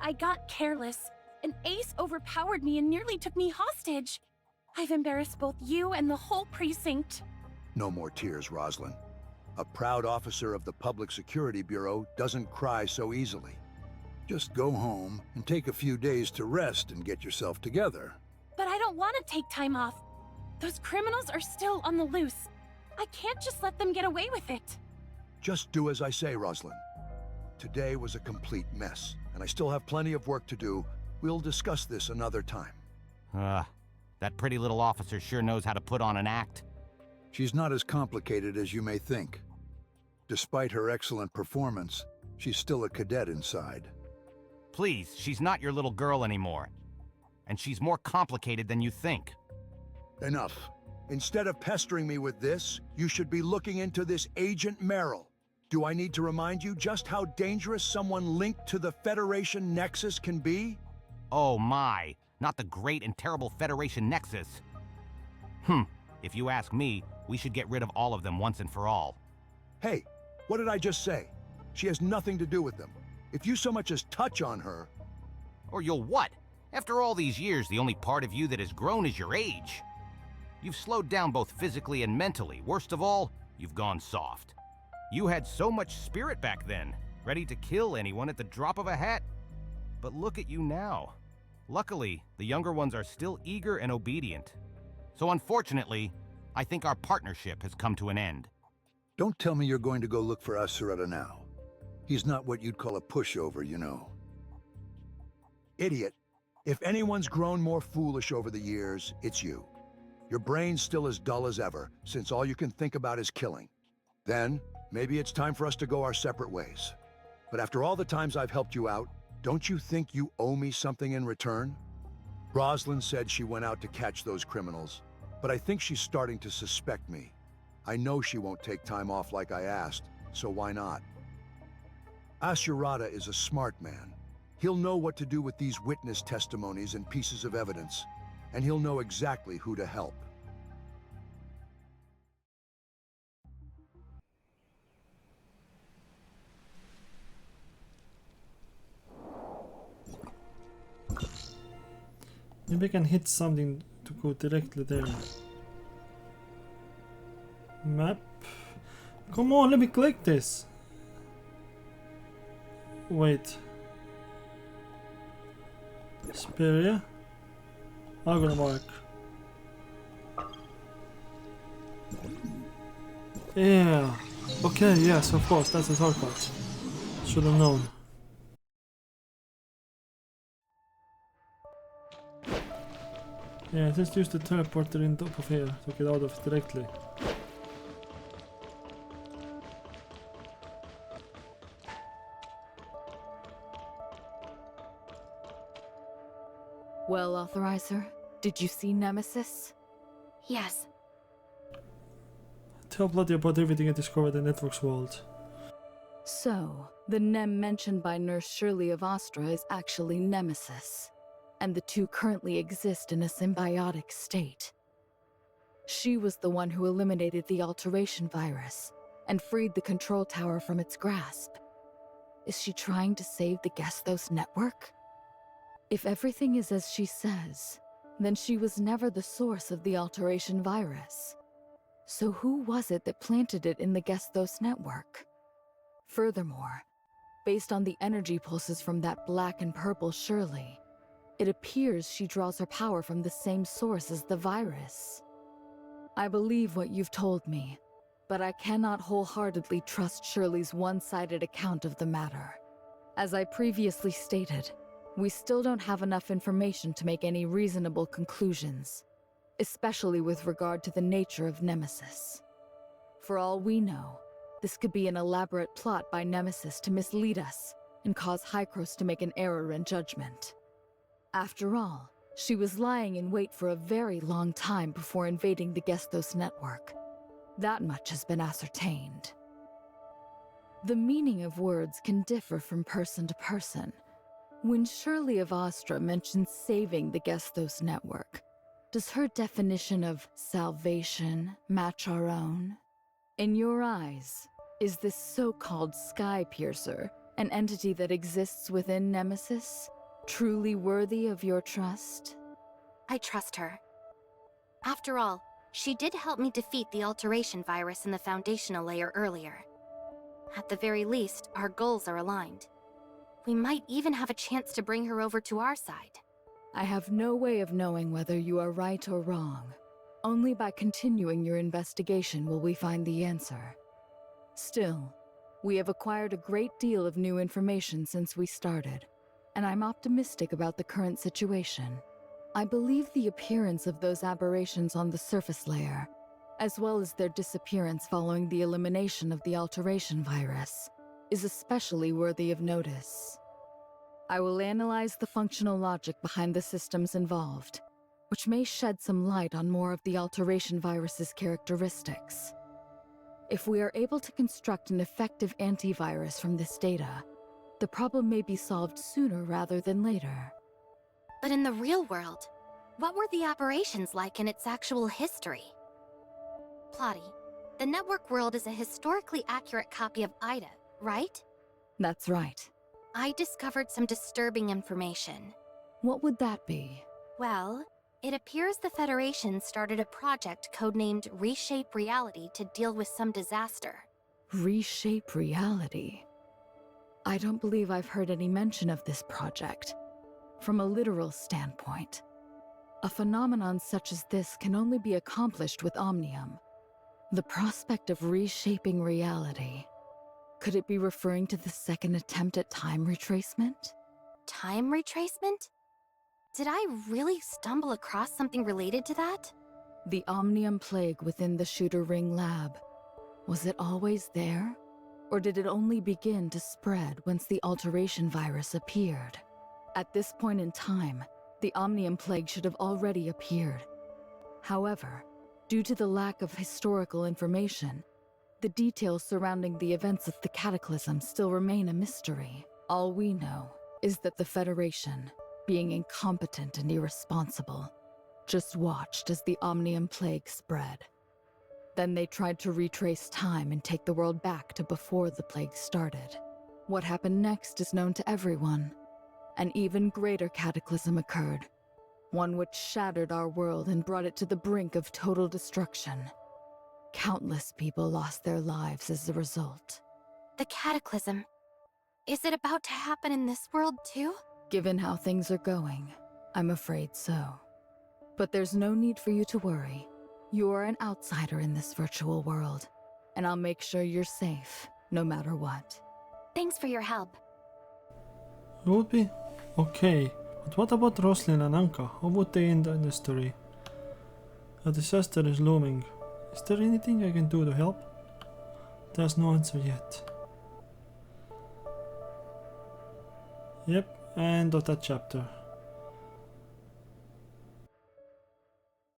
Speaker 5: I got careless. An ace overpowered me and nearly took me hostage. I've embarrassed both you and the whole precinct.
Speaker 22: No more tears, Roslyn. A proud officer of the Public Security Bureau doesn't cry so easily. Just go home and take a few days to rest and get yourself together.
Speaker 5: But I don't want to take time off. Those criminals are still on the loose. I can't just let them get away with it.
Speaker 22: Just do as I say, Roslyn. Today was a complete mess, and I still have plenty of work to do. We'll discuss this another time.
Speaker 23: That pretty little officer sure knows how to put on an act.
Speaker 22: She's not as complicated as you may think. Despite her excellent performance, she's still a cadet inside.
Speaker 23: Please, she's not your little girl anymore. And she's more complicated than you think.
Speaker 22: Enough. Instead of pestering me with this, you should be looking into this Agent Merrill. Do I need to remind you just how dangerous someone linked to the Federation Nexus can be?
Speaker 23: Oh my, not the great and terrible Federation Nexus. If you ask me, we should get rid of all of them once and for all.
Speaker 22: Hey, what did I just say? She has nothing to do with them. If you so much as touch on her...
Speaker 23: Or you'll what? After all these years, the only part of you that has grown is your age. You've slowed down both physically and mentally. Worst of all, you've gone soft. You had so much spirit back then, ready to kill anyone at the drop of a hat. But look at you now. Luckily, the younger ones are still eager and obedient. So unfortunately, I think our partnership has come to an end.
Speaker 22: Don't tell me you're going to go look for Asuretta now. He's not what you'd call a pushover, you know. Idiot. If anyone's grown more foolish over the years, it's you. Your brain's still as dull as ever, since all you can think about is killing. Then, maybe it's time for us to go our separate ways. But after all the times I've helped you out, don't you think you owe me something in return? Roslyn said she went out to catch those criminals, but I think she's starting to suspect me. I know she won't take time off like I asked, so why not? Asuretta is a smart man. He'll know what to do with these witness testimonies and pieces of evidence, and he'll know exactly who to help.
Speaker 1: Maybe I can hit something to go directly there. Map. Come on, let me click this. Wait. Speria. Gonna mark. Yeah. Okay, yes, of course, that's a shortcut. Should have known. Yeah, just use the teleporter in top of here to get out of it directly.
Speaker 4: Well, Authorizer, did you see Nemesis?
Speaker 9: Yes.
Speaker 1: Tell Bloody about everything I discovered in Network's world.
Speaker 4: So, The Nem mentioned by Nurse Shirley of Astra is actually Nemesis, and the two currently exist in a symbiotic state. She was the one who eliminated the alteration virus and freed the control tower from its grasp. Is she trying to save the Gestos network? If everything is as she says, then she was never the source of the alteration virus. So who was it that planted it in the Gestos network? Furthermore, based on the energy pulses from that black and purple Shirley, it appears she draws her power from the same source as the virus. I believe what you've told me, but I cannot wholeheartedly trust Shirley's one-sided account of the matter. As I previously stated, we still don't have enough information to make any reasonable conclusions, especially with regard to the nature of Nemesis. For all we know, this could be an elaborate plot by Nemesis to mislead us and cause Hykros to make an error in judgment. After all, she was lying in wait for a very long time before invading the Gestos network. That much has been ascertained. The meaning of words can differ from person to person. When Shirley of Astra mentions saving the Gestos network, does her definition of salvation match our own? In your eyes, is this so-called Sky Piercer, an entity that exists within Nemesis, truly worthy of your trust?
Speaker 2: I trust her. After all, she did help me defeat the alteration virus in the foundational layer earlier. At the very least, our goals are aligned. We might even have a chance to bring her over to our side.
Speaker 4: I have no way of knowing whether you are right or wrong. Only by continuing your investigation will we find the answer. Still, we have acquired a great deal of new information since we started, and I'm optimistic about the current situation. I believe the appearance of those aberrations on the surface layer, as well as their disappearance following the elimination of the alteration virus, is especially worthy of notice. I will analyze the functional logic behind the systems involved, which may shed some light on more of the alteration virus's characteristics. If we are able to construct an effective antivirus from this data, the problem may be solved sooner rather than later.
Speaker 2: But in the real world, what were the aberrations like in its actual history? Plotty, the network world is a historically accurate copy of Ida, right?
Speaker 4: That's right.
Speaker 2: I discovered some disturbing information.
Speaker 4: What would that be?
Speaker 2: Well, it appears the Federation started a project codenamed Reshape Reality to deal with some disaster.
Speaker 4: Reshape Reality? I don't believe I've heard any mention of this project. From a literal standpoint, a phenomenon such as this can only be accomplished with Omnium. The prospect of reshaping reality. Could it be referring to the second attempt at time retracement?
Speaker 2: Time retracement? Did I really stumble across something related to that?
Speaker 4: The Omnium plague within the Shooter Ring lab. Was it always there? Or did it only begin to spread once the alteration virus appeared? At this point in time, the Omnium plague should have already appeared. However, due to the lack of historical information, the details surrounding the events of the Cataclysm still remain a mystery. All we know is that the Federation, being incompetent and irresponsible, just watched as the Omnium plague spread. Then they tried to retrace time and take the world back to before the plague started. What happened next is known to everyone. An even greater cataclysm occurred, one which shattered our world and brought it to the brink of total destruction. Countless people lost their lives as a result.
Speaker 2: The Cataclysm. Is it about to happen in this world too?
Speaker 4: Given how things are going, I'm afraid so. But there's no need for you to worry. You are an outsider in this virtual world, and I'll make sure you're safe, no matter what.
Speaker 2: Thanks for your help.
Speaker 1: It would be okay, but what about Roslyn and Anka? How would they end in the story? A disaster is looming. Is there anything I can do to help? There's no answer yet. Yep, end of that chapter.